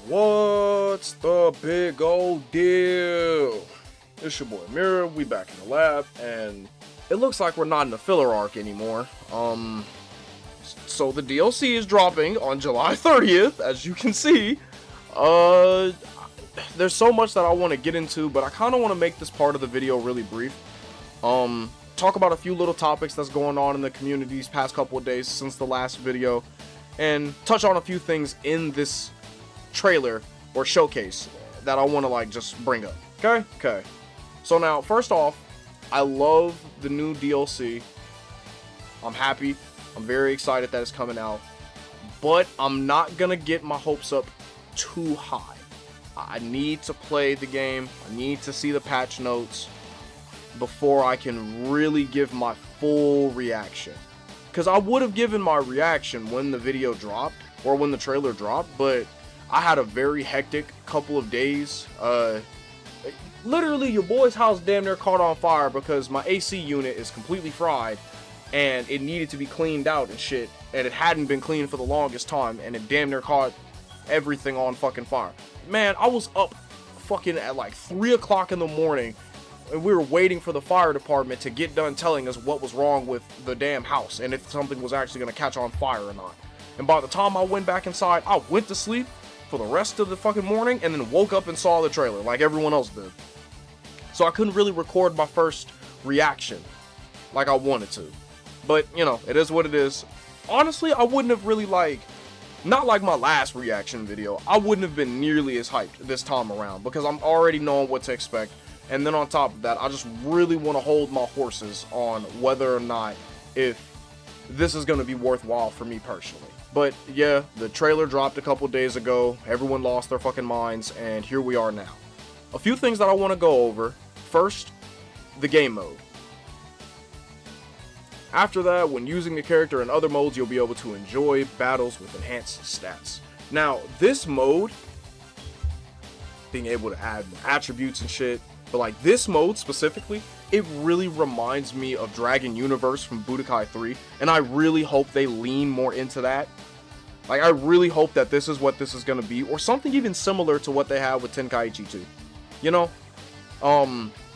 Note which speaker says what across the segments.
Speaker 1: What's the big old deal? It's your boy Mirror. We back in the lab, and it looks like we're not in the filler arc anymore. So the DLC is dropping on July 30th, as you can see. There's so much that I want to get into, but I kind of want to make this part of the video really brief. Talk about a few little topics that's going on in the community these past couple of days since the last video, and touch on a few things in this trailer or showcase that I want to just bring up. Okay. So now, first off, I love the new DLC. I'm happy. I'm very excited that it's coming out, but I'm not gonna get my hopes up too high. I need to play the game. I need to see the patch notes before I can really give my full reaction. Because I would have given my reaction when the video dropped, or when the trailer dropped, but I had a very hectic couple of days. Literally, your boy's house damn near caught on fire because my AC unit is completely fried, and it needed to be cleaned out and shit, and it hadn't been cleaned for the longest time, and it damn near caught everything on fucking fire. Man, I was up fucking at like 3 o'clock in the morning, and we were waiting for the fire department to get done telling us what was wrong with the damn house and if something was actually going to catch on fire or not. And by the time I went back inside, I went to sleep for the rest of the fucking morning and then woke up and saw the trailer like everyone else did. So I couldn't really record my first reaction like I wanted to. But, you know, it is what it is. Honestly, I wouldn't have really not like my last reaction video, I wouldn't have been nearly as hyped this time around because I'm already knowing what to expect. And then on top of that, I just really want to hold my horses on whether or not if this is going to be worthwhile for me personally. But yeah, the trailer dropped a couple days ago, everyone lost their fucking minds, and here we are now. A few things that I want to go over. First, the game mode. After that, when using the character in other modes, you'll be able to enjoy battles with enhanced stats. Now, this mode, being able to add attributes and shit, but this mode specifically, it really reminds me of Dragon Universe from BTK4 3, and I really hope they lean more into that. I really hope that this is what this is going to be, or something even similar to what they have with Tenkaichi 2. You know?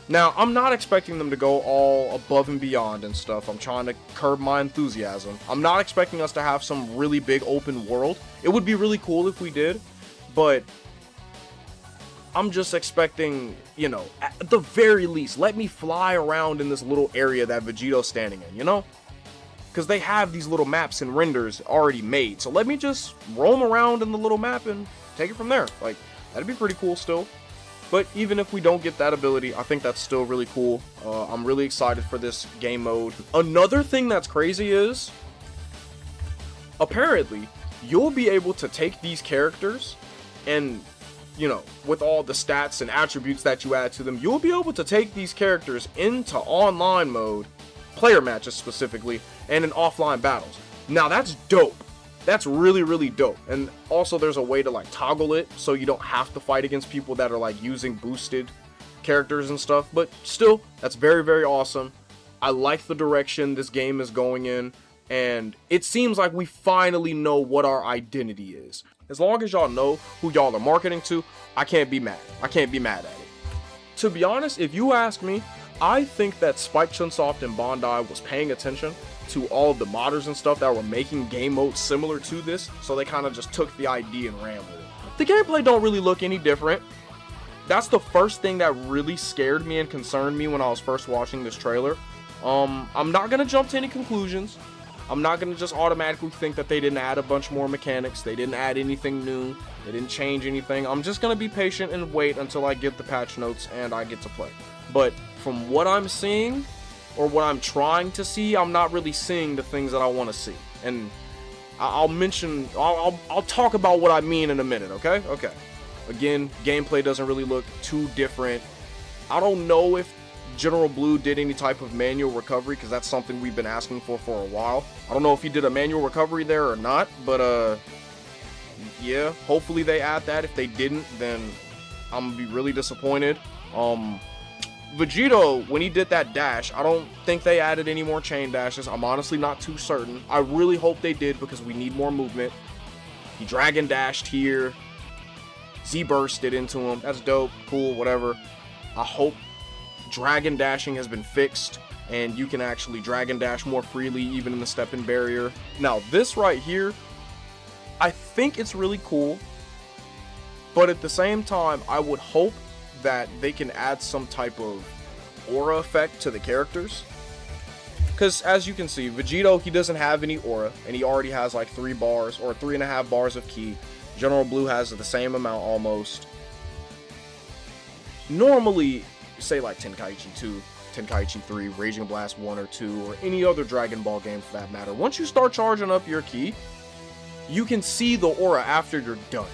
Speaker 1: Now, I'm not expecting them to go all above and beyond and stuff. I'm trying to curb my enthusiasm. I'm not expecting us to have some really big open world. It would be really cool if we did, but I'm just expecting, you know, at the very least, let me fly around in this little area that Vegeto's standing in, you know? Because they have these little maps and renders already made. So let me just roam around in the little map and take it from there. That'd be pretty cool still. But even if we don't get that ability, I think that's still really cool. I'm really excited for this game mode. Another thing that's crazy is, apparently, you'll be able to take these characters and, you know, with all the stats and attributes that you add to them, you'll be able to take these characters into online mode, player matches specifically, and in offline battles. Now that's dope. That's really, really dope. And also there's a way to toggle it so you don't have to fight against people that are using boosted characters and stuff. But still, that's very, very awesome. I like the direction this game is going in, and it seems like we finally know what our identity is. As long as y'all know who y'all are marketing to, I can't be mad. I can't be mad at it. To be honest, if you ask me, I think that Spike Chunsoft and Bandai was paying attention to all of the modders and stuff that were making game modes similar to this, so they kind of just took the idea and ran with it. The gameplay don't really look any different. That's the first thing that really scared me and concerned me when I was first watching this trailer. I'm not gonna jump to any conclusions. I'm not gonna just automatically think that they didn't add a bunch more mechanics, they didn't add anything new, they didn't change anything. I'm just gonna be patient and wait until I get the patch notes and I get to play. But from what I'm seeing, or what I'm trying to see, I'm not really seeing the things that I want to see. And I'll talk about what I mean in a minute, okay? Okay. Again, gameplay doesn't really look too different. I don't know if General Blue did any type of manual recovery, because that's something we've been asking for a while. I don't know if he did a manual recovery there or not, but yeah, hopefully they add that. If they didn't, then I'm gonna be really disappointed. Vegito, when he did that dash, I don't think they added any more chain dashes. I'm honestly not too certain. I really hope they did because we need more movement. He dragon dashed here. Z-bursted into him. That's dope, cool, whatever. I hope dragon dashing has been fixed and you can actually dragon dash more freely even in the step-in barrier. Now this right here, I think it's really cool, but at the same time I would hope that they can add some type of aura effect to the characters, because as you can see, Vegito, he doesn't have any aura and he already has like 3 bars or 3.5 bars of ki. General Blue has the same amount almost. Normally, say like Tenkaichi 2, Tenkaichi 3, Raging Blast 1 or 2, or any other Dragon Ball game for that matter, once you start charging up your ki, you can see the aura after you're done.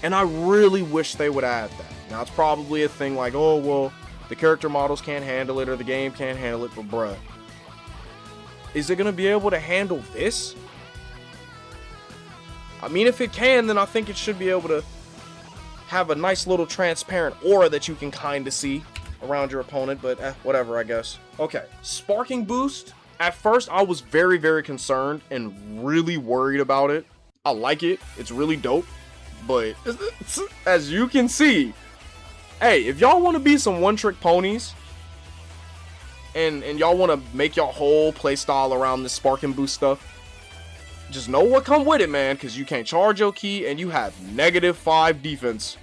Speaker 1: And I really wish they would add that. Now it's probably a thing like, oh well, the character models can't handle it or the game can't handle it, but bruh, is it going to be able to handle this? I mean, if it can, then I think it should be able to have a nice little transparent aura that you can kind of see around your opponent, but whatever, I guess. Okay, Sparking Boost. At first, I was very, very concerned and really worried about it. I like it. It's really dope. But as you can see, hey, if y'all want to be some one-trick ponies and y'all want to make your whole playstyle around this Sparking Boost stuff, just know what come with it, man, because you can't charge your ki and you have -5 defense.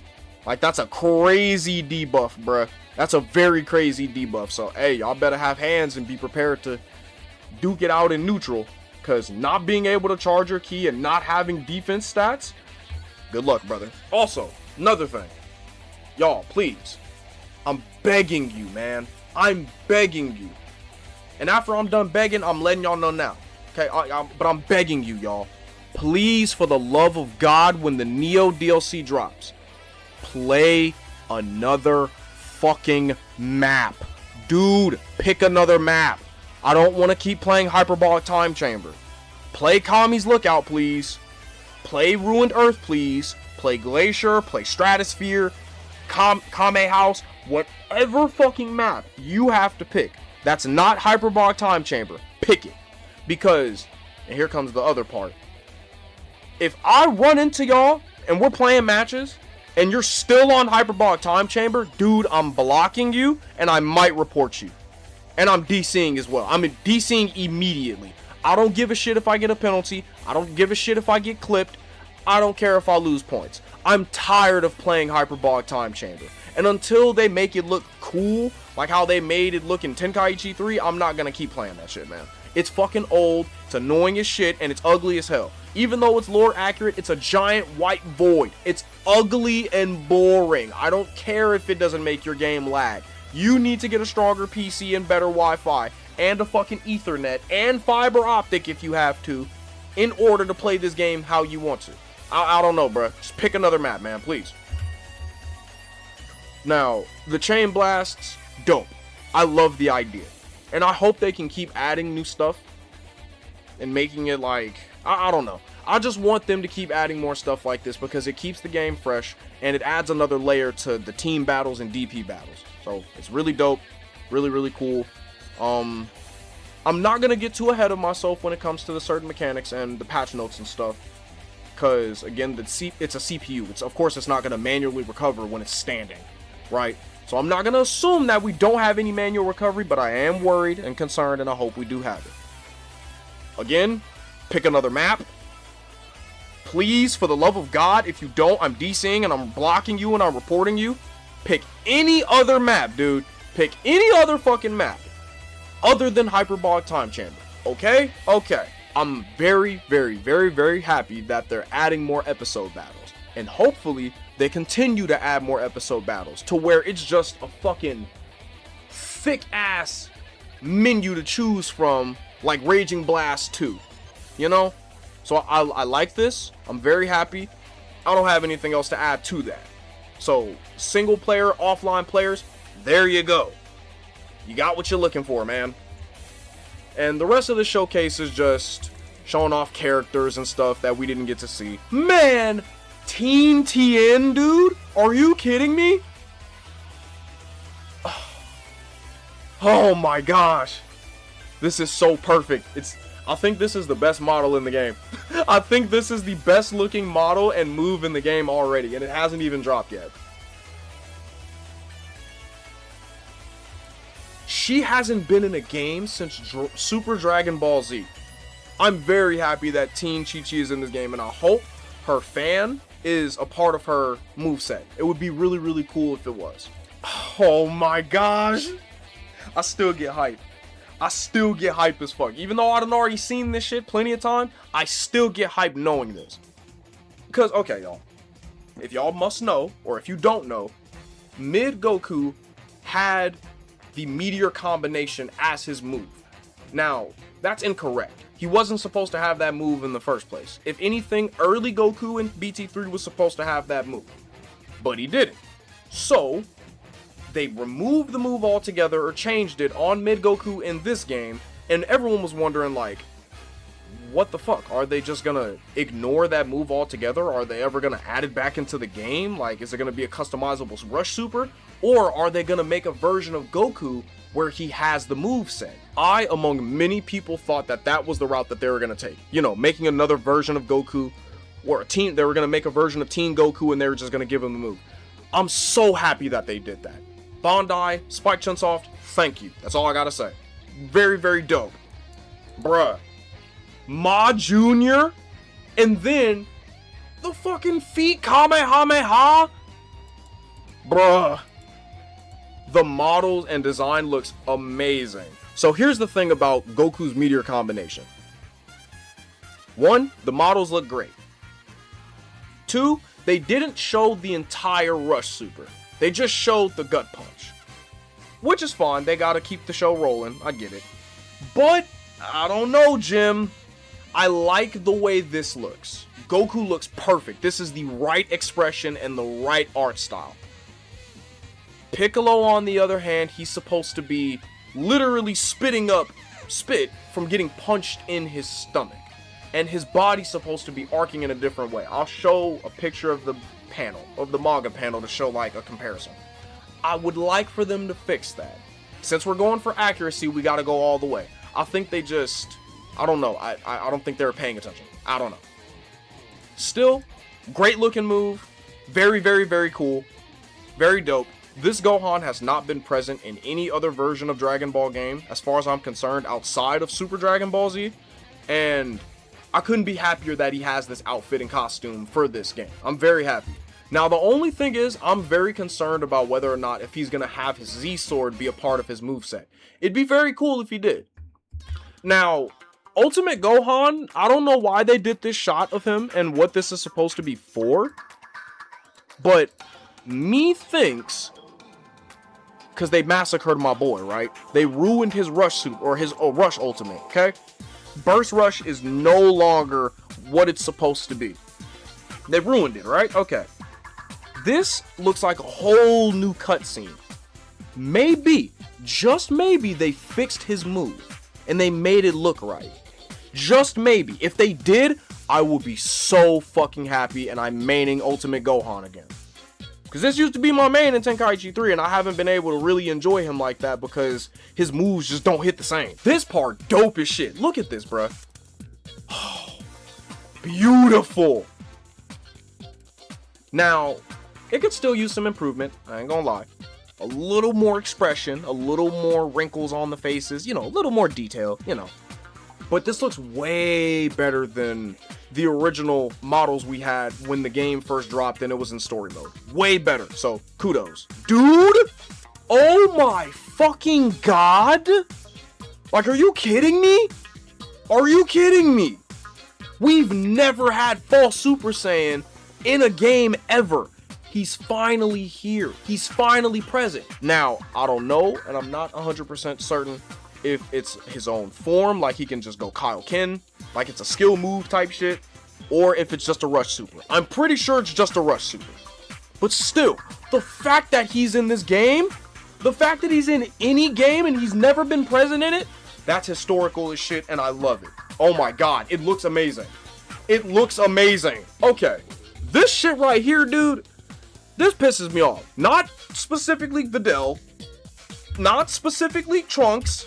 Speaker 1: Like, that's a crazy debuff, bruh. That's a very crazy debuff. So, hey, y'all better have hands and be prepared to duke it out in neutral, because not being able to charge your ki and not having defense stats, good luck, brother. Also, another thing, y'all, please, I'm begging you, man. I'm begging you. And after I'm done begging, I'm letting y'all know now. Okay, but I'm begging you, y'all. Please, for the love of God, when the Neo DLC drops, play another fucking map. Dude, pick another map. I don't want to keep playing Hyperbolic Time Chamber. Play Kami's Lookout, please. Play Ruined Earth, please. Play Glacier, play Stratosphere, Kame House, whatever fucking map you have to pick. That's not Hyperbolic Time Chamber. Pick it. Because, and here comes the other part, if I run into y'all and we're playing matches and you're still on Hyperbolic Time Chamber, dude, I'm blocking you and I might report you. And I'm DCing as well. I'm DCing immediately. I don't give a shit if I get a penalty. I don't give a shit if I get clipped. I don't care if I lose points. I'm tired of playing Hyperbolic Time Chamber. And until they make it look cool, like how they made it look in Tenkaichi 3, I'm not gonna keep playing that shit, man. It's fucking old, it's annoying as shit, and it's ugly as hell. Even though it's lore accurate, it's a giant white void. It's ugly and boring. I don't care if it doesn't make your game lag. You need to get a stronger PC and better Wi-Fi, and a fucking Ethernet, and fiber optic if you have to, in order to play this game how you want to. I don't know, bruh. Just pick another map, man, please. Now, the Chain Blasts, dope. I love the idea. And I hope they can keep adding new stuff and making it like, I don't know. I just want them to keep adding more stuff like this because it keeps the game fresh and it adds another layer to the team battles and DP battles. So it's really dope, really, really cool. I'm not going to get too ahead of myself when it comes to the certain mechanics and the patch notes and stuff. Because, again, it's a CPU. Of course, it's not going to manually recover when it's standing, right? So I'm not going to assume that we don't have any manual recovery, but I am worried and concerned, and I hope we do have it. Again, pick another map. Please, for the love of God, if you don't, I'm DCing and I'm blocking you and I'm reporting you. Pick any other map, dude. Pick any other fucking map other than Hyperbolic Time Chamber. Okay? Okay. I'm very, very, very, very happy that they're adding more episode battles. And hopefully, they continue to add more episode battles to where it's just a fucking thick-ass menu to choose from, like Raging Blast 2. You know? So I like this. I'm very happy. I don't have anything else to add to that. So, single player, offline players, there you go. You got what you're looking for, man. And the rest of the showcase is just showing off characters and stuff that we didn't get to see. Man, Teen Tien, dude? Are you kidding me? Oh my gosh. This is so perfect. I think this is the best model in the game. I think this is the best looking model and move in the game already, and it hasn't even dropped yet. She hasn't been in a game since Super Dragon Ball Z. I'm very happy that Teen Chi-Chi is in this game, and I hope her fan is a part of her moveset. It would be really, really cool if it was. Oh my gosh. I still get hyped. I still get hype as fuck. Even though I done already seen this shit plenty of time, I still get hype knowing this. Because, okay, y'all. If y'all must know, or if you don't know, Mid Goku had the Meteor combination as his move. Now, that's incorrect. He wasn't supposed to have that move in the first place. If anything, early Goku in BT3 was supposed to have that move. But he didn't. So, they removed the move altogether or changed it on Mid Goku in this game, and everyone was wondering, like, what the fuck? Are they just gonna ignore that move altogether? Are they ever gonna add it back into the game? Like, is it gonna be a customizable Rush Super? Or are they gonna make a version of Goku where he has the move set? I, among many people, thought that that was the route that they were gonna take. You know, making another version of Goku, or they were gonna make a version of Teen Goku and they were just gonna give him the move. I'm so happy that they did that. Bandai, Spike Chunsoft, thank you. That's all I gotta say. Very, very dope. Bruh. Ma Jr. And then the fucking feet Kamehameha. Bruh. The models and design looks amazing. So here's the thing about Goku's Meteor combination. 1, the models look great. 2, they didn't show the entire Rush Super. They just showed the gut punch. Which is fine, they gotta keep the show rolling, I get it. But, I don't know, Jim. I like the way this looks. Goku looks perfect. This is the right expression and the right art style. Piccolo, on the other hand, he's supposed to be literally spitting up spit from getting punched in his stomach. And his body's supposed to be arcing in a different way. I'll show a picture of the panel, of the manga panel, to show like a comparison. I would like for them to fix that. Since we're going for accuracy, we gotta go all the way. I think they just, I don't know. I don't think they were paying attention. I don't know. Still, great looking move. Very, very, very cool. Very dope. This Gohan has not been present in any other version of Dragon Ball game, as far as I'm concerned, outside of Super Dragon Ball Z. And I couldn't be happier that he has this outfit and costume for this game. I'm very happy. Now, the only thing is, I'm very concerned about whether or not if he's going to have his Z-Sword be a part of his moveset. It'd be very cool if he did. Now, Ultimate Gohan, I don't know why they did this shot of him and what this is supposed to be for. But me thinks, because they massacred my boy, right? They ruined his Rush suit, or his Rush Ultimate, okay? Burst Rush is no longer what it's supposed to be. They ruined it, right? Okay. This looks like a whole new cutscene. Maybe, just maybe, they fixed his move and they made it look right. Just maybe. If they did, I will be so fucking happy, and I'm maining Ultimate Gohan again. Because this used to be my main in Tenkaichi 3, and I haven't been able to really enjoy him like that because his moves just don't hit the same. This part, dope as shit. Look at this, bruh. Oh, beautiful. Now, it could still use some improvement, I ain't gonna lie. A little more expression, a little more wrinkles on the faces, you know, a little more detail, you know. But this looks way better than the original models we had when the game first dropped and it was in story mode. Way better, so kudos. Dude! Oh my fucking god! Like, are you kidding me? Are you kidding me? We've never had False Super Saiyan in a game ever. He's finally here. He's finally present. Now, I don't know, and I'm not 100% certain if it's his own form, like he can just go Kaioken, like it's a skill move type shit, or if it's just a Rush Super. I'm pretty sure it's just a Rush Super. But still, the fact that he's in this game, the fact that he's in any game and he's never been present in it, that's historical as shit, and I love it. Oh my god, it looks amazing. It looks amazing. Okay, this shit right here, dude, this pisses me off. Not specifically Videl, not specifically Trunks,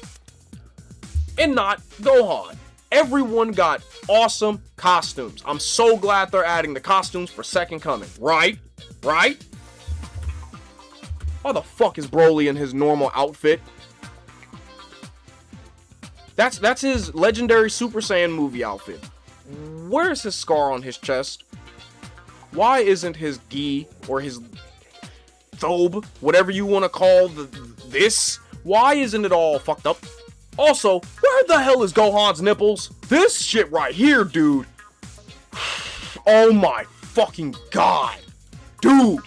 Speaker 1: and not Gohan. Everyone got awesome costumes. I'm so glad they're adding the costumes for Second Coming. Right? Right? Why the fuck is Broly in his normal outfit? That's his legendary Super Saiyan movie outfit. Where's his scar on his chest? Why isn't his gi or his thobe, whatever you want to call this, why isn't it all fucked up? Also, where the hell is Gohan's nipples? This shit right here, dude. Oh my fucking god. Dude.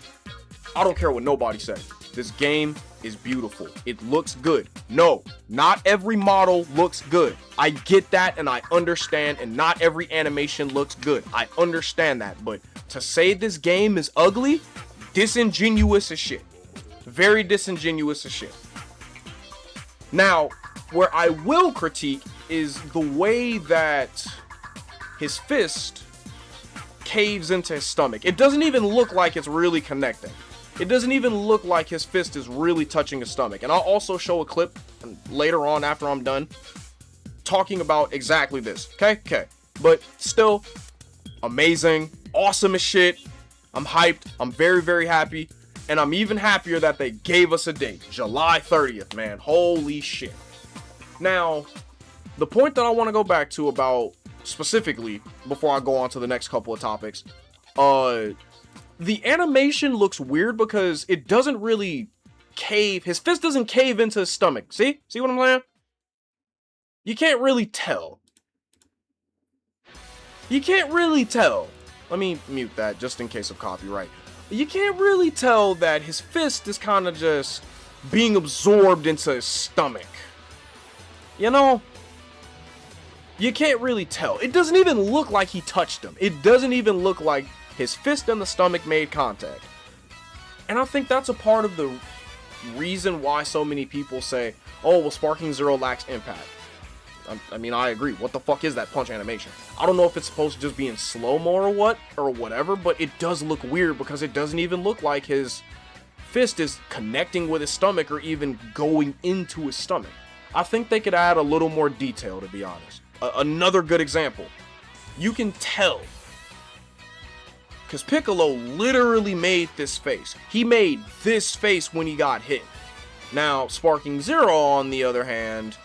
Speaker 1: I don't care what nobody says. This game is beautiful. It looks good. No, not every model looks good. I get that and I understand, and not every animation looks good. I understand that, but to say this game is ugly, disingenuous as shit. Very disingenuous as shit. Now, where I will critique is the way that his fist caves into his stomach. It doesn't even look like it's really connecting. It doesn't even look like his fist is really touching his stomach. And I'll also show a clip later on after I'm done talking about exactly this. Okay. But still, amazing, awesome as shit. I'm hyped. I'm very, very happy. And I'm even happier that they gave us a date. July 30th, man. Holy shit. Now, the point that I want to go back to about specifically before I go on to the next couple of topics, the animation looks weird because it doesn't really cave. His fist doesn't cave into his stomach. See what I'm saying? You can't really tell. You can't really tell. Let me mute that just in case of copyright. You can't really tell that his fist is kind of just being absorbed into his stomach. You know? You can't really tell. It doesn't even look like he touched him. It doesn't even look like his fist and the stomach made contact. And I think that's a part of the reason why so many people say, oh, well, Sparking Zero lacks impact. I mean, I agree. What the fuck is that punch animation? I don't know if it's supposed to just be in slow-mo or whatever, but it does look weird because it doesn't even look like his fist is connecting with his stomach or even going into his stomach. I think they could add a little more detail, to be honest. Another good example. You can tell, because Piccolo literally made this face. He made this face when he got hit. Now, Sparking Zero, on the other hand,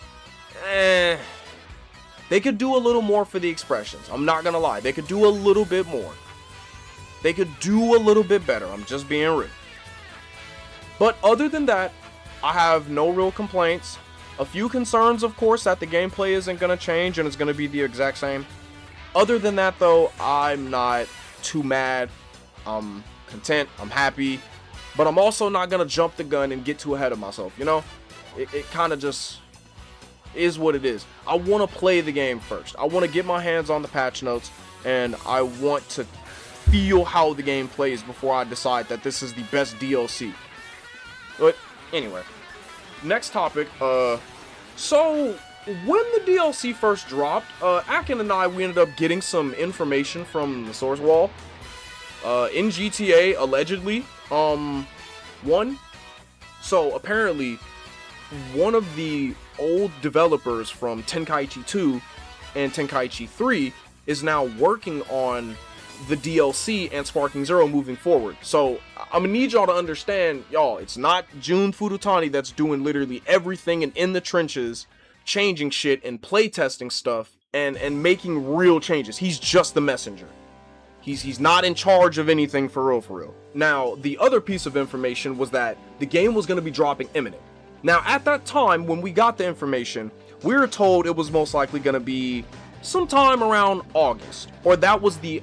Speaker 1: they could do a little more for the expressions. I'm not gonna lie. They could do a little bit more. They could do a little bit better. I'm just being real. But other than that, I have no real complaints. A few concerns, of course, that the gameplay isn't gonna change and it's gonna be the exact same. Other than that, though, I'm not too mad. I'm content. I'm happy. But I'm also not gonna jump the gun and get too ahead of myself, you know? It kind of just is what it is. I want to play the game first. I want to get my hands on the patch notes, and I want to feel how the game plays before I decide that this is the best DLC. But anyway, next topic. So when the DLC first dropped, Akin and I, we ended up getting some information from the source wall. In GTA, allegedly, so apparently one of the old developers from Tenkaichi 2 and Tenkaichi 3 is now working on the DLC and Sparking Zero moving forward. So I'm gonna need y'all to understand, y'all, it's not Jun Furutani that's doing literally everything and in the trenches, changing shit and playtesting stuff and making real changes. He's just the messenger. He's not in charge of anything for real. Now, the other piece of information was that the game was going to be dropping imminent. Now, at that time, when we got the information, we were told it was most likely going to be sometime around August, or that was the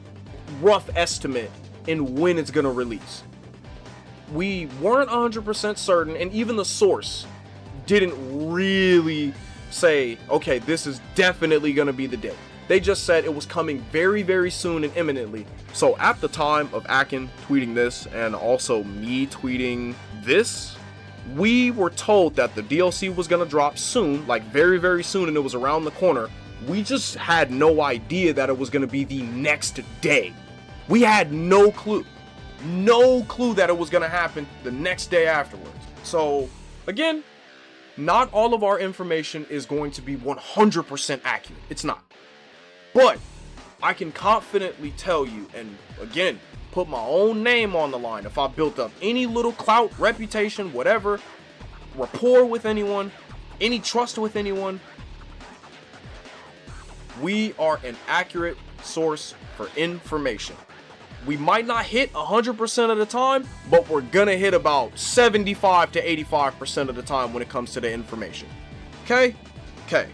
Speaker 1: rough estimate in when it's going to release. We weren't 100% certain, and even the source didn't really say, okay, this is definitely going to be the date. They just said it was coming very, very soon and imminently. So at the time of Akin tweeting this, and also me tweeting this, we were told that the DLC was going to drop soon, like very, very soon, and it was around the corner. We just had no idea that it was going to be the next day. We had no clue. No clue that it was going to happen the next day afterwards. So, again, not all of our information is going to be 100% accurate. It's not. But I can confidently tell you, and again, put my own name on the line, if I built up any little clout, reputation, whatever, rapport with anyone, any trust with anyone, we are an accurate source for information. We might not hit 100% of the time, but we're gonna hit about 75 to 85% of the time when it comes to the information. Okay? Okay.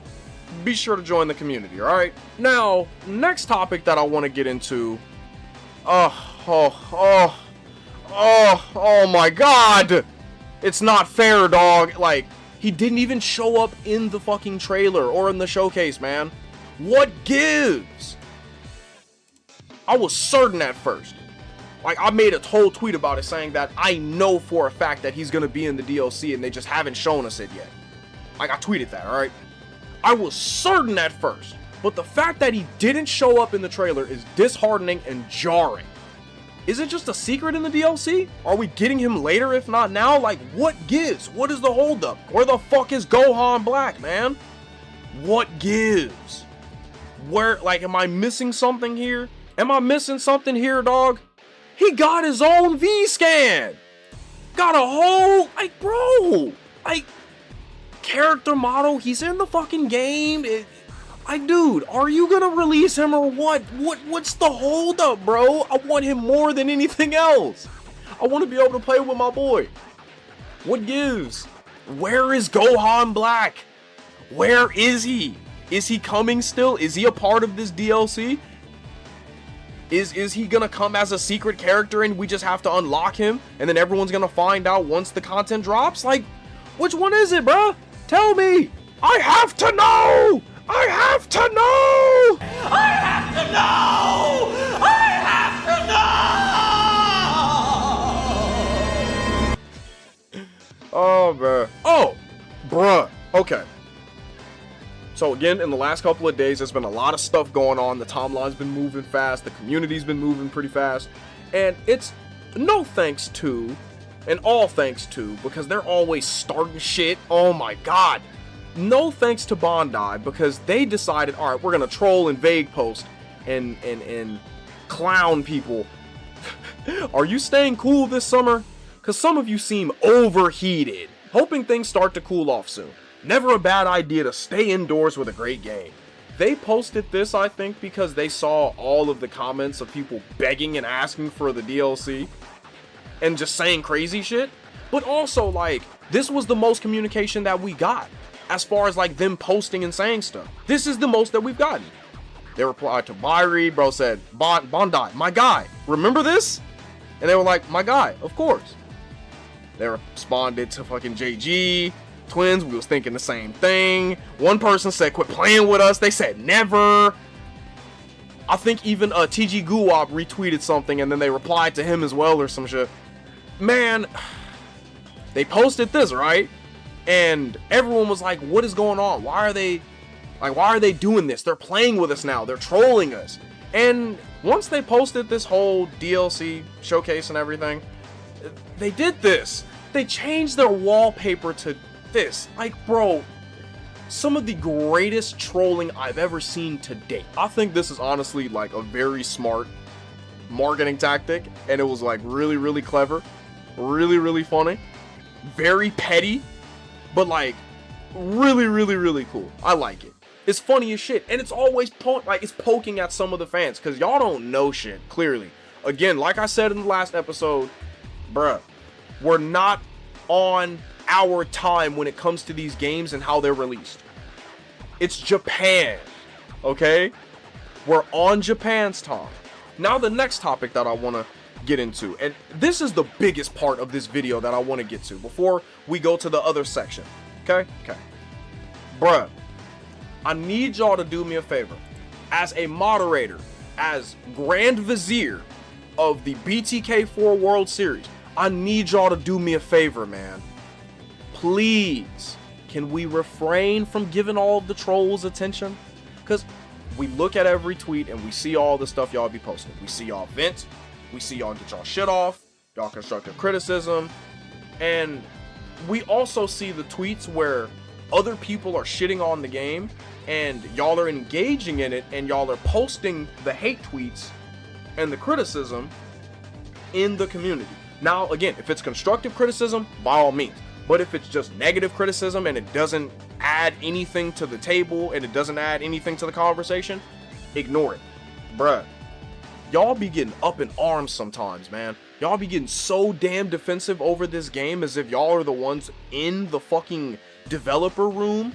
Speaker 1: Be sure to join the community, alright? Now, next topic that I want to get into. Oh my god! It's not fair, dog. Like, he didn't even show up in the fucking trailer or in the showcase, man. What gives? I was certain at first. Like, I made a whole tweet about it saying that I know for a fact that he's gonna be in the DLC and they just haven't shown us it yet. Like, I tweeted that, alright? I was certain at first, but the fact that he didn't show up in the trailer is disheartening and jarring. Is it just a secret in the DLC? Are we getting him later if not now? Like, what gives? What is the holdup? Where the fuck is Gohan Black, man? What gives? Where, like, am I missing something here? Am I missing something here, dog? He got his own V-scan! Got a whole, like, bro! Like, character model, he's in the fucking game. Like, dude, are you gonna release him or what? What's the holdup, bro? I want him more than anything else. I want to be able to play with my boy. What gives? Where is Gohan Black? Where is he? Is he coming still? Is he a part of this DLC? Is he gonna come as a secret character and we just have to unlock him and then everyone's gonna find out once the content drops? Like, which one is it, bruh? Tell me! I have to know! I have to know! I have to know! I have to know! Oh, bruh. Oh! Bruh. Okay. So again, in the last couple of days, there's been a lot of stuff going on. The timeline's been moving fast. The community's been moving pretty fast. And it's no thanks to, and all thanks to, because they're always starting shit. Oh my god. No thanks to Bondi, because they decided, alright, we're gonna troll and vague post and clown people. Are you staying cool this summer? Because some of you seem overheated. Hoping things start to cool off soon. Never a bad idea to stay indoors with a great game. They posted this, I think, because they saw all of the comments of people begging and asking for the DLC and just saying crazy shit. But also, like, this was the most communication that we got as far as, like, them posting and saying stuff. This is the most that we've gotten. They replied to Byrie, bro said, Bondi, my guy, remember this? And they were like, my guy, of course. They responded to fucking JG, Twins, we was thinking the same thing. One person said, quit playing with us. They said, never. I think even TG Guwop retweeted something and then they replied to him as well or some shit. Man, they posted this, right? And everyone was like, what is going on? Why are they doing this? They're playing with us now. They're trolling us. And once they posted this whole DLC showcase and everything, they did this. They changed their wallpaper to this. Like, bro, some of the greatest trolling I've ever seen to date. I think this is honestly like a very smart marketing tactic, and it was like really, really clever, really, really funny, very petty, but like really, really, really cool. I like it. It's funny as shit, and it's always it's poking at some of the fans because y'all don't know shit. Clearly, again, like I said in the last episode, bruh, we're not on our time when it comes to these games and how they're released. It's Japan, okay? We're on Japan's time. Now the next topic that I want to get into, and this is the biggest part of this video that I want to get to before we go to the other section, okay? Bruh, I need y'all to do me a favor. As a moderator, as Grand Vizier of the BTK4 World Series, I need y'all to do me a favor, man. Please, can we refrain from giving all of the trolls attention? Because we look at every tweet and we see all the stuff y'all be posting. We see y'all vent. We see y'all get y'all shit off. Y'all constructive criticism. And we also see the tweets where other people are shitting on the game and y'all are engaging in it and y'all are posting the hate tweets and the criticism in the community. Now, again, if it's constructive criticism, by all means. But if it's just negative criticism and it doesn't add anything to the table and it doesn't add anything to the conversation, ignore it. Bruh, y'all be getting up in arms sometimes, man. Y'all be getting so damn defensive over this game as if y'all are the ones in the fucking developer room,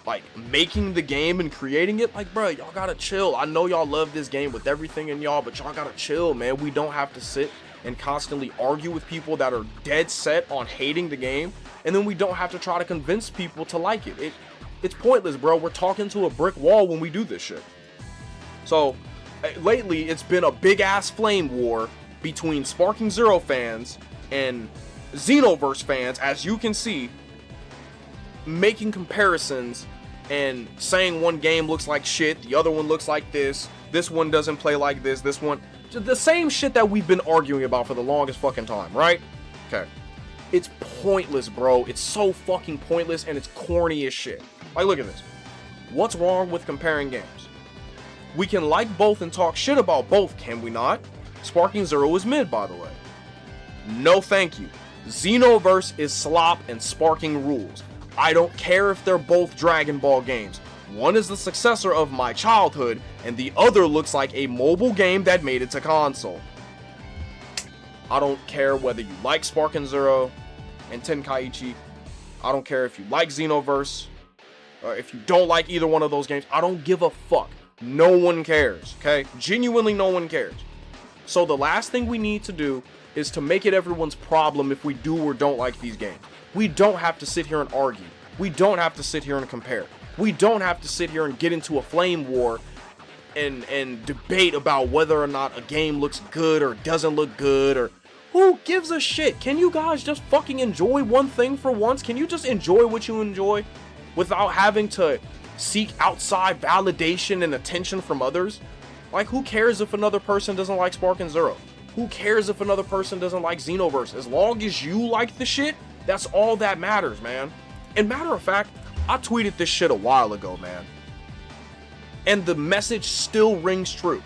Speaker 1: like making the game and creating it. Like, bruh, y'all gotta chill. I know y'all love this game with everything in y'all, but y'all gotta chill, man. We don't have to sit and constantly argue with people that are dead set on hating the game, and then we don't have to try to convince people to like it. It's pointless, bro. We're talking to a brick wall when we do this shit. So lately it's been a big ass flame war between Sparking Zero fans and Xenoverse fans, as you can see, making comparisons and saying one game looks like shit, the other one looks like this one doesn't play like this one, the same shit that we've been arguing about for the longest fucking time, right? Okay. It's pointless, bro. It's so fucking pointless, and it's corny as shit. Like, look at this. What's wrong with comparing games? We can like both and talk shit about both, can we not? Sparking Zero is mid, by the way. No thank you. Xenoverse is slop and Sparking rules. I don't care if they're both Dragon Ball games. One is the successor of my childhood, and the other looks like a mobile game that made it to console. I don't care whether you like Sparking Zero and Tenkaichi. I don't care if you like Xenoverse, or if you don't like either one of those games. I don't give a fuck. No one cares, okay? Genuinely, no one cares. So the last thing we need to do is to make it everyone's problem if we do or don't like these games. We don't have to sit here and argue. We don't have to sit here and compare. We don't have to sit here and get into a flame war and debate about whether or not a game looks good or doesn't look good, or who gives a shit? Can you guys just fucking enjoy one thing for once? Can you just enjoy what you enjoy without having to seek outside validation and attention from others? Like, who cares if another person doesn't like Sparking Zero? Who cares if another person doesn't like Xenoverse? As long as you like the shit, that's all that matters, man. And matter of fact, I tweeted this shit a while ago, man. And the message still rings true.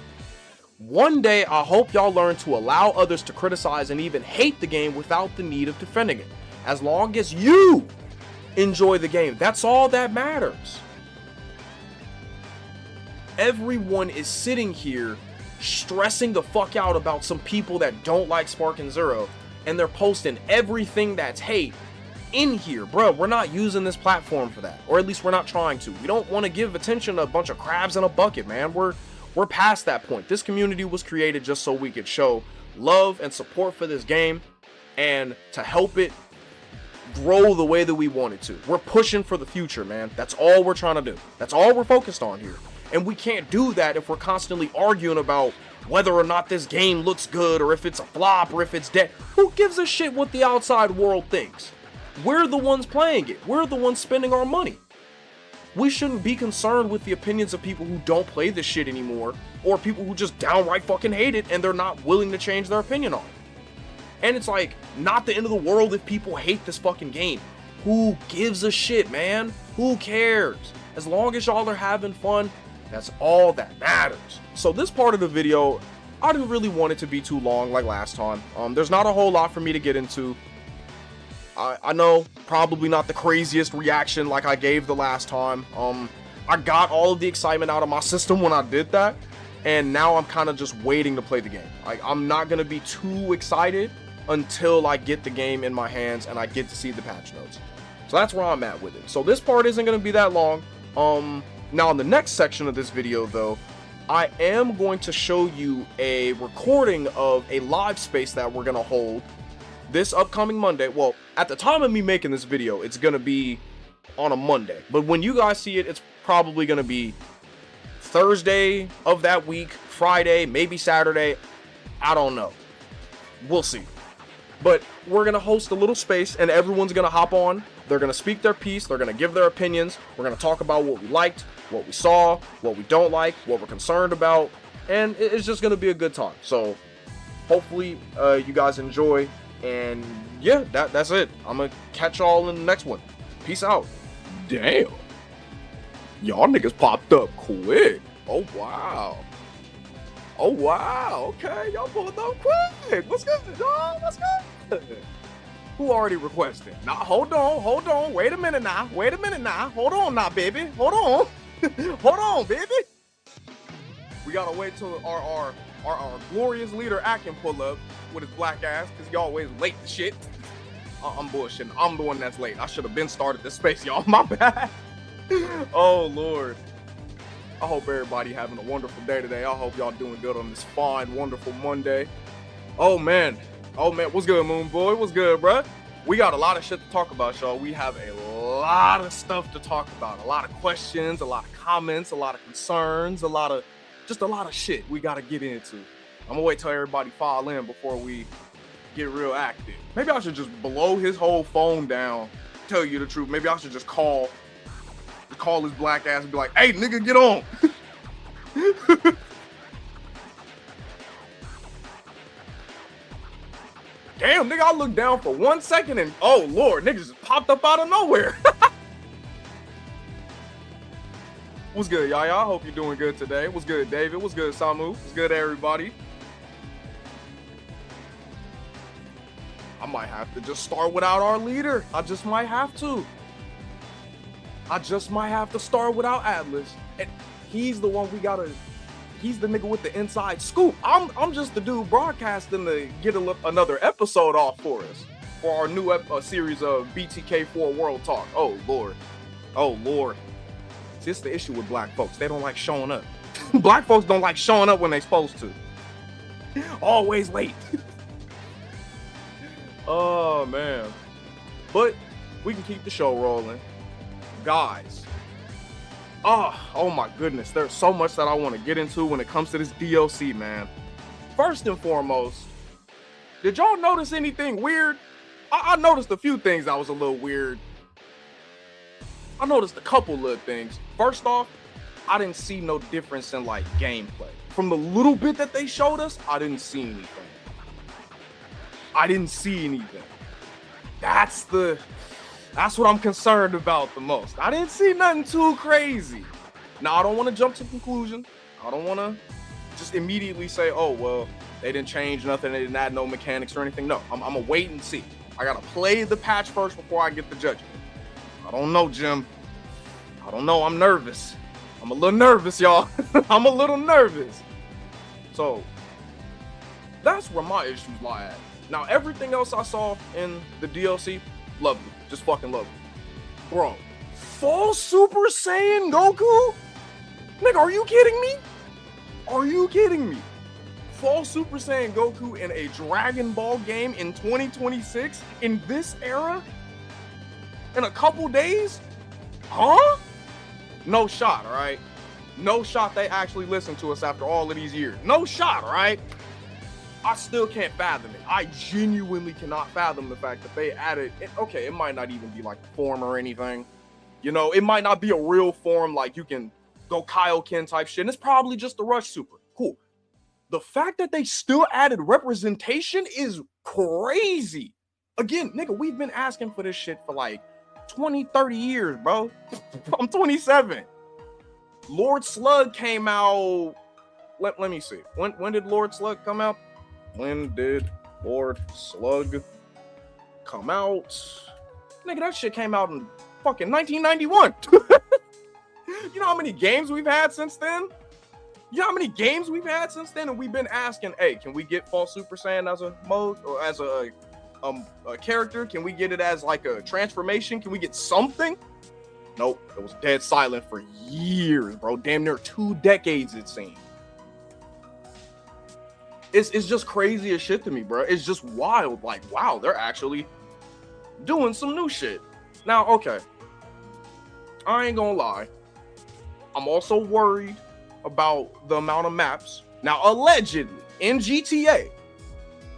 Speaker 1: One day, I hope y'all learn to allow others to criticize and even hate the game without the need of defending it. As long as you enjoy the game, that's all that matters. Everyone is sitting here stressing the fuck out about some people that don't like Sparking Zero, and they're posting everything that's hate in here. Bro, we're not using this platform for that, or at least we're not trying to. We don't want to give attention to a bunch of crabs in a bucket, man. We're past that point. This community was created just so we could show love and support for this game and to help it grow the way that we want it to. We're pushing for the future, man. That's all we're trying to do. That's all we're focused on here. And we can't do that if we're constantly arguing about whether or not this game looks good, or if it's a flop, or if it's dead. Who gives a shit what the outside world thinks? We're the ones playing it. We're the ones spending our money. We shouldn't be concerned with the opinions of people who don't play this shit anymore, or people who just downright fucking hate it and they're not willing to change their opinion on it. And it's like, not the end of the world if people hate this fucking game. Who gives a shit, man? Who cares? As long as y'all are having fun, that's all that matters. So this part of the video, I didn't really want it to be too long like last time. There's not a whole lot for me to get into. I know, probably not the craziest reaction like I gave the last time. I got all of the excitement out of my system when I did that, and now I'm kind of just waiting to play the game. Like, I'm not going to be too excited until I get the game in my hands and I get to see the patch notes. So that's where I'm at with it. So this part isn't going to be that long. Now in the next section of this video though, I am going to show you a recording of a live space that we're going to hold this upcoming Monday. Well, at the time of me making this video, it's going to be on a Monday. But when you guys see it, it's probably going to be Thursday of that week, Friday, maybe Saturday. I don't know. We'll see. But we're going to host a little space and everyone's going to hop on. They're going to speak their piece. They're going to give their opinions. We're going to talk about what we liked, what we saw, what we don't like, what we're concerned about. And it's just going to be a good time. So hopefully you guys enjoy. And yeah, that's it. I'm going to catch y'all in the next one. Peace out. Damn. Y'all niggas popped up quick. Oh, wow. Oh, wow. Okay, y'all pulled up quick. What's good, y'all? What's good? Who already requested? Nah, hold on. Wait a minute now. Hold on now, baby. Hold on. Hold on, baby. We gotta wait till our glorious leader Ack can pull up with his black ass, because he always late to shit. I'm bullshitting. I'm the one that's late. I should have been started this space, y'all. My bad. Oh, Lord. I hope everybody having a wonderful day today. I hope y'all doing good on this fine, wonderful Monday. Oh, man. What's good, Moon Boy? What's good, bruh? We got a lot of shit to talk about, y'all. We have a lot of stuff to talk about. A lot of questions, a lot of comments, a lot of concerns, a lot of shit we got to get into. I'm going to wait till everybody file in before we get real active. Maybe I should just blow his whole phone down, tell you the truth. Maybe I should just call his black ass and be like, hey, nigga, get on. Damn, nigga, I looked down for 1 second and, oh, Lord, niggas just popped up out of nowhere. What's good, y'all? I hope you're doing good today. What's good, David? What's good, Samu? What's good, everybody? I might have to just start without our leader. I just might have to start without Atlas. And he's the one he's the nigga with the inside scoop. I'm just the dude broadcasting to get another episode off for us for our new series of BTK4 WRLD Talk. Oh, Lord. See, it's the issue with black folks. They don't like showing up. Black folks don't like showing up when they supposed to. Always late. Oh, man. But we can keep the show rolling. Guys. Oh my goodness. There's so much that I want to get into when it comes to this DLC, man. First and foremost, did y'all notice anything weird? I noticed a few things that was a little weird. I noticed a couple little things. First off, I didn't see no difference in like gameplay. From the little bit that they showed us, I didn't see anything. That's what I'm concerned about the most. I didn't see nothing too crazy. Now, I don't want to jump to conclusions. I don't want to just immediately say, oh, well, they didn't change nothing. They didn't add no mechanics or anything. No, I'm going to wait and see. I got to play the patch first before I get the judgment. I don't know, Jim. I don't know. I'm nervous. I'm a little nervous, y'all. I'm a little nervous. So, that's where my issues lie at. Now, everything else I saw in the DLC, lovely. Just fucking lovely. Bro, full Super Saiyan Goku? Nigga, are you kidding me? Full Super Saiyan Goku in a Dragon Ball game in 2026? In this era? In a couple days? Huh? No shot, all right? No shot they actually listened to us after all of these years. No shot, all right? I still can't fathom it. I genuinely cannot fathom the fact that they added it. Okay, it might not even be like a form or anything. You know, it might not be a real form like you can go Kaioken type shit. And it's probably just a Rush Super. Cool. The fact that they still added representation is crazy. Again, nigga, we've been asking for this shit for like 20, 30 years, bro. I'm 27. Lord Slug came out. Let me see. When did Lord Slug come out? When did Lord Slug come out? Nigga, that shit came out in fucking 1991. You know how many games we've had since then? And we've been asking, hey, can we get Fall Super Saiyan as a mode or as a character? Can we get it as like a transformation? Can we get something? Nope, it was dead silent for years, bro. Damn near 2 decades, it seemed. It's just crazy as shit to me, bro. It's just wild. Like, wow, they're actually doing some new shit. Now, okay. I ain't gonna lie. I'm also worried about the amount of maps. Now, allegedly, in GTA,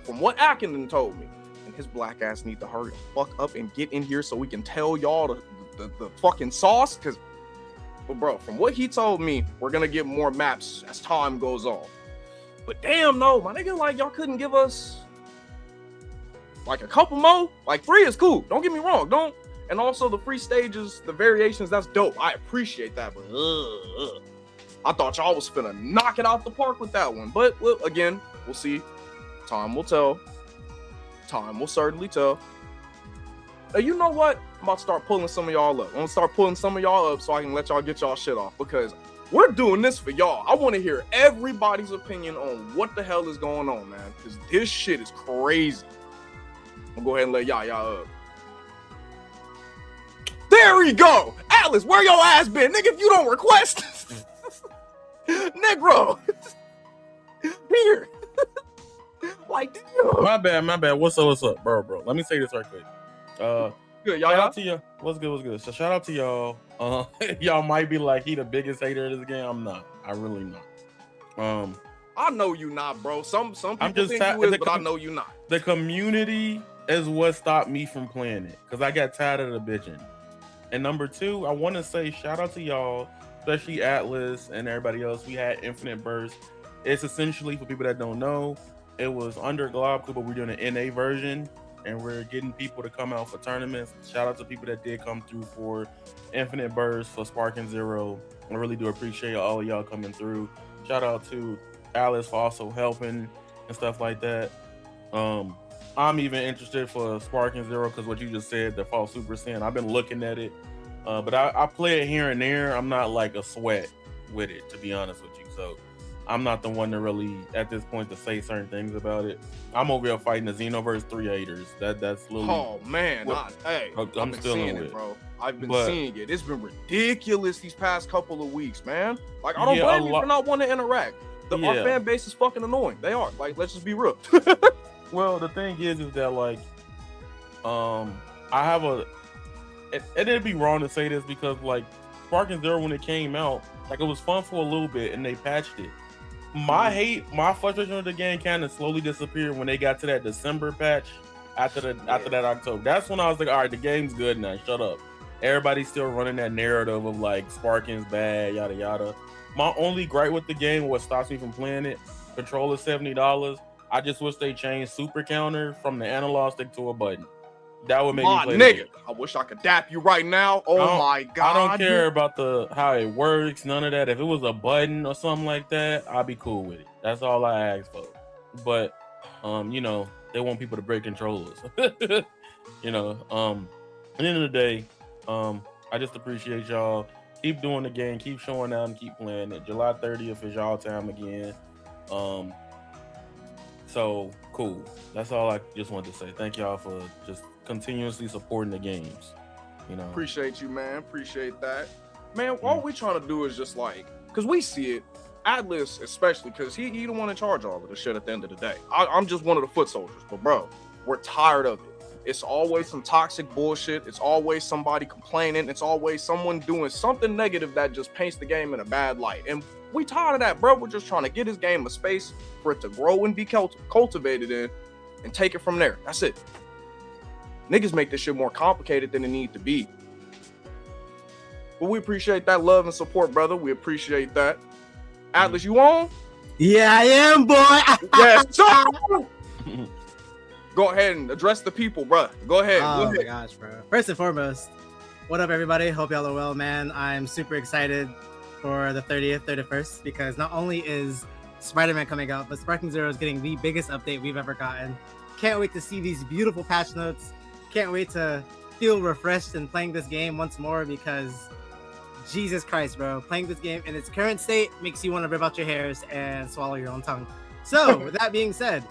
Speaker 1: from what Ackenden told me, and his black ass need to hurry the fuck up and get in here so we can tell y'all the fucking sauce. But bro, from what he told me, we're gonna get more maps as time goes on. But damn, no, my nigga, like, y'all couldn't give us like a couple more? Like 3 is cool. Don't get me wrong. And also the free stages, the variations, that's dope. I appreciate that, but I thought y'all was finna knock it out the park with that one. But well, again, we'll see. Time will tell. Time will certainly tell. Now, you know what? I'm about to start pulling some of y'all up. I'm gonna start pulling some of y'all up so I can let y'all get y'all shit off, because we're doing this for y'all. I want to hear everybody's opinion on what the hell is going on, man, because this shit is crazy. I'm gonna go ahead and let y'all up. There we go. Atlas, where your ass been? Nigga, if you don't request, Negro, here. Like, damn.
Speaker 2: My bad. What's up, bro? Let me say this right quick.
Speaker 1: Good,
Speaker 2: shout out to you. What's good? So shout out to y'all. Y'all might be like, he the biggest hater of this game. I'm not. I really not.
Speaker 1: I know you not, bro. Some people think you is, but I know you not.
Speaker 2: The community is what stopped me from playing it, because I got tired of the bitching. And number two, I want to say shout out to y'all, especially Atlas and everybody else. We had Infinite Burst. It's essentially, for people that don't know, it was under Globku, but we're doing an NA version, and we're getting people to come out for tournaments. Shout out to people that did come through for Infinite Burst, for SUMMERZERO. I really do appreciate all of y'all coming through. Shout out to Alice for also helping and stuff like that. I'm even interested for SUMMERZERO because what you just said, the Fall Super Saiyan, I've been looking at it, but I play it here and there. I'm not like a sweat with it, to be honest with you. So I'm not the one to really, at this point, to say certain things about it. I'm over here fighting the Xenoverse 3 haters. That's literally.
Speaker 1: Oh man, I'm still seeing it, bro. I've been seeing it. It's been ridiculous these past couple of weeks, man. Like, I don't blame you for not wanting to interact. Our fan base is fucking annoying. They are. Like, let's just be real.
Speaker 2: Well, the thing is that like, I have a, and it'd be wrong to say this because like, SUMMERZERO when it came out, like it was fun for a little bit and they patched it. My frustration with the game kind of slowly disappeared when they got to that December patch after that October. That's when I was like, all right, the game's good now. Shut up. Everybody's still running that narrative of like Sparking's bad, yada yada. My only gripe with the game, what stops me from playing it, controller $70. I just wish they changed super counter from the analog stick to a button. That would make me play
Speaker 1: nigga. I wish I could dap you right now. Oh my god.
Speaker 2: I don't care about how it works, none of that. If it was a button or something like that, I'd be cool with it. That's all I ask for. But you know, they want people to break controllers. You know, at the end of the day, I just appreciate y'all. Keep doing the game, keep showing out and keep playing it. July 30th is y'all time again. So cool. That's all I just wanted to say. Thank y'all for just continuously supporting the games. You know,
Speaker 1: appreciate you, man. Appreciate that, man. All we trying to do is just like, because we see it, Atlas especially, because he the one in charge of all of this shit at the end of the day. I'm just one of the foot soldiers, but bro, we're tired of it. It's always some toxic bullshit. It's always somebody complaining. It's always someone doing something negative that just paints the game in a bad light. And we tired of that, bro. We're just trying to get his game a space for it to grow and be cultivated in, and take it from there. That's it. Niggas make this shit more complicated than it need to be. But we appreciate that love and support, brother. We appreciate that. Atlas, you on?
Speaker 3: Yeah, I am, boy.
Speaker 1: Yes, sir. Go ahead and address the people, bro. Go ahead.
Speaker 3: Oh my gosh, bro. First and foremost, what up, everybody? Hope y'all are well, man. I'm super excited for the 30th, 31st, because not only is Spider-Man coming out, but SUMMERZERO is getting the biggest update we've ever gotten. Can't wait to see these beautiful patch notes. Can't wait to feel refreshed in playing this game once more, because Jesus Christ, bro. Playing this game in its current state makes you want to rip out your hairs and swallow your own tongue. So, with that being said,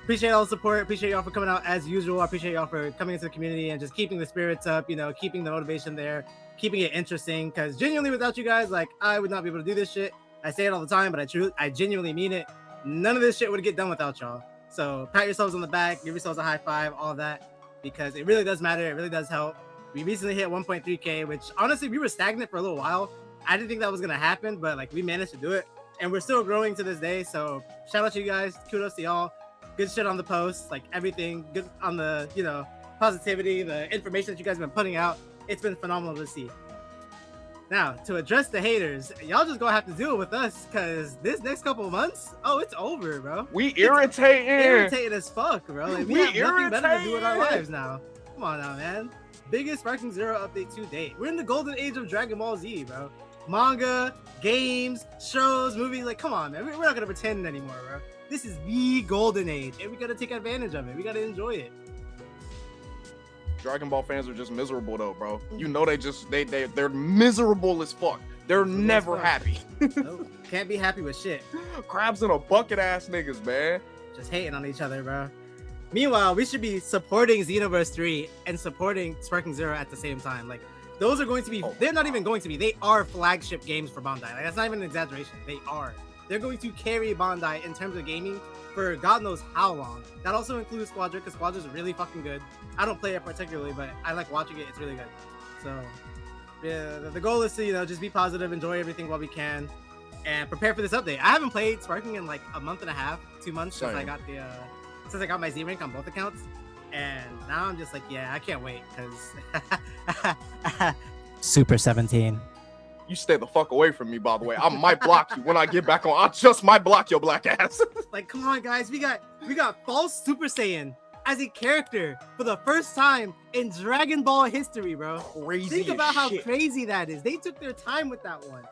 Speaker 3: appreciate all the support. Appreciate y'all for coming out as usual. I appreciate y'all for coming into the community and just keeping the spirits up, you know, keeping the motivation there, keeping it interesting. Because genuinely, without you guys, like, I would not be able to do this shit. I say it all the time, but I genuinely mean it. None of this shit would get done without y'all. So pat yourselves on the back, give yourselves a high five, all that, because it really does matter. It really does help. We recently hit 1.3K, which honestly, we were stagnant for a little while. I didn't think that was going to happen, but like, we managed to do it, and we're still growing to this day. So shout out to you guys. Kudos to y'all. Good shit on the posts, like everything good on the, you know, positivity, the information that you guys have been putting out. It's been phenomenal to see. Now, to address the haters, y'all just gonna have to deal with us, because this next couple of months, it's over, bro.
Speaker 1: We irritating
Speaker 3: as fuck, bro. Like, we have nothing better to do with our lives now. Come on now, man. biggest Sparking Zero update to date. We're in the golden age of Dragon Ball Z, bro. Manga, games, shows, movies. Like, come on, man. We're not gonna pretend anymore, bro. This is the golden age, and we gotta take advantage of it. We gotta enjoy it.
Speaker 1: Dragon Ball fans are just miserable though, bro. You know they're miserable as fuck. They're never happy.
Speaker 3: Nope. Can't be happy with shit.
Speaker 1: Crabs in a bucket ass niggas, man.
Speaker 3: Just hating on each other, bro. Meanwhile, we should be supporting Xenoverse 3 and supporting Sparking Zero at the same time. Like, those are going to be, they're not even going to be, they are flagship games for Bandai. Like, that's not even an exaggeration. They are. They're going to carry Bandai in terms of gaming for God knows how long. That also includes Squadra, because Squadra's really fucking good. I don't play it particularly, but I like watching it. It's really good. So, yeah, the goal is to, you know, just be positive, enjoy everything while we can, and prepare for this update. I haven't played Sparking in like a month and a half, 2 months since I got the since I got my Z rank on both accounts, and now I'm just like, yeah, I can't wait because
Speaker 4: Super 17.
Speaker 1: You stay the fuck away from me, by the way. I might block you when I get back on. I just might block your black ass.
Speaker 3: Like, come on, guys, we got false Super Saiyan as a character for the first time in Dragon Ball history, bro.
Speaker 1: Crazy.
Speaker 3: Think about how
Speaker 1: shit.
Speaker 3: crazy that is. They took their time with that one.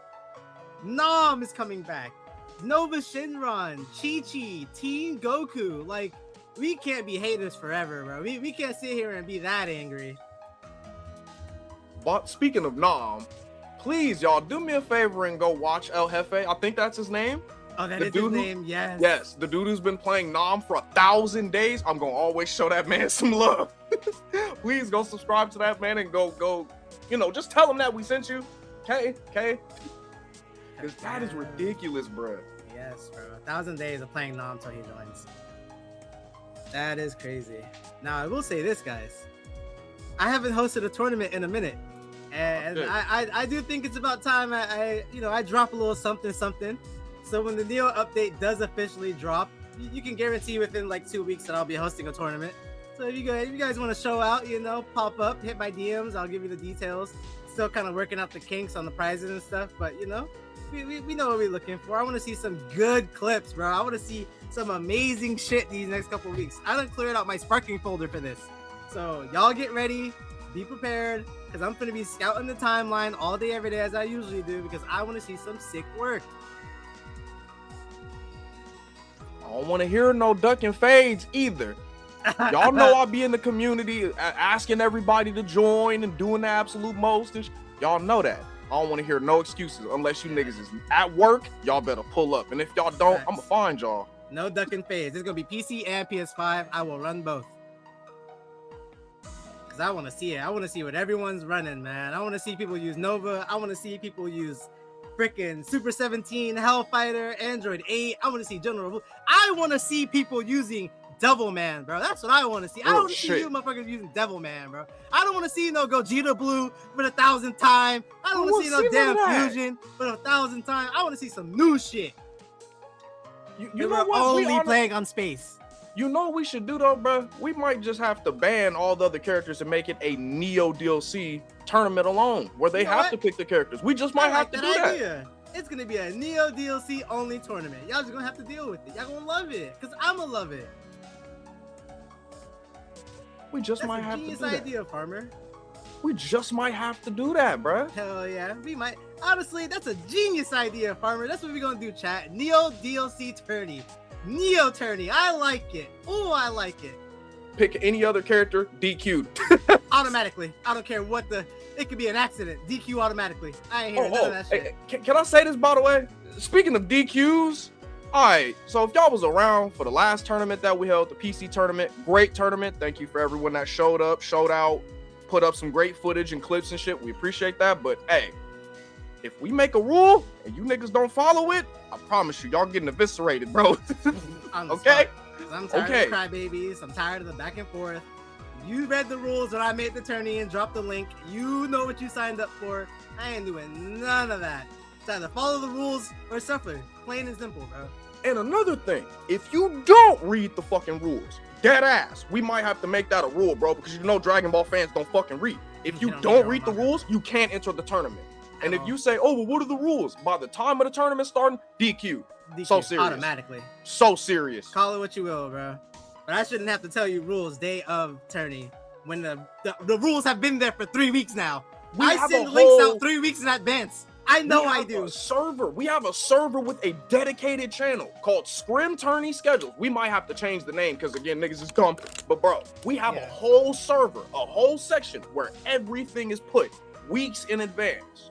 Speaker 3: Nam is coming back. Nova Shinron, Chi-Chi, Teen Goku. Like, we can't be haters forever, bro. We can't sit here and be that angry.
Speaker 1: But speaking of Nam, please, y'all, do me a favor and go watch El Jefe. I think that's his name.
Speaker 3: Oh, that
Speaker 1: The
Speaker 3: is his
Speaker 1: dude who-
Speaker 3: name, yes.
Speaker 1: Yes, the dude who's been playing Nam for 1,000 days. I'm gonna always show that man some love. Please go subscribe to that man and go, you know, just tell him that we sent you. Okay? Because that is ridiculous, bro.
Speaker 3: Yes, bro. 1,000 days of playing Nam till he joins. That is crazy. Now, I will say this, guys. I haven't hosted a tournament in a minute. And
Speaker 1: Okay.
Speaker 3: I do think it's about time I drop a little something. So when the Neo update does officially drop, you can guarantee within like 2 weeks that I'll be hosting a tournament. So if you guys want to show out, you know, pop up, hit my DMs, I'll give you the details. Still kind of working out the kinks on the prizes and stuff, but you know, we know what we're looking for. I want to see some good clips, bro. I want to see some amazing shit these next couple of weeks. I done cleared out my Sparking folder for this. So y'all get ready, be prepared, because I'm going to be scouting the timeline all day, every day, as I usually do, because I want to see some sick work.
Speaker 1: I don't want to hear no ducking fades either. Y'all know I'll be in the community asking everybody to join and doing the absolute most. Y'all know that. I don't want to hear no excuses unless you niggas is at work. Y'all better pull up. And if y'all don't, I'm going to find y'all.
Speaker 3: No ducking phase. It's going to be PC and PS5. I will run both. Because I want to see it. I want to see what everyone's running, man. I want to see people use Nova. I want to see people use freaking Super 17, Hellfighter, Android 8. I want to see General. I want to see people using Devilman, bro. That's what I want to see. I don't want to see you motherfuckers using Devilman, bro. I don't want to see no Gogeta Blue for the 1,000th time. I don't want to see no damn Fusion for the 1,000th time. I want to see some new shit.
Speaker 1: You know what?
Speaker 3: Only playing on space.
Speaker 1: You know what we should do though, bro? We might just have to ban all the other characters and make it a Neo DLC tournament alone, where they have to pick the characters. We just might have to do that.
Speaker 3: It's gonna be a Neo DLC only tournament. Y'all just gonna have to deal with it. Y'all gonna love it, cause I'ma love it.
Speaker 1: We just might have to do that.
Speaker 3: Genius idea, Farmer.
Speaker 1: We just might have to do that, bro.
Speaker 3: Hell yeah, we might. Honestly, that's a genius idea, Farmer. That's what we're gonna do, chat. Neo DLC tourney. Neo tourney. I like it. Oh, I like it.
Speaker 1: Pick any other character, DQ'd.
Speaker 3: Automatically. I don't care what it could be an accident. DQ automatically. I ain't hearing none of that shit.
Speaker 1: Hey, can I say this, by the way? Speaking of DQs, all right, so if y'all was around for the last tournament that we held, the PC tournament, great tournament. Thank you for everyone that showed up, showed out, put up some great footage and clips and shit. We appreciate that. But hey, if we make a rule and you niggas don't follow it, I promise you, y'all getting eviscerated, bro. Okay?
Speaker 3: I'm tired of the crybabies. I'm tired of the back and forth. You read the rules when I made the tourney and dropped the link. You know what you signed up for. I ain't doing none of that. It's either follow the rules or suffer. Plain and simple, bro.
Speaker 1: And another thing, if you don't read the fucking rules, dead ass, we might have to make that a rule, bro, because you know Dragon Ball fans don't fucking read. If you don't read the rules, you can't enter the tournament. And if you say, oh, well, what are the rules? By the time of the tournament starting, DQ. So serious.
Speaker 3: Automatically.
Speaker 1: So serious.
Speaker 3: Call it what you will, bro. But I shouldn't have to tell you rules day of tourney. when the rules have been there for 3 weeks now.
Speaker 1: We
Speaker 3: I
Speaker 1: have
Speaker 3: send
Speaker 1: a
Speaker 3: links
Speaker 1: whole-
Speaker 3: out 3 weeks in advance. I know I do.
Speaker 1: A server. We have a server with a dedicated channel called Scrim Tourney Schedules. We might have to change the name because again, niggas is dumb. But bro, we have a whole server, a whole section where everything is put weeks in advance.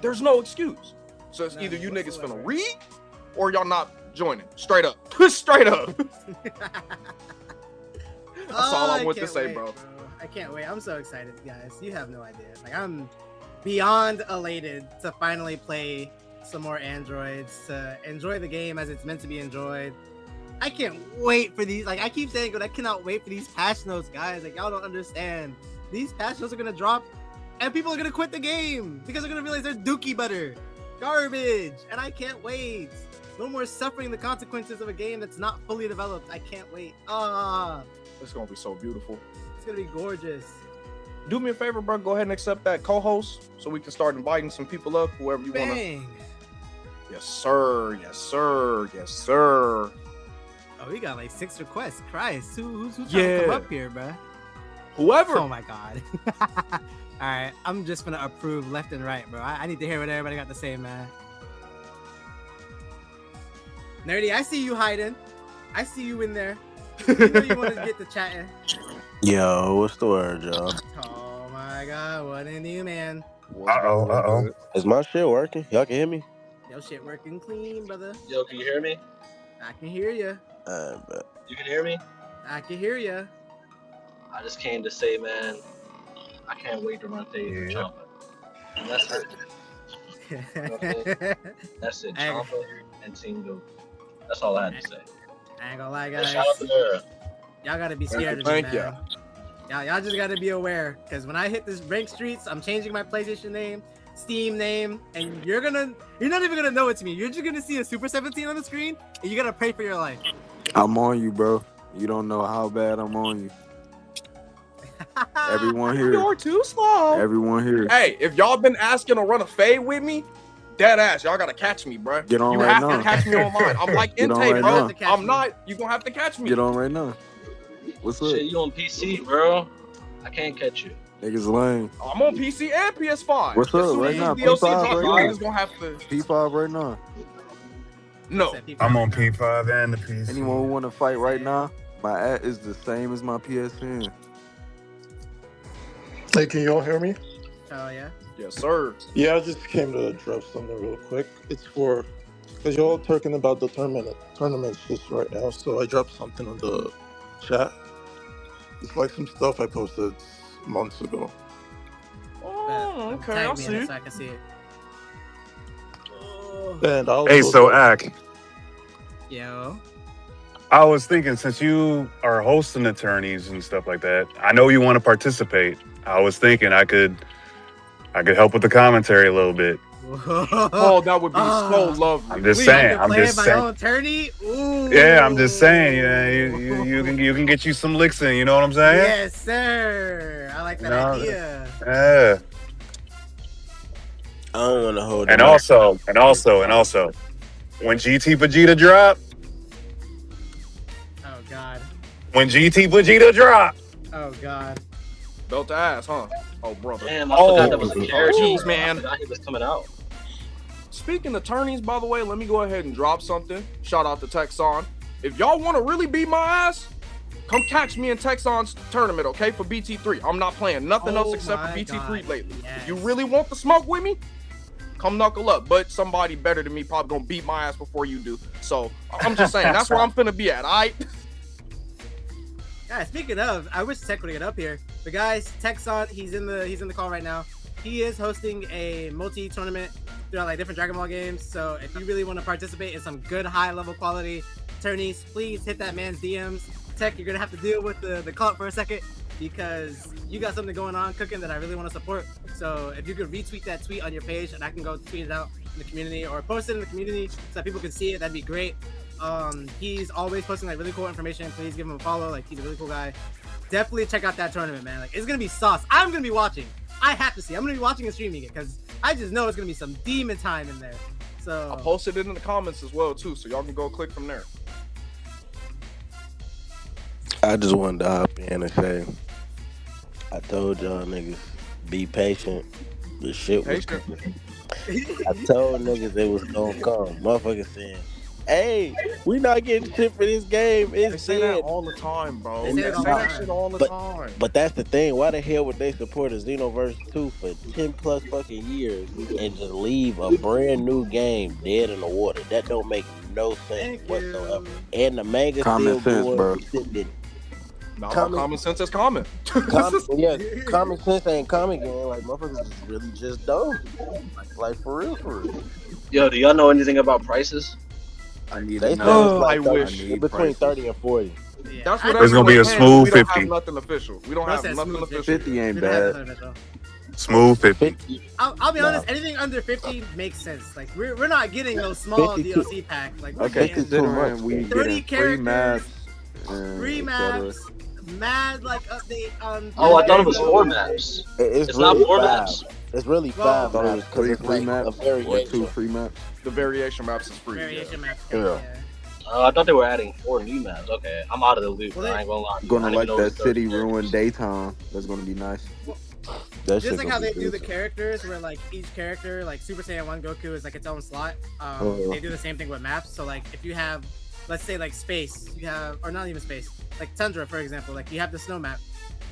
Speaker 1: There's no excuse. So it's either you niggas finna read or y'all not joining. Straight up. Straight up. That's all I want to say, bro.
Speaker 3: I can't wait. I'm so excited, guys. You have no idea. Like, I'm beyond elated to finally play some more androids, to enjoy the game as it's meant to be enjoyed. I can't wait for these. Like, I keep saying, but I cannot wait for these patch notes, guys. Like, y'all don't understand. These patch notes are gonna drop, and people are gonna quit the game because they're gonna realize they're dookie butter, garbage, and I can't wait. No more suffering the consequences of a game that's not fully developed. I can't wait.
Speaker 1: It's gonna be so beautiful.
Speaker 3: It's gonna be gorgeous.
Speaker 1: Do me a favor, bro. Go ahead and accept that co-host so we can start inviting some people up, whoever you want to. Yes, sir. Yes, sir. Yes, sir.
Speaker 3: Oh, we got like 6 requests. Christ, who's trying to come up here, bro?
Speaker 1: Whoever.
Speaker 3: Oh my god. All right, I'm just gonna approve left and right, bro. I need to hear what everybody got to say, man. Nerdy, I see you hiding. I see you in there. You know you want to get to chatting.
Speaker 5: Yo, what's the word, y'all?
Speaker 3: Oh my god, what a new man.
Speaker 5: Uh-oh. Is my shit working? Y'all can hear me?
Speaker 3: Yo, shit working clean, brother.
Speaker 6: Yo, can you hear me?
Speaker 3: I can hear you.
Speaker 5: Bet.
Speaker 6: You can hear me?
Speaker 3: I can hear you.
Speaker 6: I just came to say, man, I can't wait to run things with Champa. And that's it. You know what I'm saying? That's it. Champa and Team Go. That's all I had to say.
Speaker 3: I ain't gonna lie, guys.
Speaker 6: Shout out to her.
Speaker 3: Y'all gotta be scared of me, man. Y'all just gotta be aware, because when I hit this rank streets, I'm changing my PlayStation name, Steam name, and you're not even gonna know it's me. You're just gonna see a Super 17 on the screen, and you gotta pray for your life.
Speaker 7: I'm on you, bro. You don't know how bad I'm on you. Everyone here.
Speaker 1: You're too slow.
Speaker 7: Everyone here.
Speaker 1: Hey, if y'all been asking to run a fade with me, dead ass, y'all gotta catch me, bro.
Speaker 7: Get on
Speaker 1: you
Speaker 7: right
Speaker 1: have
Speaker 7: now.
Speaker 1: to catch me online. I'm like
Speaker 7: Get on
Speaker 1: Intake,
Speaker 7: right
Speaker 1: bro.
Speaker 7: now.
Speaker 1: I'm not. You gonna have to catch me.
Speaker 7: Get on right now. What's up?
Speaker 6: Shit, you on PC, bro. I can't catch you.
Speaker 7: Niggas lame.
Speaker 1: I'm on PC and PS5.
Speaker 7: What's up
Speaker 1: As soon
Speaker 7: right
Speaker 1: as
Speaker 7: now?
Speaker 1: DLC
Speaker 7: P5
Speaker 1: drop,
Speaker 7: right
Speaker 1: y'all
Speaker 7: now.
Speaker 1: niggas gonna have to.
Speaker 7: P5 right now.
Speaker 1: No.
Speaker 8: I'm on P5 and the PC.
Speaker 7: Anyone who want to fight right now, my ad is the same as my PSN.
Speaker 9: Hey, can you all hear me?
Speaker 3: Oh yeah.
Speaker 1: Yes, sir.
Speaker 9: Yeah, I just came to drop something real quick. It's for, because you're all talking about the tournaments just right now, so I dropped something on the chat. It's like some stuff I posted months ago.
Speaker 1: Oh, okay.
Speaker 3: Tag
Speaker 1: I
Speaker 3: me in it
Speaker 1: see.
Speaker 3: so I can see it.
Speaker 9: And I'll
Speaker 8: Hey, so Ak,
Speaker 3: Yo.
Speaker 8: I was thinking, since you are hosting attorneys and stuff like that, I know you want to participate. I was thinking I could help with the commentary a little bit.
Speaker 1: Oh, that would be so lovely.
Speaker 8: I'm just
Speaker 1: Please.
Speaker 8: saying. I'm
Speaker 3: Playing
Speaker 8: just
Speaker 3: my
Speaker 8: saying.
Speaker 3: own attorney? Ooh.
Speaker 8: Yeah, I'm just saying. You can get you some licks in. You know what I'm saying?
Speaker 3: Yes, sir. I like that idea.
Speaker 8: Yeah.
Speaker 5: I don't want to hold
Speaker 8: And
Speaker 5: it.
Speaker 8: also, when GT Vegeta drop,
Speaker 3: Oh god.
Speaker 8: when GT Vegeta drop,
Speaker 3: Oh god.
Speaker 1: Belt to ass, huh? Oh, brother.
Speaker 6: Damn, I forgot that was a character.
Speaker 1: Jeez, man.
Speaker 6: I forgot he was coming out.
Speaker 1: Speaking of attorneys, by the way, let me go ahead and drop something. Shout out to Texon. If y'all want to really beat my ass, come catch me in Texon's tournament, okay? For BT3. I'm not playing nothing else except for BT3 lately.
Speaker 3: Yes.
Speaker 1: If you really want the smoke with me, come knuckle up. But somebody better than me probably gonna beat my ass before you do. So I'm just saying, that's where I'm finna be at, all right?
Speaker 3: Guys, speaking of, I wish Tech would get up here. But guys, Texon, he's in the call right now. He is hosting a multi-tournament throughout like different Dragon Ball games. So if you really want to participate in some good high-level quality tourneys, please hit that man's DMs. Tech, you're gonna have to deal with the clout for a second because you got something going on cooking that I really want to support. So if you could retweet that tweet on your page and I can go tweet it out in the community or post it in the community so that people can see it, that'd be great. He's always posting like really cool information. Please give him a follow. Like, he's a really cool guy. Definitely check out that tournament, man. Like, it's gonna be sauce. I'm gonna be watching. I have to see. I'm gonna be watching and streaming it because I just know it's gonna be some demon time in there. So
Speaker 1: I'll post it in the comments as well too, so y'all can go click from there.
Speaker 5: I just wanted to hop in and say, I told y'all niggas, be patient. The
Speaker 1: Be
Speaker 5: shit was
Speaker 1: patient.
Speaker 5: coming. I told niggas it was gonna come. Motherfuckers saying, "Hey, we not getting shit for this game. It's
Speaker 1: They say that
Speaker 5: dead."
Speaker 1: all the time,
Speaker 3: They
Speaker 1: bro.
Speaker 3: say
Speaker 1: They
Speaker 3: it all
Speaker 1: say
Speaker 3: the
Speaker 5: Nah,
Speaker 1: that shit
Speaker 3: time.
Speaker 1: all the
Speaker 5: but
Speaker 1: time.
Speaker 5: but that's the thing. Why the hell would they support a Xenoverse 2 for 10 plus fucking years and just leave a brand new game dead in the water? That don't make no sense
Speaker 3: Thank
Speaker 5: whatsoever.
Speaker 3: you.
Speaker 5: And the manga
Speaker 7: Common
Speaker 5: still
Speaker 7: sense,
Speaker 5: going.
Speaker 7: bro.
Speaker 5: The shit did
Speaker 1: Not all
Speaker 5: common,
Speaker 1: common sense is common.
Speaker 5: yeah, common sense ain't common game. Like motherfuckers is really just dumb. Like for real, for real.
Speaker 6: Yo, do y'all know anything about prices?
Speaker 7: I need to
Speaker 5: They said
Speaker 7: know.
Speaker 5: it's
Speaker 1: I
Speaker 5: like 30,
Speaker 7: I
Speaker 1: wish.
Speaker 5: it's
Speaker 7: need
Speaker 5: between
Speaker 7: prices.
Speaker 5: 30 and 40.
Speaker 3: Yeah,
Speaker 1: That's
Speaker 3: I
Speaker 1: what
Speaker 3: think
Speaker 8: It's gonna be
Speaker 1: everyone's
Speaker 8: a
Speaker 1: saying, but
Speaker 8: smooth
Speaker 1: we don't have
Speaker 8: 50.
Speaker 1: nothing official. We don't
Speaker 3: Bro
Speaker 1: have
Speaker 3: said
Speaker 1: nothing
Speaker 3: smooth
Speaker 1: official.
Speaker 7: 50
Speaker 1: yet.
Speaker 7: ain't
Speaker 3: We don't have
Speaker 7: bad.
Speaker 3: nothing official.
Speaker 8: Smooth 50.
Speaker 5: 50,
Speaker 3: I'll be
Speaker 5: nah,
Speaker 3: honest. Anything under 50 makes sense. Like we're not getting those small
Speaker 5: 52,
Speaker 3: DLC pack. Like we're
Speaker 7: Okay,
Speaker 5: 50
Speaker 3: getting
Speaker 5: too much.
Speaker 7: considering we
Speaker 5: Man.
Speaker 3: 30
Speaker 7: getting free
Speaker 3: characters,
Speaker 7: maps
Speaker 3: free
Speaker 7: and etc.
Speaker 3: maps, mad like update on
Speaker 6: Oh, I thought it
Speaker 3: game
Speaker 6: was
Speaker 5: It's,
Speaker 6: four
Speaker 3: mode.
Speaker 6: maps.
Speaker 5: it's
Speaker 6: It's not
Speaker 5: really
Speaker 6: four
Speaker 5: five.
Speaker 6: maps.
Speaker 5: It's really
Speaker 3: Well,
Speaker 5: five
Speaker 7: Thought it was
Speaker 5: maps because
Speaker 7: 3
Speaker 5: it's
Speaker 7: free
Speaker 5: like a
Speaker 7: maps or 2
Speaker 5: variation.
Speaker 7: free maps.
Speaker 1: The variation maps is free. Yeah.
Speaker 3: variation maps.
Speaker 5: Yeah.
Speaker 3: Yeah.
Speaker 6: I thought they were adding 4 new maps. Okay, I'm out of the loop.
Speaker 3: Well,
Speaker 6: I ain't gonna lie to you. I
Speaker 7: Gonna
Speaker 6: don't even
Speaker 7: like
Speaker 6: know
Speaker 7: that
Speaker 6: the 30
Speaker 7: city ruin
Speaker 6: characters.
Speaker 7: daytime. That's gonna be nice.
Speaker 5: That
Speaker 3: Just
Speaker 5: shit
Speaker 3: like
Speaker 5: gonna
Speaker 3: how
Speaker 5: be
Speaker 3: they do
Speaker 5: good.
Speaker 3: the characters, where like each character, like Super Saiyan 1 Goku is like its own slot.
Speaker 5: Uh-huh.
Speaker 3: They do the same thing with maps. So like if you have, let's say like space, you have, or not even space, like Tundra for example, like you have the snow map.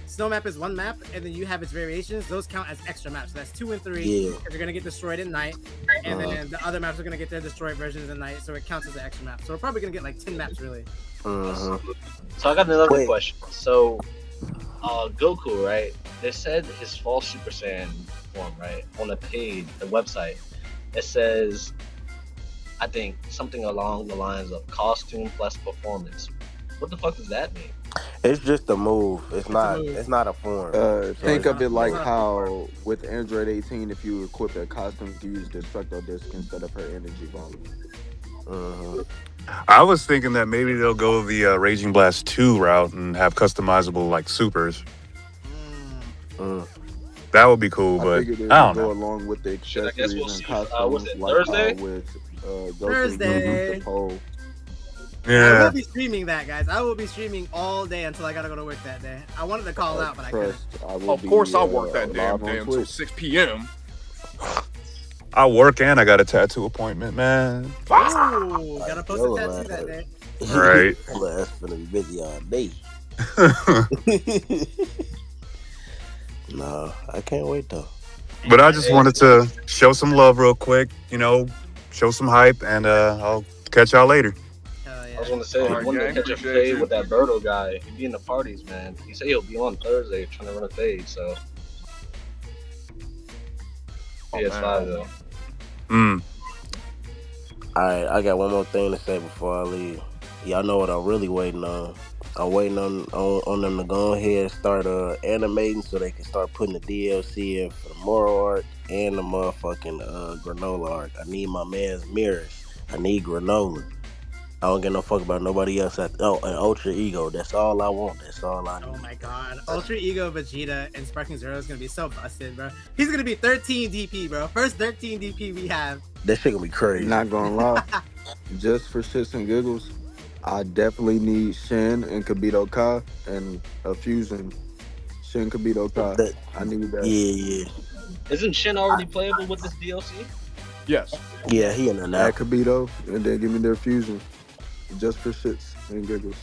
Speaker 3: Snow map is one map, and then you have its variations. Those count as extra maps. So that's 2 and 3.
Speaker 5: Yeah.
Speaker 3: Because they're gonna get destroyed at night, and
Speaker 5: Uh-huh.
Speaker 3: then the other maps are gonna get their destroyed versions at night. So it counts as an extra map. So we're probably gonna get like 10 maps really.
Speaker 5: Uh-huh.
Speaker 6: So I got another
Speaker 5: Wait.
Speaker 6: question. So, Goku, right? They said his false Super Saiyan form, right? On the page, the website, it says, I think something along the lines of costume plus performance. What the fuck does that mean?
Speaker 5: It's just a move. It's
Speaker 3: a
Speaker 5: not.
Speaker 3: move.
Speaker 5: It's not a form.
Speaker 7: Think of it like
Speaker 3: not a
Speaker 7: how with Android 18, if you equip a costume, you can use Destructo Disc instead of her energy volume.
Speaker 5: Uh-huh.
Speaker 8: I was thinking that maybe they'll go the Raging Blast 2 route and have customizable like supers. That would be cool,
Speaker 7: I
Speaker 8: but
Speaker 7: figured it
Speaker 8: I
Speaker 7: would
Speaker 8: don't
Speaker 7: go
Speaker 8: know.
Speaker 7: along with the
Speaker 6: Shit, I guess
Speaker 7: accessories
Speaker 6: we'll
Speaker 7: and
Speaker 6: see.
Speaker 7: costumes,
Speaker 6: Was it
Speaker 7: like
Speaker 6: Thursday?
Speaker 7: how with Goku
Speaker 3: Thursday.
Speaker 7: uses the pole.
Speaker 3: I
Speaker 8: Yeah.
Speaker 3: will be streaming that, guys. I will be streaming all day until I gotta go to work that day. I wanted to call out, but I couldn't.
Speaker 7: Trust, I will
Speaker 1: Of course,
Speaker 7: be,
Speaker 1: I work that damn
Speaker 7: live on
Speaker 1: day until
Speaker 7: Twitch.
Speaker 1: 6 p.m.
Speaker 8: I work and I got a tattoo appointment, man.
Speaker 3: Ooh, gotta post a tattoo that day.
Speaker 8: Right.
Speaker 5: Well, that's gonna be busy all day. No, I can't wait though.
Speaker 8: But I just wanted to show some love real quick, you know, show some hype, and I'll catch y'all later.
Speaker 3: Hell
Speaker 6: I was
Speaker 3: yeah.
Speaker 6: gonna say,
Speaker 1: Alright,
Speaker 6: one to
Speaker 1: gang,
Speaker 6: catch a
Speaker 1: appreciate
Speaker 6: fade
Speaker 1: you.
Speaker 6: with that Birdo guy. He be in the parties, man. He said he'll be on Thursday trying to run a fade. So, PS5 though.
Speaker 5: Alright, I got one more thing to say before I leave. Y'all know what I'm really waiting on. I'm waiting on them to go ahead and start animating so they can start putting the DLC in for the Moral arc and the motherfucking Granola arc. I need my man's mirrors. I need Granola. I don't give no fuck about nobody else. And Ultra Ego. That's all I want. That's all I need.
Speaker 3: Oh my god. Ultra Ego Vegeta and Sparking Zero is gonna be so busted, bro. He's gonna be 13 DP, bro. First 13 DP we have.
Speaker 5: That shit gonna be crazy.
Speaker 7: Not gonna lie, just for shits and giggles, I definitely need Shin and Kibito Ka and a fusion. Shin Kibito Ka.
Speaker 5: That-
Speaker 7: I need that.
Speaker 5: yeah.
Speaker 6: Isn't Shin already playable with this DLC?
Speaker 1: Yes.
Speaker 5: Yeah, he in there now.
Speaker 7: Add Kibito and then give me their fusion. Just for shits and giggles.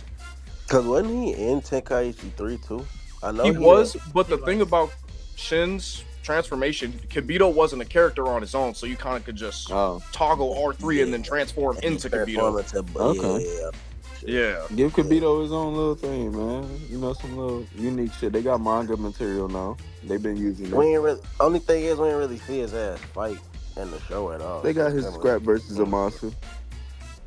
Speaker 5: Cause wasn't he in Tenkaichi 3 too? I know
Speaker 1: He was, but the thing about Shin's transformation, Kibito wasn't a character on his own, so you kind of could just toggle R3 and then transform into Kibito.
Speaker 7: Okay.
Speaker 1: Yeah.
Speaker 7: Give Kibito his own little thing, man. You know, some little unique shit. They got manga material now. They've been using it.
Speaker 5: We ain't really. Only thing is, we ain't really see his ass fight in the show at all.
Speaker 7: They got his
Speaker 5: Kinda
Speaker 7: scrap versus a monster.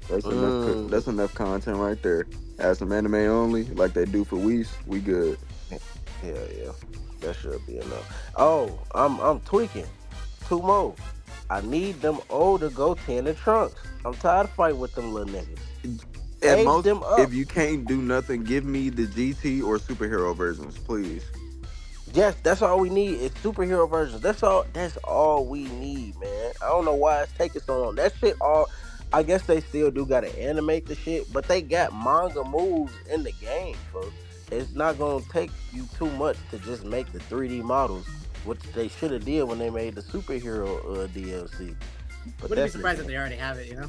Speaker 7: That's enough content right there. Add some anime only, like they do for Whis. We good.
Speaker 5: Yeah, that should be enough. Oh, I'm tweaking. 2 more. I need them older Goten and Trunks. I'm tired of fighting with them little niggas.
Speaker 7: At
Speaker 5: Age
Speaker 7: most,
Speaker 5: them up.
Speaker 7: if you can't do nothing, give me the GT or superhero versions, please.
Speaker 5: Yes, that's all we need is superhero versions. That's all we need, man. I don't know why it's taking so long. That shit I guess they still do gotta animate the shit, but they got manga moves in the game, folks. it's not gonna take you too much to just make the 3D models, which they should have did when they made the superhero DLC. But
Speaker 3: Wouldn't be surprised if they already have it, you know?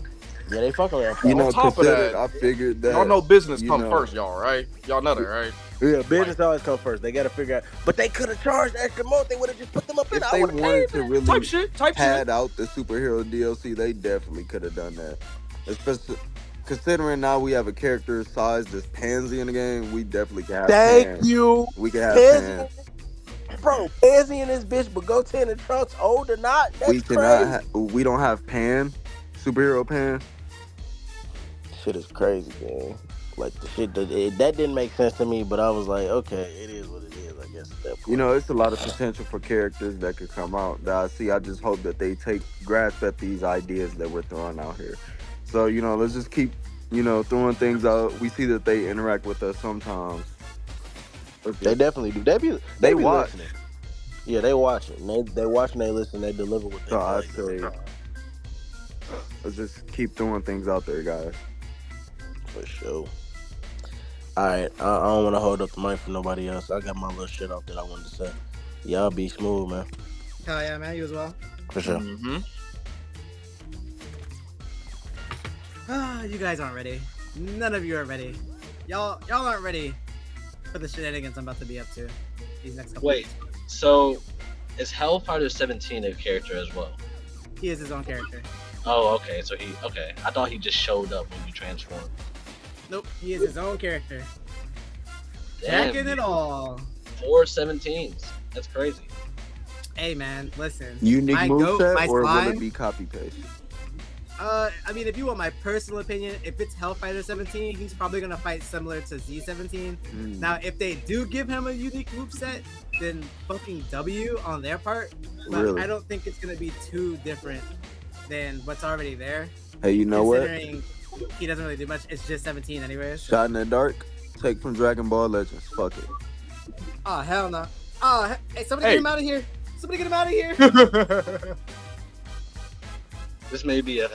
Speaker 5: Yeah, they fucking around.
Speaker 7: You know,
Speaker 1: On top of
Speaker 7: consider,
Speaker 1: that,
Speaker 7: I figured that
Speaker 1: y'all know business
Speaker 7: you
Speaker 1: come
Speaker 7: know,
Speaker 1: first, y'all, right? Y'all know that, right?
Speaker 5: Yeah, business always come first. They gotta figure out. But they could have charged extra more. They would have just put them up in.
Speaker 7: If
Speaker 5: I
Speaker 7: they
Speaker 5: would have
Speaker 7: wanted
Speaker 5: paid
Speaker 7: to
Speaker 5: that.
Speaker 7: really
Speaker 1: Type shit.
Speaker 7: pad out the superhero DLC, they definitely could have done that. Especially considering now we have a character sized as Pansy in the game, we definitely can have
Speaker 5: Thank
Speaker 7: Pan.
Speaker 5: you.
Speaker 7: We can have
Speaker 5: Pansy,
Speaker 7: Pan.
Speaker 5: bro. Pansy and this bitch, but go 10 and Trunks old or not.
Speaker 7: We
Speaker 5: That's
Speaker 7: cannot.
Speaker 5: crazy.
Speaker 7: We don't have Pan, superhero Pan.
Speaker 5: Shit is crazy, man. Like the shit that didn't make sense to me, but I was like, okay, it is what it is. I guess at that point.
Speaker 7: You know, it's a lot of potential for characters that could come out that I see. I just hope that they grasp at these ideas that we're throwing out here. So, you know, let's just keep, you know, throwing things out. We see that they interact with us sometimes.
Speaker 5: They definitely do. They be
Speaker 7: watch.
Speaker 5: listening. Yeah, they watch it. They watch and they listen. They deliver what they
Speaker 7: So
Speaker 5: feel
Speaker 7: I
Speaker 5: like doing.
Speaker 7: say, let's just keep throwing things out there, guys.
Speaker 5: For sure. All right, I don't want to hold up the mic for nobody else. I got my little shit off that I wanted to say. Y'all be smooth, man.
Speaker 3: Hell yeah, man. You as well.
Speaker 5: For sure.
Speaker 1: Mm-hmm.
Speaker 3: You guys aren't ready. None of you are ready. Y'all aren't ready for the shenanigans I'm about to be up to these next couple
Speaker 6: Wait, so is Hellfighter 17 a character as well?
Speaker 3: He is his own character.
Speaker 6: Oh, okay. So okay. I thought he just showed up when you transformed.
Speaker 3: Nope, he is his own character.
Speaker 6: Damn,
Speaker 3: Jacking it all.
Speaker 6: 4 17s. That's crazy.
Speaker 3: Hey man, listen.
Speaker 7: Unique
Speaker 3: my goat,
Speaker 7: moveset,
Speaker 3: my
Speaker 7: or will
Speaker 3: slime,
Speaker 7: it be copy paste?
Speaker 3: I mean, if you want my personal opinion, if it's Hellfighter 17, he's probably gonna fight similar to Z17. Now, if they do give him a unique moveset, then fucking W on their part. But
Speaker 7: Really?
Speaker 3: I don't think it's gonna be too different than what's already there.
Speaker 7: Hey, you know what?
Speaker 3: Considering he doesn't really do much. It's just 17 anyways.
Speaker 7: Shot in the dark. Take from Dragon Ball Legends. Fuck it.
Speaker 3: Oh hell no. Oh, hey, somebody get him out of here. Somebody get him out of here.
Speaker 6: This may be a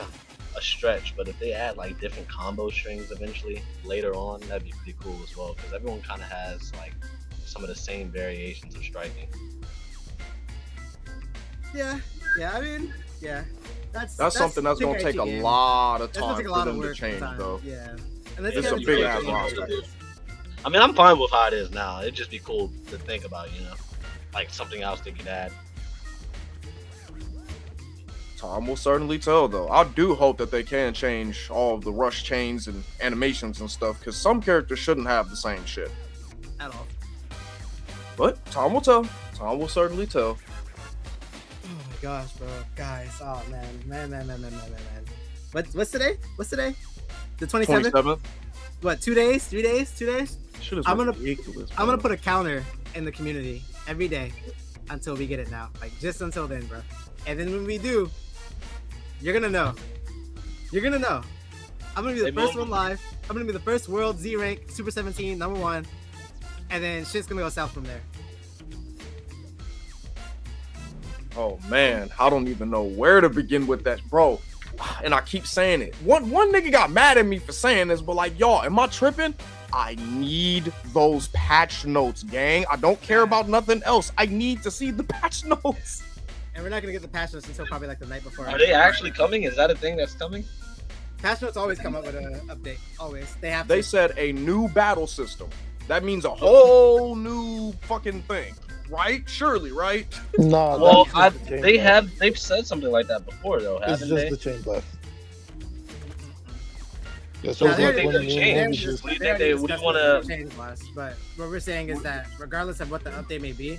Speaker 6: stretch, but if they add like different combo strings eventually later on, that'd be pretty cool as well. Because everyone kind of has like some of the same variations of striking.
Speaker 3: Yeah. I mean, yeah. That's
Speaker 1: something that's gonna take a lot of time for them to change, though.
Speaker 3: Yeah.
Speaker 1: And it's a big ass roster.
Speaker 6: I mean, I'm fine with how it is now. It'd just be cool to think about, you know, like something else they could add.
Speaker 1: Time will certainly tell, though. I do hope that they can change all of the rush chains and animations and stuff, because some characters shouldn't have the same shit
Speaker 3: at all.
Speaker 1: But time will tell. Time will certainly tell.
Speaker 3: Oh my gosh, bro, guys! Oh man. What's today? The 27th.
Speaker 1: 27th.
Speaker 3: What? 2 days? 3 days? 2 days?
Speaker 1: Shit is ridiculous.
Speaker 3: I'm gonna put a counter in the community every day until we get it now. Like just until then, bro. And then when we do, you're gonna know. I'm gonna be the first one live. I'm gonna be the first World Z rank Super 17 #1, and then shit's gonna go south from there.
Speaker 1: Oh man, I don't even know where to begin with that, bro. And I keep saying it. One nigga got mad at me for saying this, but like, y'all, am I tripping? I need those patch notes, gang. I don't care about nothing else. I need to see the patch notes.
Speaker 3: And we're not gonna get the patch notes until probably like the night before.
Speaker 6: Are they actually coming? Is that a thing that's coming?
Speaker 3: Patch notes always come up with an update. Always.
Speaker 1: They said a new battle system. That means a whole new fucking thing, right? Surely, right?
Speaker 9: No.
Speaker 6: Well, they've said something like that before, though,
Speaker 9: It's
Speaker 6: haven't
Speaker 9: just
Speaker 6: they?
Speaker 9: the chain blast. Yeah,
Speaker 6: So what do you
Speaker 9: like
Speaker 6: think
Speaker 9: when
Speaker 6: they
Speaker 9: you
Speaker 6: changed?
Speaker 9: just-
Speaker 6: What do you think they? What do you want to?
Speaker 3: But what we're saying is that regardless of what the update may be,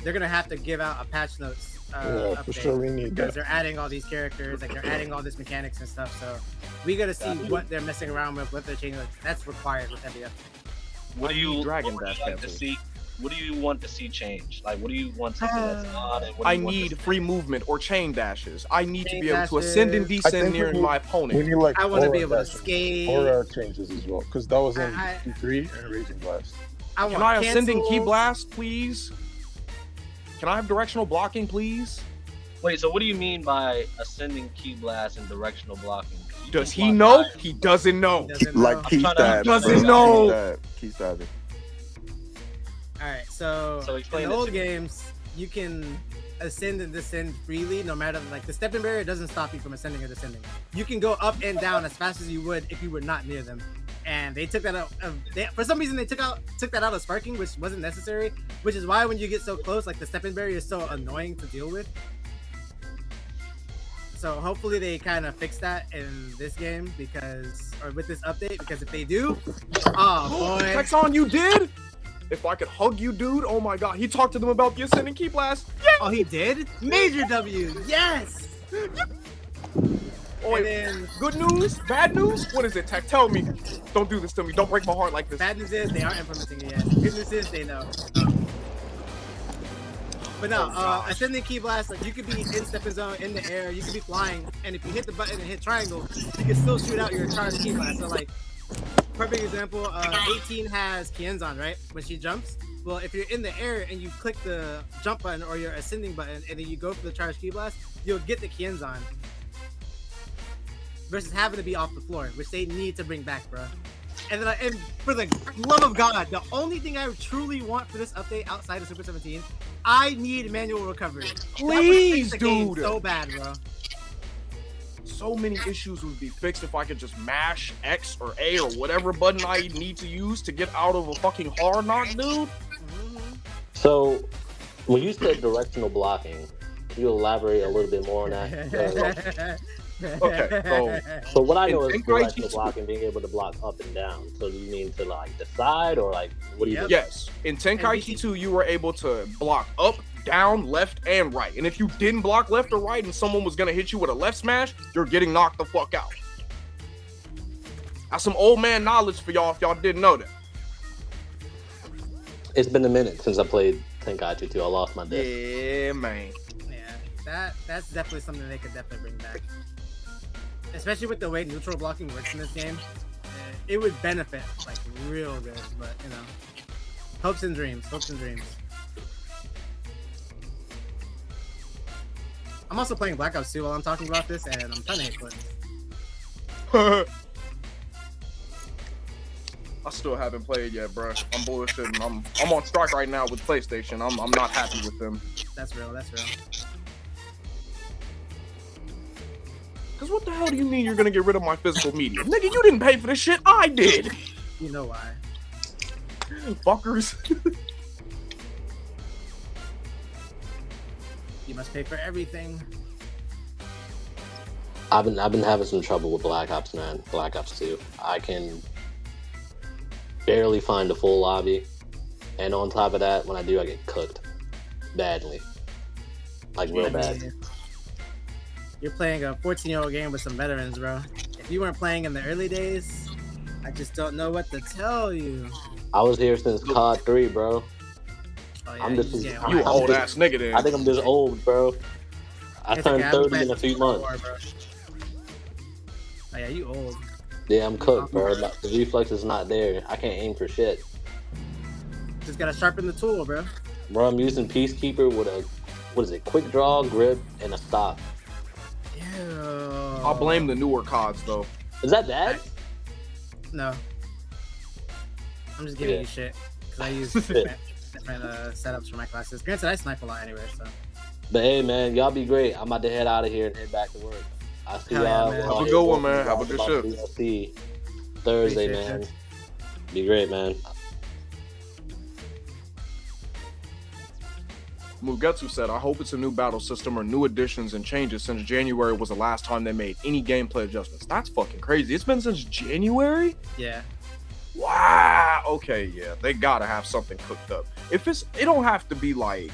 Speaker 3: they're gonna have to give out a patch notes.
Speaker 9: Yeah, for
Speaker 3: update
Speaker 9: sure we need
Speaker 3: because
Speaker 9: that.
Speaker 3: they're adding all these characters, like they're adding all this mechanics and stuff. So we gotta see what they're messing around with, what they're changing. That's required with every update.
Speaker 6: What do you
Speaker 1: Dragon
Speaker 6: what would
Speaker 1: Dash
Speaker 6: you like to
Speaker 1: cancelled.
Speaker 6: see? What do you want to see change? Like, what do you want something that's not? And what do
Speaker 1: I
Speaker 6: you want to
Speaker 1: need
Speaker 6: see?
Speaker 1: free movement or chain dashes. I need to
Speaker 3: Chain
Speaker 1: be able to ascend and
Speaker 3: dashes.
Speaker 9: I
Speaker 1: descend
Speaker 9: think
Speaker 1: near
Speaker 9: we need-
Speaker 1: my
Speaker 9: We
Speaker 1: opponent.
Speaker 9: need like
Speaker 3: I want to be
Speaker 9: aura
Speaker 3: able to
Speaker 9: dashes,
Speaker 3: skate.
Speaker 9: aura changes as well, because that was in
Speaker 3: I-
Speaker 9: Q3 and Raging Blast.
Speaker 3: I
Speaker 1: Can
Speaker 3: want
Speaker 1: I ascending key
Speaker 3: cancels.
Speaker 1: blast, please? Can I have directional blocking, please?
Speaker 6: Wait, so what do you mean by ascending key blast and directional blocking? You
Speaker 1: Does
Speaker 6: can
Speaker 1: he
Speaker 6: block
Speaker 1: know?
Speaker 6: dive.
Speaker 1: He doesn't know.
Speaker 3: He doesn't
Speaker 7: Like
Speaker 3: know.
Speaker 7: key
Speaker 6: I'm trying to-
Speaker 7: stab.
Speaker 1: Doesn't
Speaker 7: bro.
Speaker 1: know.
Speaker 7: Key stabbing.
Speaker 3: right, so
Speaker 6: explain
Speaker 3: in
Speaker 6: it
Speaker 3: the old
Speaker 6: to me.
Speaker 3: games, you can ascend and descend freely, no matter like the stepping barrier doesn't stop you from ascending or descending. You can go up and down as fast as you would if you were not near them. And they took that out. For some reason, they took that out of sparking, which wasn't necessary. Which is why when you get so close, like the stepping barrier is so annoying to deal with. So hopefully they kind of fix that in this game or with this update, because if they do, oh boy.
Speaker 1: Texon, you did? If I could hug you, dude, oh my god. He talked to them about the ascending key blast. Yeah!
Speaker 3: Oh, he did? Major W, yes!
Speaker 1: Oh, wait, then, good news? Bad news? What is it, Tech? Tell me. Don't do this to me. Don't break my heart like this.
Speaker 3: Bad news is they aren't implementing it yet. Good news is they know. But no, ascending key blast, like you could be in stepping zone, in the air, you could be flying, and if you hit the button and hit triangle, you can still shoot out your charged key blast. So like, perfect example, 18 has Kienzan, right? When she jumps. Well, if you're in the air and you click the jump button or your ascending button, and then you go for the charged key blast, you'll get the Kienzan. Versus having to be off the floor, which they need to bring back, bro. And then, and for the love of God, the only thing I truly want for this update outside of Super 17, I need manual recovery.
Speaker 1: Please, dude.
Speaker 3: So bad, bro.
Speaker 1: So many issues would be fixed if I could just mash X or A or whatever button I need to use to get out of a fucking hard knock, dude.
Speaker 10: So, when you said directional blocking, can you elaborate a little bit more on that?
Speaker 1: Okay,
Speaker 10: so what I know is directional blocking, being able to block up and down. So do you mean to like the side, or like what do you mean?
Speaker 1: Yes, in Tenkaichi 2 you were able to block up, down, left, and right. And if you didn't block left or right and someone was gonna hit you with a left smash, you're getting knocked the fuck out. That's some old man knowledge for y'all if y'all didn't know that.
Speaker 10: It's been a minute since I played Tenkaichi 2. I lost my disc.
Speaker 1: Yeah, man.
Speaker 3: Yeah, that's definitely something they could definitely bring back. Especially with the way neutral blocking works in this game, it would benefit like real good. But you know, hopes and dreams. I'm also playing Black Ops 2 while I'm talking about this, and I'm trying to hit clips.
Speaker 1: I still haven't played yet, bro. I'm bullshitting. I'm on strike right now with PlayStation. I'm not happy with them.
Speaker 3: That's real.
Speaker 1: Cause what the hell do you mean you're gonna get rid of my physical media? Nigga, you didn't pay for this shit. I did.
Speaker 3: You know why?
Speaker 1: Fuckers.
Speaker 3: You must pay for everything.
Speaker 10: I've been having some trouble with Black Ops, man. Black Ops 2. I can barely find a full lobby, and on top of that, when I do, I get cooked badly, like real bad.
Speaker 3: You're playing a 14-year-old game with some veterans, bro. If you weren't playing in the early days, I just don't know what to tell you.
Speaker 10: I was here since COD 3, bro.
Speaker 3: Oh, yeah,
Speaker 10: I'm just
Speaker 1: you old ass nigga then.
Speaker 10: I think I'm just old, bro. I turned 30 in a few months.
Speaker 3: Oh yeah, you old.
Speaker 10: Yeah, I'm cooked, bro. The reflex is not there. I can't aim for shit.
Speaker 3: Just gotta sharpen the tool, bro.
Speaker 10: Bro, I'm using Peacekeeper with a, what is it, quick draw, grip, and a stop.
Speaker 3: Ew.
Speaker 1: I'll blame the newer CODs though.
Speaker 10: Is that bad?
Speaker 3: No. I'm just giving you shit because I use different setups for my classes. Granted, I snipe a lot anyway, so.
Speaker 10: But hey, man, y'all be great. I'm about to head out of here and head back to work. I'll see y'all.
Speaker 1: Have a good one, man. Have a good shift.
Speaker 10: DLC Thursday, man. Be great, man.
Speaker 1: Mugetsu said, I hope it's a new battle system or new additions and changes since January was the last time they made any gameplay adjustments. That's fucking crazy. It's been since January?
Speaker 3: Yeah.
Speaker 1: Wow. Okay, yeah. They gotta have something cooked up. If it don't have to be like,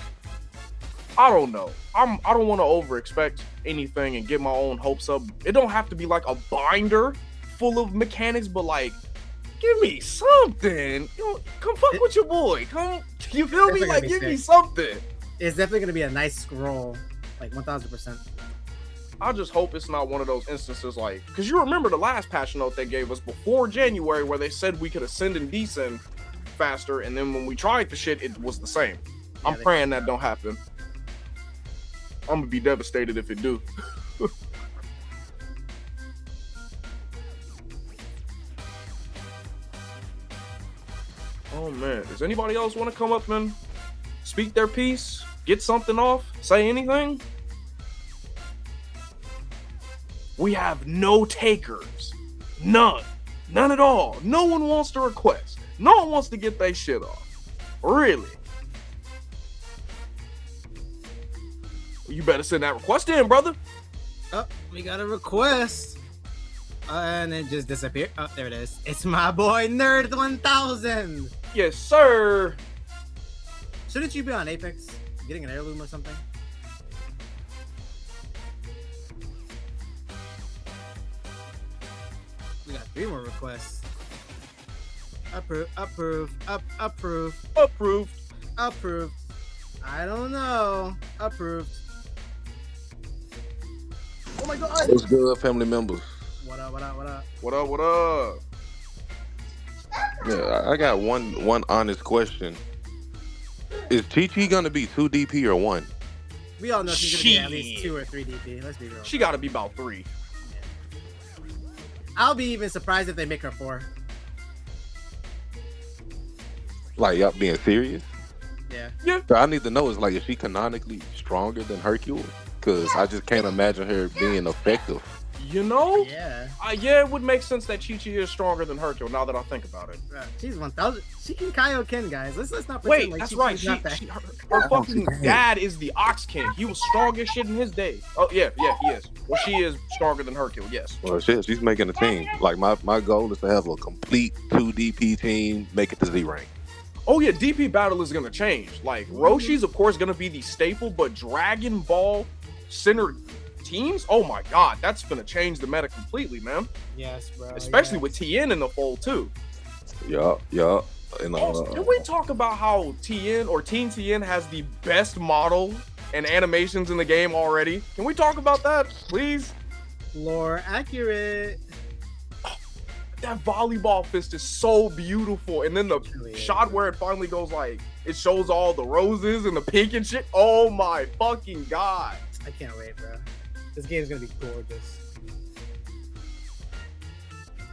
Speaker 1: I don't know. I don't want to over expect anything and get my own hopes up. It don't have to be like a binder full of mechanics, but like, give me something. You know, come fuck with your boy. Come, you feel me? Like, give me something.
Speaker 3: It's definitely gonna be a nice scroll, like 1000%.
Speaker 1: I just hope it's not one of those instances like, because you remember the last patch note they gave us before January where they said we could ascend and descend faster, and then when we tried the shit, it was the same. Yeah, I'm praying that don't happen. I'm gonna be devastated if it do. Oh man, does anybody else want to come up and speak their piece? Get something off? Say anything? We have no takers. None. None at all. No one wants to request. No one wants to get their shit off. Really? You better send that request in, brother.
Speaker 3: Oh, we got a request. And it just disappeared. Oh, there it is. It's my boy Nerd 1000.
Speaker 1: Yes, sir.
Speaker 3: Shouldn't you be on Apex? Getting an heirloom or something? We got 3 more requests. Approve. I don't know. Approved. Oh my god.
Speaker 11: What's good, family members?
Speaker 3: What up?
Speaker 1: What up?
Speaker 11: Yeah, I got one honest question. Is Chi gonna be 2 DP or 1?
Speaker 3: We all know she's gonna be at least 2 or 3 DP. Let's be real.
Speaker 1: She gotta be about 3.
Speaker 3: I'll be even surprised if they make her 4.
Speaker 11: Like, y'all being serious?
Speaker 3: Yeah.
Speaker 11: So I need to know, is like, is she canonically stronger than Hercule? Because I just can't imagine her being effective.
Speaker 1: You know?
Speaker 3: Yeah.
Speaker 1: Yeah, it would make sense that Chi-Chi is stronger than Hercule now that I think about it.
Speaker 3: She's 1000. She can Kaioken, guys. Let's not pretend like
Speaker 1: that's
Speaker 3: Chi-Chi's
Speaker 1: right.
Speaker 3: not that.
Speaker 1: Her fucking dad is the Ox King. He was strong as shit in his day. Oh, yeah, he is. Well, she is stronger than Hercule, yes.
Speaker 11: Well, shit, she's making a team. Like, my goal is to have a complete 2 DP team, make it to Z rank.
Speaker 1: Oh, yeah, DP battle is going to change. Like, Roshi's, of course, going to be the staple, but Dragon Ball centered teams? Oh, my God. That's going to change the meta completely, man.
Speaker 3: Yes, bro.
Speaker 1: Especially with Tien in the fold, too.
Speaker 11: Yeah. And,
Speaker 1: can we talk about how Tien or Teen Tien has the best model and animations in the game already? Can we talk about that, please?
Speaker 3: Lore accurate.
Speaker 1: That volleyball fist is so beautiful. And then the shot where it finally goes, like, it shows all the roses and the pink and shit. Oh, my fucking God.
Speaker 3: I can't wait, bro. This game's going to be gorgeous.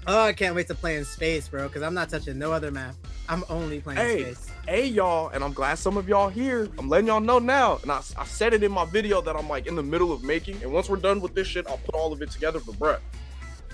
Speaker 3: Oh, I can't wait to play in space, bro, because I'm not touching no other map. I'm only playing space.
Speaker 1: Hey, y'all, and I'm glad some of y'all here. I'm letting y'all know now. And I said it in my video that I'm, like, in the middle of making. And once we're done with this shit, I'll put all of it together. But, bruh,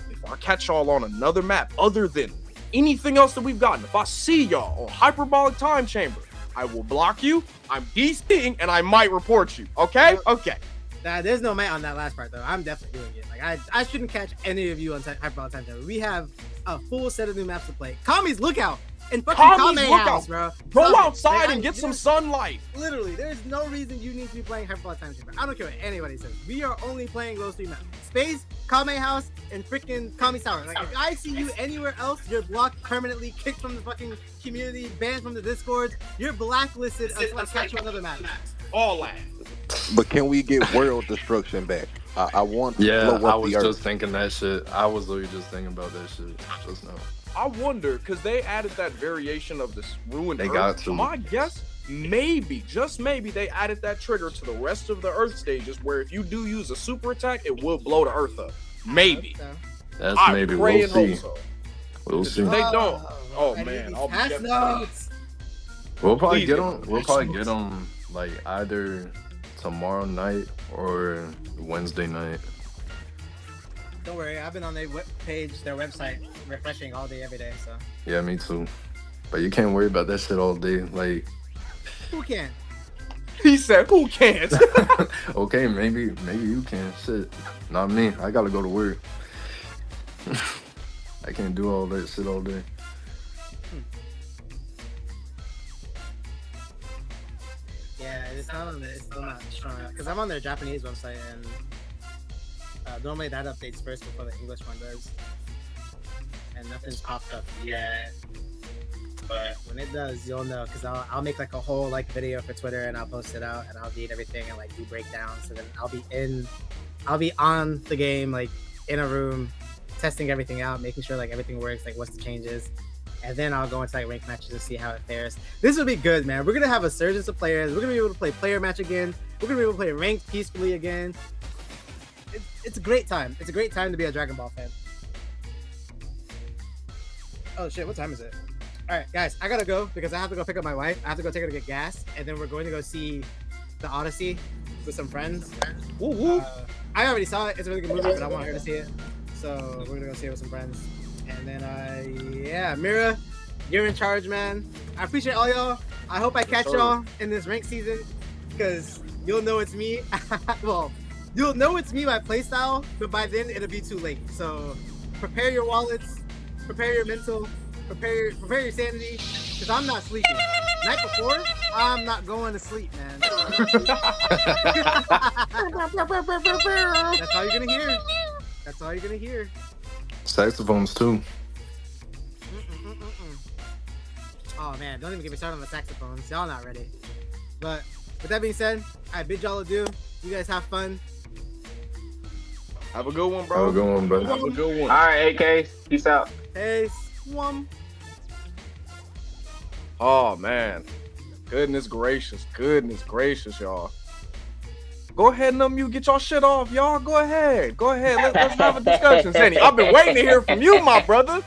Speaker 1: if I catch y'all on another map other than anything else that we've gotten, if I see y'all on Hyperbolic Time Chamber, I will block you, I'm DCing, and I might report you. Okay? Okay.
Speaker 3: There's no mate on that last part, though. I'm definitely doing it. Like, I shouldn't catch any of you on Hyperbolic Time Chamber. We have a full set of new maps to play. Kami's Lookout! And fucking Kame House, bro.
Speaker 1: Go outside and get some sunlight.
Speaker 3: Literally, there's no reason you need to be playing Hyperbolic Time Chamber. I don't care what anybody says. We are only playing those 3 maps. Space, Kame House, and freaking Kami Tower. Like, if I see you anywhere else, you're blocked permanently, kicked from the fucking community, banned from the Discord. You're blacklisted until I catch you on another map.
Speaker 1: All that.
Speaker 11: But can we get world destruction back? I want to blow up
Speaker 12: I was
Speaker 11: the
Speaker 12: just
Speaker 11: earth.
Speaker 12: thinking that shit. I was literally just thinking about that shit just now.
Speaker 1: I wonder, because they added that variation of this ruined
Speaker 12: They
Speaker 1: Earth.
Speaker 12: got to.
Speaker 1: My guess, maybe, just maybe, they added that trigger to the rest of the Earth stages where if you do use a super attack, it will blow the Earth up. Maybe.
Speaker 12: That's
Speaker 1: I
Speaker 12: maybe.
Speaker 1: pray
Speaker 12: We'll
Speaker 1: and hope
Speaker 12: see.
Speaker 1: so.
Speaker 12: We'll see.
Speaker 1: If they don't, oh man, I'll be devastated.
Speaker 12: We'll probably
Speaker 1: Please
Speaker 12: get
Speaker 1: get
Speaker 12: them.
Speaker 1: them.
Speaker 12: We'll probably get them like either tomorrow night or Wednesday night.
Speaker 3: Don't worry, I've been on their page, their website, refreshing all day, every day. So
Speaker 12: Yeah, me too. But you can't worry about that shit all day. Like,
Speaker 3: who can?
Speaker 1: He said, "Who can't?"
Speaker 12: okay, maybe you can. Shit, not me. I gotta go to work. I can't do all that shit all day.
Speaker 3: Yeah, it's still not strong because I'm on their Japanese website and normally that updates first before the English one does, and nothing's popped up yet. But when it does, you'll know because I'll make like a whole like video for Twitter and I'll post it out and I'll read everything and like do breakdowns. So then I'll be on the game like in a room, testing everything out, making sure like everything works, like what's the changes. And then I'll go into like ranked matches and see how it fares. This will be good, man. We're gonna have a surge of players. We're gonna be able to play player match again. We're gonna be able to play ranked peacefully again. It's a great time. It's a great time to be a Dragon Ball fan. Oh shit, what time is it? All right, guys, I gotta go because I have to go pick up my wife. I have to go take her to get gas, and then we're going to go see the Odyssey with some friends. I already saw it. It's a really good movie, but I want her to see it. So we're gonna go see it with some friends. And then, yeah, Mira, you're in charge, man. I appreciate all y'all. I hope I catch y'all in this rank season because you'll know it's me. Well, you'll know it's me by playstyle, but by then it'll be too late. So prepare your wallets, prepare your mental, prepare your sanity, because I'm not sleeping. Night before, I'm not going to sleep, man. That's all you're gonna hear. That's all you're gonna hear.
Speaker 12: Saxophones too.
Speaker 3: Oh man, don't even get me started on the saxophones. Y'all not ready. But with that being said, I bid y'all adieu. You guys have fun.
Speaker 1: Have a good one, bro.
Speaker 12: Have a good one, bro.
Speaker 1: Have a good one.
Speaker 13: All right, AK. Peace out.
Speaker 3: Hey, swum.
Speaker 1: Oh man, goodness gracious, y'all. Go ahead and unmute, get y'all shit off, y'all. Go ahead. Let's have a discussion, Sandy. I've been waiting to hear from you, my brother.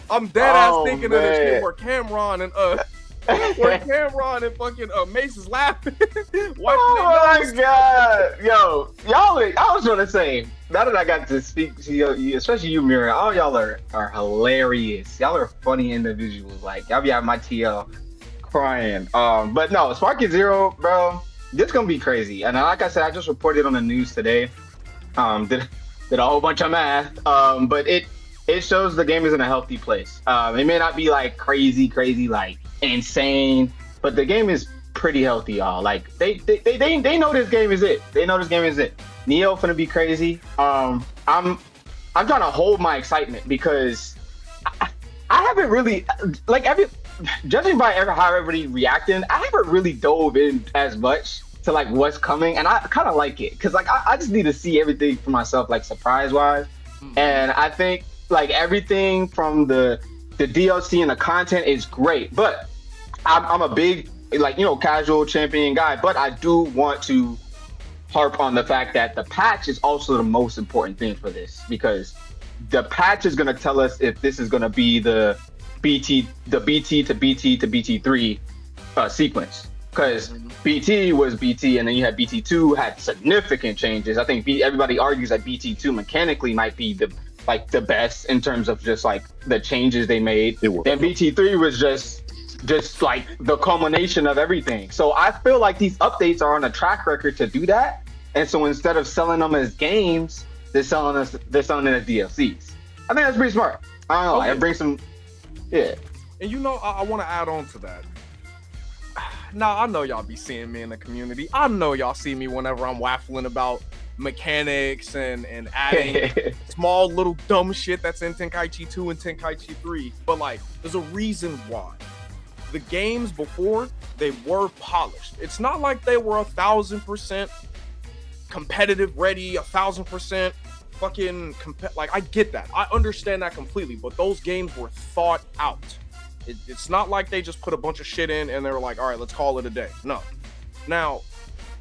Speaker 1: I'm dead ass thinking of this shit where Cameron and fucking Mace is laughing.
Speaker 13: Oh my god, yo, y'all! I was gonna say, now that I got to speak to you, especially you, Mira, all y'all are hilarious. Y'all are funny individuals. Like y'all be having my TL crying. But no, Sparking Zero, bro, this gonna be crazy. And like I said, I just reported on the news today. Did a whole bunch of math. But it shows the game is in a healthy place. It may not be like crazy, like insane, but the game is pretty healthy, y'all. Like they know this game is it. They know this game is it. Neo finna be crazy. I'm trying to hold my excitement because I haven't really judging by how everybody reacting, I haven't really dove in as much to like what's coming, and I kind of like it because like I just need to see everything for myself, like surprise wise. And I think like everything from the DLC and the content is great, but I'm a big casual champion guy, but I do want to harp on the fact that the patch is also the most important thing for this, because the patch is going to tell us if this is going to be the BT to BT3 sequence, because BT was BT and then you had BT2 had significant changes. I think everybody argues that BT2 mechanically might be the best in terms of just like the changes they made. Then BT3 was just like the culmination of everything. So I feel like these updates are on a track record to do that. And so instead of selling them as games, they're selling it as DLCs. I think that's pretty smart. I don't know. It brings some, yeah.
Speaker 1: And I want to add on to that. Now I know y'all be seeing me in the community. I know y'all see me whenever I'm waffling about mechanics and adding small little dumb shit that's in Tenkaichi 2 and Tenkaichi 3. But like, there's a reason why. The games before, they were polished. It's not like they were 1,000% competitive ready, 1,000% fucking like, I get that. I understand that completely, but those games were thought out. It's not like they just put a bunch of shit in and they were like, all right, let's call it a day. No. Now,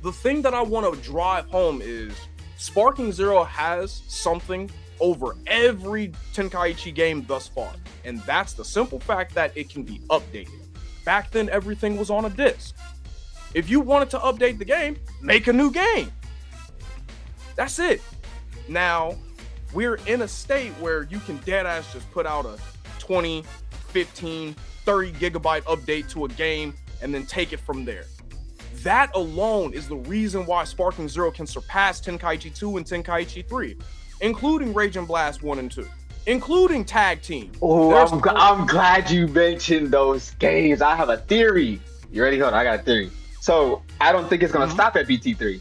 Speaker 1: the thing that I want to drive home is Sparking Zero has something over every Tenkaichi game thus far, and that's the simple fact that it can be updated. Back then, everything was on a disc. If you wanted to update the game, make a new game. That's it. Now, we're in a state where you can deadass just put out a 20, 15, 30 gigabyte update to a game and then take it from there. That alone is the reason why Sparking Zero can surpass Tenkaichi 2 and Tenkaichi 3, including Rage and Blast 1 and 2, including Tag Team.
Speaker 13: Oh, I'm glad you mentioned those games. I have a theory. You ready? Hold on, I got a theory. So I don't think it's gonna stop at BT3.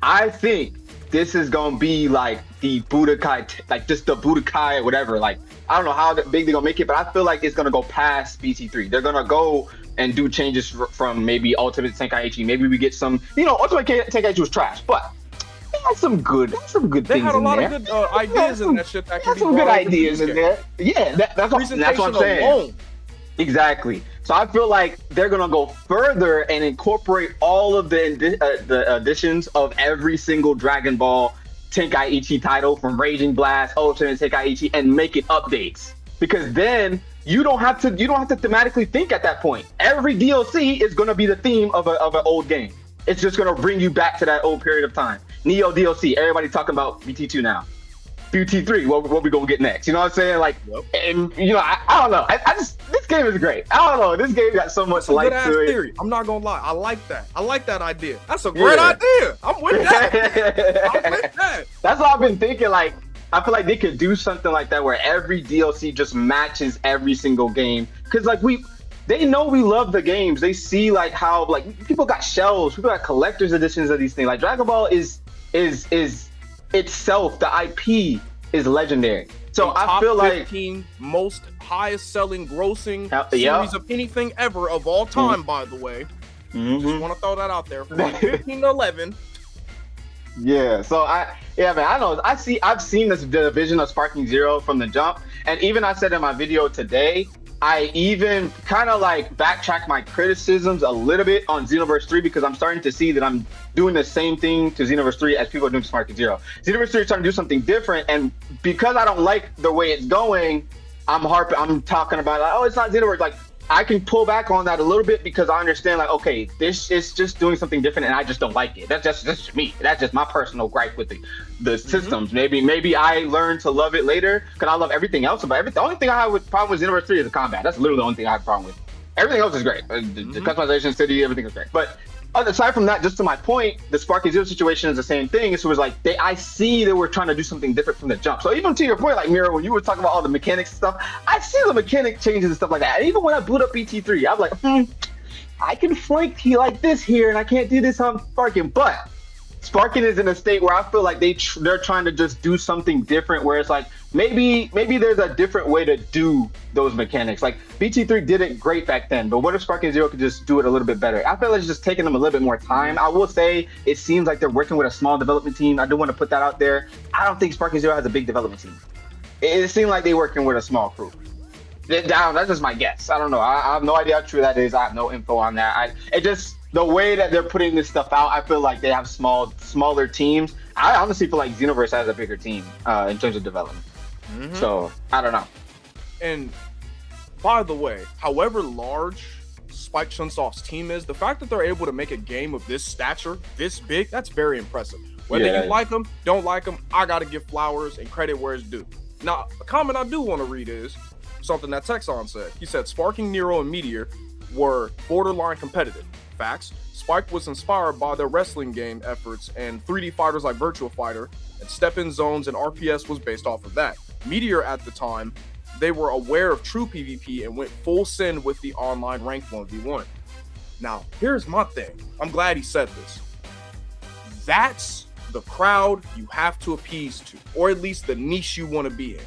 Speaker 13: I think this is gonna be like the Budokai, like just the Budokai or whatever. Like, I don't know how big they're gonna make it, but I feel like it's gonna go past BT3. They're gonna go and do changes from maybe Ultimate Tenkaichi. Maybe we get some, Ultimate Tenkaichi was trash, but they had some good things in there.
Speaker 1: They had a lot of good ideas in that shit that can be
Speaker 13: some good ideas in there. Yeah, that's what I'm saying. Alone. Exactly. So I feel like they're gonna go further and incorporate all of the additions of every single Dragon Ball Tenkaichi title from Raging Blast, Ultra, and Tenkaichi, and make it updates. Because then you don't have to thematically think at that point. Every DLC is going to be the theme of an old game. It's just going to bring you back to that old period of time. Neo DLC, everybody talking about BT2 now. BT3, what we gonna get next? You know what I'm saying? Like, and you know, I don't know. I just, this game is great. I don't know. This game got so much life to it.
Speaker 1: Theory. I'm not gonna lie. I like that. I like that idea. That's a great idea. I'm with that. I'm with that.
Speaker 13: That's what I've been thinking. Like, I feel like they could do something like that where every DLC just matches every single game. Cause like they know we love the games. They see like how like people got shells, people got collector's editions of these things. Like Dragon Ball is itself, the IP is legendary. So I feel like
Speaker 1: 15 most highest selling grossing series of anything ever of all time, by the way. Just want to throw that out there. From 15 to 11.
Speaker 13: Yeah, so man, I know. I've seen the vision of Sparking Zero from the jump, and even I said in my video today, I even kind of like backtrack my criticisms a little bit on Xenoverse 3 because I'm starting to see that I'm doing the same thing to Xenoverse 3 as people are doing to Sparking Zero. Xenoverse 3 is trying to do something different, and because I don't like the way it's going, I'm talking about like, oh, it's not Xenoverse. Like, I can pull back on that a little bit because I understand like, okay, this is just doing something different and I just don't like it. That's just me. That's just my personal gripe with the systems. Maybe I learn to love it later because I love everything else about everything. The only thing I have with problem with Xenoverse 3 is the combat. That's literally the only thing I have a problem with. Everything else is great. The customization, city, everything is great. But aside from that, just to my point, the Sparking Zero situation is the same thing. It was like I see that we're trying to do something different from the jump. So even to your point, like Mira, when you were talking about all the mechanics and stuff, I see the mechanic changes and stuff like that. And even when I boot up BT3, I'm like, I can flank like this here, and I can't do this on Sparking. But Sparking is in a state where I feel like they're trying to just do something different, where it's like maybe there's a different way to do those mechanics. Like BT3 did it great back then, but what if Sparking Zero could just do it a little bit better? I feel like it's just taking them a little bit more time. I will say it seems like they're working with a small development team. I do want to put that out there. I don't think Sparking Zero has a big development team. It seemed like they're working with a small crew. That's just my guess. I don't know. I have no idea how true that is. I have no info on that. The way that they're putting this stuff out, I feel like they have smaller teams. I honestly feel like Xenoverse has a bigger team in terms of development. So I don't know.
Speaker 1: And by the way, however large Spike Chunsoft's team is, the fact that they're able to make a game of this stature, this big, that's very impressive. Whether you like them, don't like them, I gotta give flowers and credit where it's due. Now, a comment I do want to read is something that Texon said. He said Sparking Nero and Meteor were borderline competitive. Facts. Spike was inspired by their wrestling game efforts and 3D fighters like Virtua Fighter, and Step-In Zones and RPS was based off of that. Meteor at the time, they were aware of true PvP and went full send with the online ranked 1v1. Now, here's my thing. I'm glad he said this. That's the crowd you have to appease to, or at least the niche you want to be in.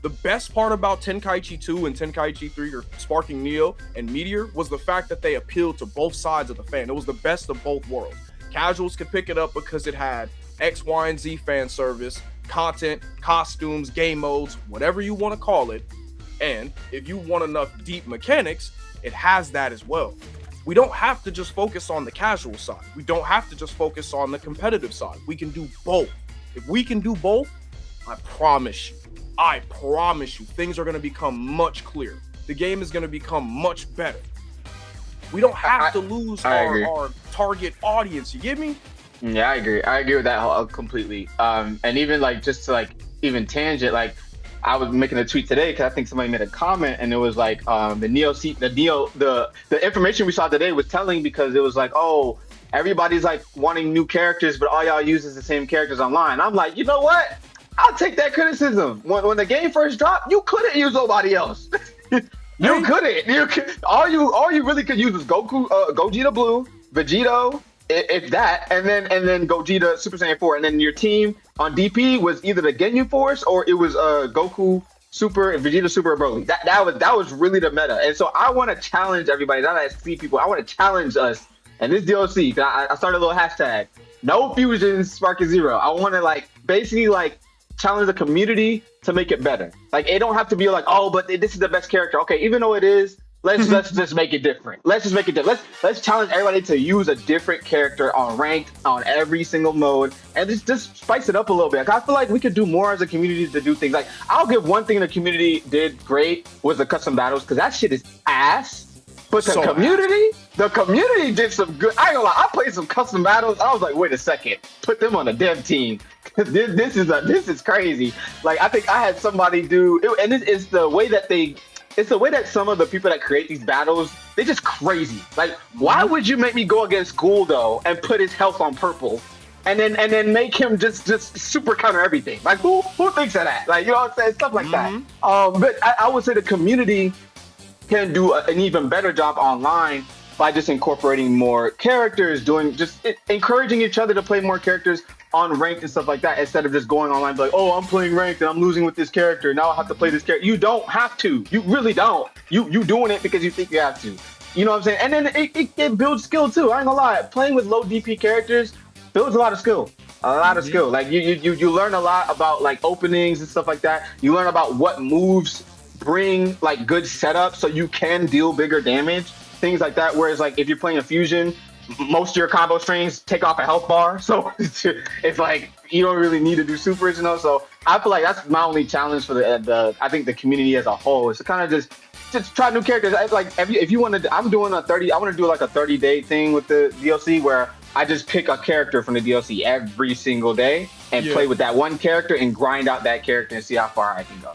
Speaker 1: The best part about Tenkaichi 2 and Tenkaichi 3, or Sparking Neo and Meteor, was the fact that they appealed to both sides of the fan. It was the best of both worlds. Casuals could pick it up because it had X, Y, and Z fan service, content, costumes, game modes, whatever you want to call it. And if you want enough deep mechanics, it has that as well. We don't have to just focus on the casual side. We don't have to just focus on the competitive side. We can do both. If we can do both, I promise you, things are going to become much clearer. The game is going to become much better. We don't have to lose our target audience. You get me?
Speaker 13: Yeah, I agree. I agree with that completely. And even like just to like even tangent, like I was making a tweet today because I think somebody made a comment and it was like the information we saw today was telling because it was like, oh, everybody's like wanting new characters, but all y'all use is the same characters online. I'm like, you know what? I'll take that criticism. When the game first dropped, you couldn't use nobody else. You couldn't. All you really could use was Goku, Gogeta Blue, Vegito, if that, and then Gogeta Super Saiyan 4, and then your team on DP was either the Ginyu Force or it was Goku Super and Vegeta Super Broly. That was really the meta. And so I want to challenge everybody. Now that I see people, I want to challenge us. And this DLC, I started a little hashtag. No fusions, Sparking Zero. I want to like basically like challenge the community to make it better. Like it don't have to be like, oh, but this is the best character. Okay, even though it is, Let's just make it different. Let's just make it different. Let's challenge everybody to use a different character on ranked on every single mode, and just spice it up a little bit. I feel like we could do more as a community to do things. Like, I'll give one thing the community did great was the custom battles, because that shit is ass. But the community did some good. I ain't gonna lie, I played some custom battles. I was like, wait a second, put them on a dev team. This is crazy. Like, I think I had somebody do it, and it's the way that some of the people that create these battles, they're just crazy. Like, why would you make me go against Guldo and put his health on purple, and then make him just super counter everything? Like, who thinks of that? Like, you know what I'm saying? Stuff like that. But I would say the community can do an even better job online by just incorporating more characters, encouraging each other to play more characters on ranked and stuff like that, instead of just going online like, oh, I'm playing ranked and I'm losing with this character, now I have to play this character. You don't have to. You really don't. You doing it because you think you have to. You know what I'm saying? And then it builds skill too. I ain't gonna lie. Playing with low DP characters builds a lot of skill. A lot of skill. Like, you learn a lot about like openings and stuff like that. You learn about what moves bring like good setup so you can deal bigger damage, things like that. Whereas like if you're playing a fusion, most of your combo strings take off a health bar, so it's like you don't really need to do supers, you know. So I feel like that's my only challenge for the I think the community as a whole is to kind of just try new characters. Like if you want to, I'm doing a 30. I want to do like a 30-day thing with the DLC where I just pick a character from the DLC every single day and play with that one character and grind out that character and see how far I can go.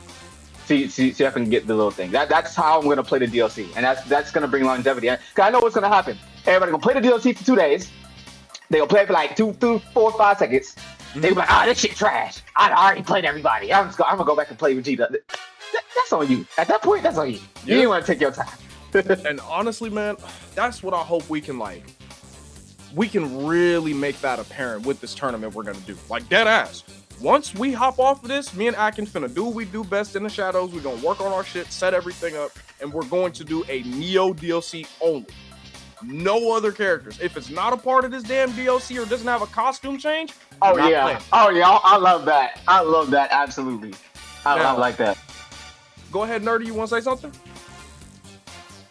Speaker 13: See if I can get the little thing. That's how I'm gonna play the DLC, and that's gonna bring longevity. Cause I know what's gonna happen. Everybody gonna play the DLC for 2 days. They gonna play it for like 2, 4, 5 seconds. They be like, this shit trash. I already played everybody. I'm gonna go back and play Vegeta. That's on you. At that point, that's on you. You didn't want to take your time.
Speaker 1: And honestly, man, that's what I hope we can really make that apparent with this tournament we're gonna do. Like, dead ass. Once we hop off of this, me and Akin finna do what we do best in the shadows. We're gonna work on our shit, set everything up, and we're going to do a Neo DLC only. No other characters. If it's not a part of this damn DLC or doesn't have a costume change,
Speaker 13: I love that. I love that, absolutely. I like that.
Speaker 1: Go ahead, Nerdy, you want to say something?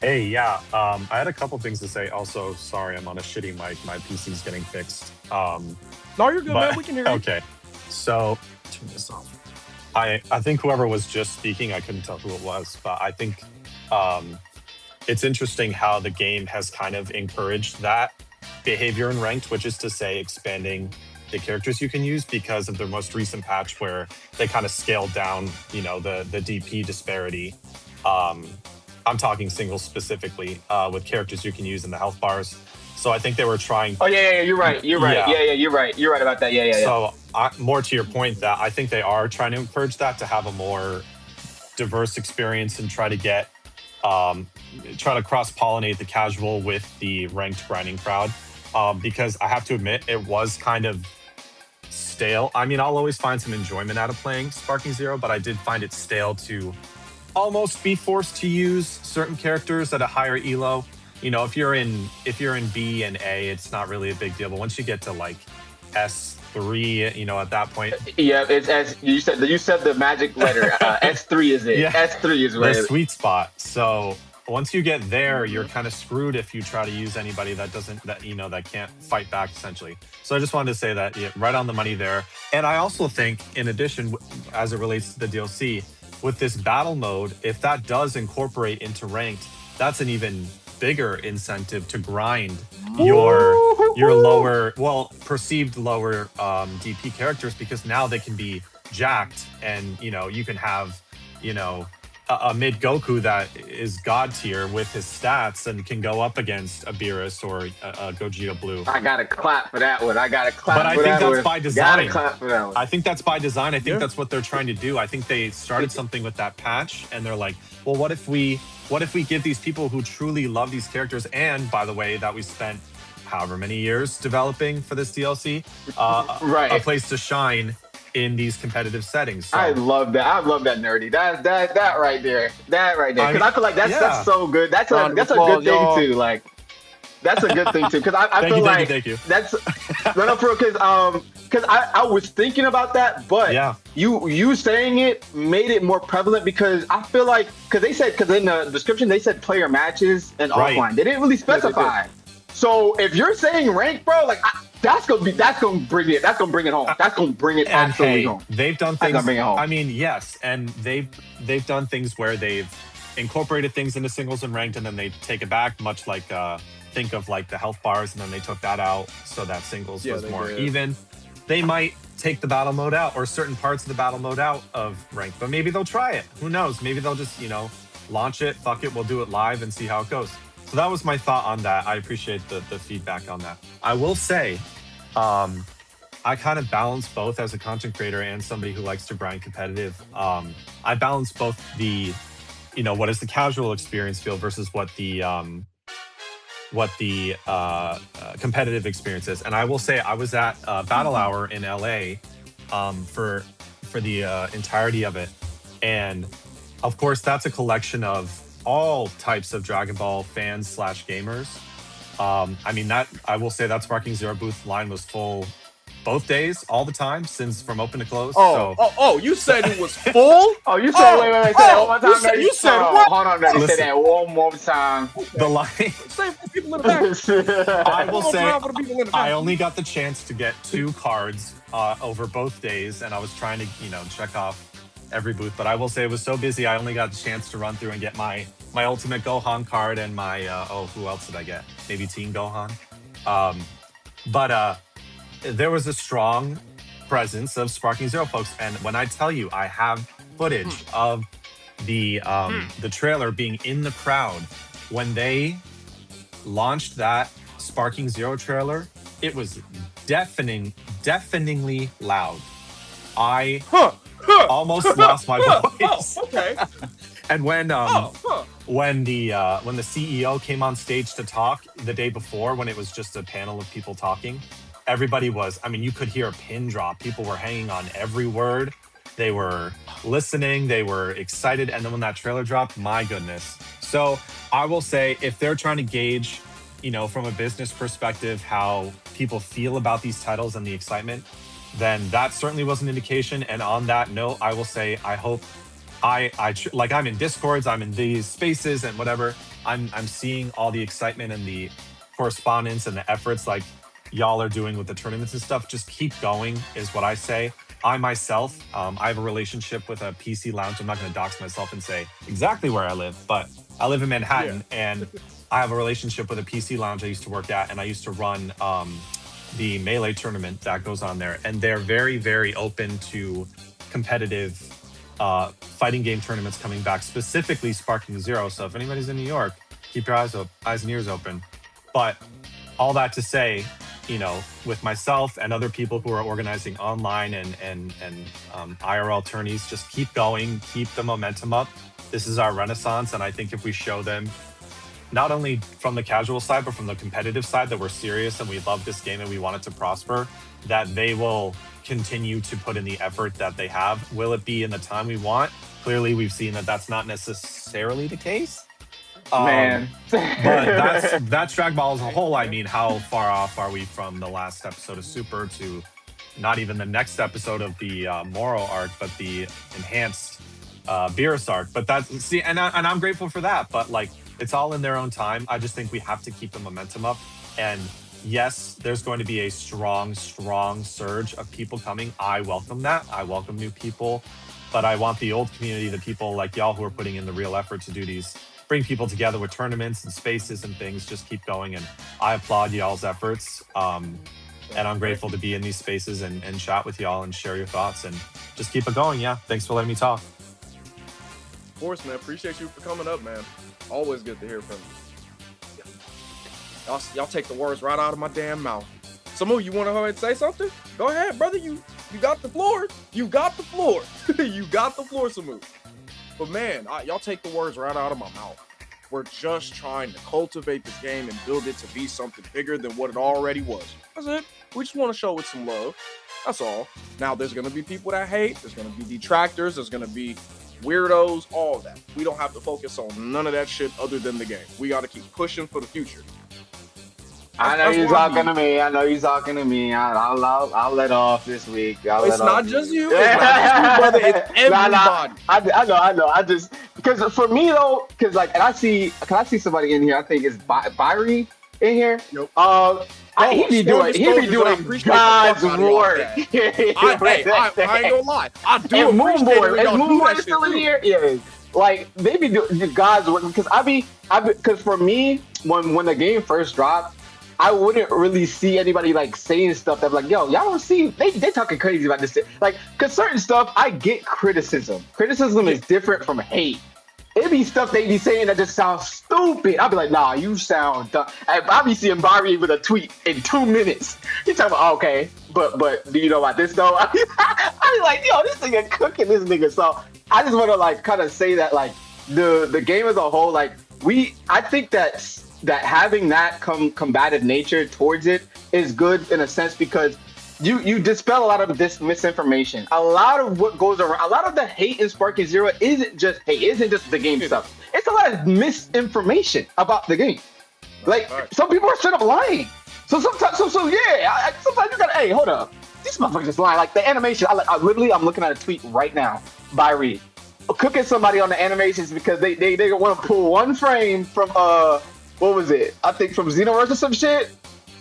Speaker 14: Hey, yeah. I had a couple things to say. Also, sorry, I'm on a shitty mic. My PC's getting fixed.
Speaker 1: No, you're good, man. We can hear you.
Speaker 14: Okay. So, turn this off. I think whoever was just speaking, I couldn't tell who it was, but I think it's interesting how the game has kind of encouraged that behavior in ranked, which is to say expanding the characters you can use because of their most recent patch where they kind of scaled down, you know, the DP disparity. I'm talking singles specifically with characters you can use in the health bars. So I think they were trying.
Speaker 13: Oh yeah, you're right. You're right. Yeah, you're right. You're right about that. Yeah.
Speaker 14: So more to your point, that I think they are trying to encourage that to have a more diverse experience and try to get, try to cross-pollinate the casual with the ranked grinding crowd. Because I have to admit, it was kind of stale. I mean, I'll always find some enjoyment out of playing Sparking Zero, but I did find it stale to almost be forced to use certain characters at a higher elo. You know, if you're in B and A, it's not really a big deal. But once you get to like S3, you know, at that point,
Speaker 13: yeah, it's as you said. You said the magic letter. S3 is it? Yeah. S3 is where
Speaker 14: the sweet spot. So once you get there, you're kind of screwed if you try to use anybody that can't fight back essentially. So I just wanted to say that, yeah, right on the money there. And I also think, in addition, as it relates to the DLC, with this battle mode, if that does incorporate into ranked, that's an even bigger incentive to grind your lower, perceived lower DP characters, because now they can be jacked, and you know, you can have, you know, a mid Goku that is god tier with his stats and can go up against a Beerus or a Gogeta Blue.
Speaker 13: I gotta clap for that one.
Speaker 14: But I think that's by design. Gotta clap for that one. I think that's by design. I think that's what they're trying to do. I think they started something with that patch, and they're like, well, what if we give these people who truly love these characters, and by the way, that we spent however many years developing for this DLC, a place to shine in these competitive settings. So,
Speaker 13: I love that. I love that, Nerdy. That right there. That right there. Because I feel like that's so good. That's a good thing too. Like, That's a good thing too, because I feel like
Speaker 14: thank you.
Speaker 13: that's no for because I was thinking about that, but
Speaker 14: Yeah.
Speaker 13: you saying it made it more prevalent because I feel like because in the description they said player matches and
Speaker 14: Right.
Speaker 13: offline. They didn't really specify. So if you're saying rank, bro, like that's gonna bring it home. That's gonna bring it
Speaker 14: And
Speaker 13: absolutely
Speaker 14: hey,
Speaker 13: home.
Speaker 14: they've done
Speaker 13: That's
Speaker 14: things.
Speaker 13: gonna bring it home.
Speaker 14: I mean, yes, and they've done things where they've incorporated things into singles and ranked, and then they take it back, much like think of like the health bars, and then they took that out so that singles was more even. They might take the battle mode out or certain parts of the battle mode out of ranked, but maybe they'll try it. Who knows? Maybe they'll just launch it. Fuck it, we'll do it live and see how it goes. So that was my thought on that. I appreciate the feedback on that. I will say, I kind of balance both as a content creator and somebody who likes to grind competitive. I balance both the, what does the casual experience feel versus what the competitive experience is. And I will say I was at Battle Hour in LA for the entirety of it. And of course, that's a collection of all types of Dragon Ball fans / gamers. I mean, that I will say that Sparking Zero booth line was full both days, all the time, since from open to close.
Speaker 1: You said it was full?
Speaker 13: Oh, you said wait, say that one more time.
Speaker 1: You said what?
Speaker 13: Hold on, say that one more time.
Speaker 14: The line.
Speaker 1: Say for people in the back.
Speaker 14: I will say I only got the chance to get 2 cards over both days, and I was trying to check off every booth. But I will say it was so busy, I only got the chance to run through and get my Ultimate Gohan card and my who else did I get? Maybe Teen Gohan. But there was a strong presence of Sparking Zero folks, and when I tell you I have footage of the trailer being in the crowd when they launched that Sparking Zero trailer, it was deafeningly loud. I almost lost my voice.
Speaker 1: Okay.
Speaker 14: And when the CEO came on stage to talk the day before, when it was just a panel of people talking, everybody was, I mean, you could hear a pin drop. People were hanging on every word. They were listening. They were excited. And then when that trailer dropped, my goodness. So I will say, if they're trying to gauge, from a business perspective, how people feel about these titles and the excitement, then that certainly was an indication. And on that note, I will say, I hope like I'm in Discords, I'm in these spaces and whatever. I'm seeing all the excitement and the correspondence and the efforts like y'all are doing with the tournaments and stuff. Just keep going is what I say. I myself, I have a relationship with a PC lounge. I'm not going to dox myself and say exactly where I live, but I live in Manhattan and I have a relationship with a PC lounge I used to work at, and I used to run the Melee tournament that goes on there. And they're very, very open to competitive fighting game tournaments coming back, specifically Sparking Zero. So if anybody's in New York, keep your eyes and ears open. But all that to say, with myself and other people who are organizing online and IRL tourneys, just keep going, keep the momentum up. This is our renaissance, and I think if we show them, not only from the casual side, but from the competitive side, that we're serious and we love this game and we want it to prosper, that they will continue to put in the effort that they have. Will it be in the time we want? Clearly, we've seen that that's not necessarily the case.
Speaker 13: Man.
Speaker 14: But that's Dragon Ball as a whole. I mean, how far off are we from the last episode of Super to not even the next episode of the Moro arc, but the enhanced Beerus arc? But and I'm grateful for that. But like, it's all in their own time. I just think we have to keep the momentum up. And yes, there's going to be a strong surge of people coming. I welcome that. I welcome new people. But I want the old community, the people like y'all who are putting in the real effort to do these, bring people together with tournaments and spaces and things, just keep going. And I applaud y'all's efforts. And I'm grateful to be in these spaces and chat with y'all and share your thoughts and just keep it going. Yeah. Thanks for letting me talk.
Speaker 1: Of course, man. Appreciate you for coming up, man. Always good to hear from you. Y'all take the words right out of my damn mouth. Samu, you want to go ahead and say something? Go ahead, brother. You got the floor. You got the floor. You got the floor, Samu. But man, y'all take the words right out of my mouth. We're just trying to cultivate this game and build it to be something bigger than what it already was. That's it. We just want to show it some love. That's all. Now, there's going to be people that hate. There's going to be detractors. There's going to be weirdos, all of that. We don't have to focus on none of that shit other than the game. We got to keep pushing for the future.
Speaker 13: I know
Speaker 1: That's
Speaker 13: you're
Speaker 1: why I
Speaker 13: talking
Speaker 1: be.
Speaker 13: to me. I know you're talking to me. I'll let off this week. I'll
Speaker 1: It's
Speaker 13: let off
Speaker 1: not
Speaker 13: this
Speaker 1: just
Speaker 13: week.
Speaker 1: you. It's not just you, brother. It's
Speaker 13: Nah, nah.
Speaker 1: everybody.
Speaker 13: I know. I just because for me though, because like, and I see somebody in here. I think it's Byrie in here.
Speaker 1: Yep.
Speaker 13: He
Speaker 1: Oh,
Speaker 13: be
Speaker 1: storm
Speaker 13: doing
Speaker 1: disclosures, and I appreciate the
Speaker 13: God's
Speaker 1: fuck out of y'all for
Speaker 13: work.
Speaker 1: that. I ain't gonna lie. I do
Speaker 13: And
Speaker 1: appreciate it when
Speaker 13: Is
Speaker 1: y'all
Speaker 13: Moon
Speaker 1: do
Speaker 13: Boy
Speaker 1: that shit
Speaker 13: still in
Speaker 1: too.
Speaker 13: here? Yeah. Like they be doing God's work because because for me when the game first dropped, I wouldn't really see anybody like saying stuff that like, yo, y'all don't see they talking crazy about this shit. Like, cause certain stuff I get criticism. Criticism is different from hate. It be stuff they be saying that just sounds stupid. I'll be like, nah, you sound dumb. I'll be seeing Barry with a tweet in 2 minutes. He talking about, okay, but do you know about this though? I be like, yo, this nigga cooking this nigga. So I just want to like kind of say that like the game as a whole, like I think that having that combative nature towards it is good in a sense because you dispel a lot of this misinformation. A lot of what goes around, a lot of the hate in Sparking Zero isn't just hate, isn't just the game stuff. It's a lot of misinformation about the game. Like some people are straight up lying. So sometimes, yeah, sometimes you gotta, hey, hold up, these motherfuckers just lying. Like the animation, I'm looking at a tweet right now by Reed cooking somebody on the animations because they want to pull one frame from what was it? I think from Xenoverse or some shit.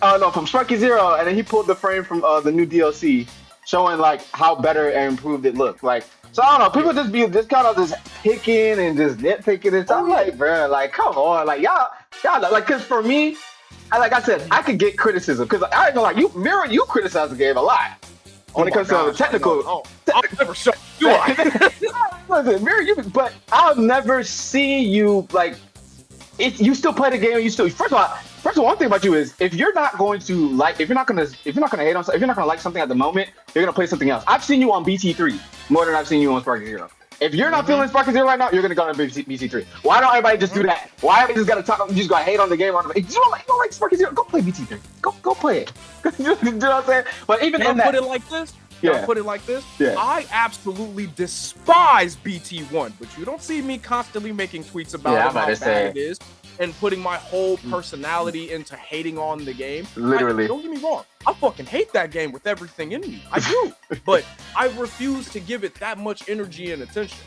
Speaker 13: No, from Sparky Zero, and then he pulled the frame from the new DLC, showing like how better and improved it looked. Like, so I don't know, people just kind of just picking and just nitpicking and stuff. I'm like, bro, like, come on, like y'all, like, cause for me, like I said, I could get criticism because I know, like you criticize the game a lot when it comes to the technical.
Speaker 1: I'll never show you.
Speaker 13: Listen, Mirror, but I'll never see you like. You still play the game. You still first of all, one thing about you is if you're not going to like, if you're not gonna hate on, if you're not gonna like something at the moment, you're gonna play something else. I've seen you on BT3 more than I've seen you on Sparking Zero. If you're not feeling Sparking Zero right now, you're gonna go to BT3. Why don't everybody just do that? Why everybody just gotta talk? You just gotta hate on the game. If you don't like Sparking Zero, go play BT3. Go play it. You know what I'm saying? But even in that,
Speaker 1: put it like this. Put it like this.
Speaker 13: Yeah.
Speaker 1: I absolutely despise BT1, but you don't see me constantly making tweets about how bad it is and putting my whole personality into hating on the game.
Speaker 13: Literally.
Speaker 1: Don't get me wrong. I fucking hate that game with everything in me. I do. But I refuse to give it that much energy and attention.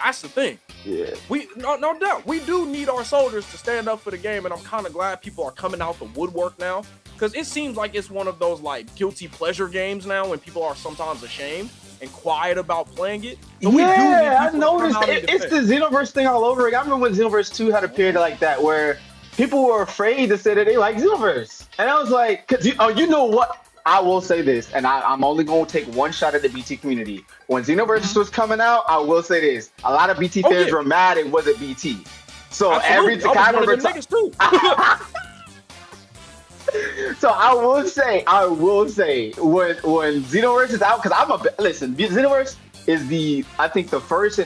Speaker 1: That's the thing.
Speaker 13: Yeah.
Speaker 1: No doubt. We do need our soldiers to stand up for the game, and I'm kind of glad people are coming out the woodwork now. Because it seems like it's one of those like guilty pleasure games now when people are sometimes ashamed and quiet about playing it. So
Speaker 13: I noticed it's the Xenoverse thing all over again. I remember when Xenoverse 2 had a period like that where people were afraid to say that they like Xenoverse. And I was like, cause you know what? I will say this, and I'm only going to take one shot at the BT community. When Xenoverse was coming out, I will say this. A lot of BT fans were mad it wasn't BT. So every time I remember niggas too. So I will say, when Xenoverse is out, because listen, Xenoverse is I think the first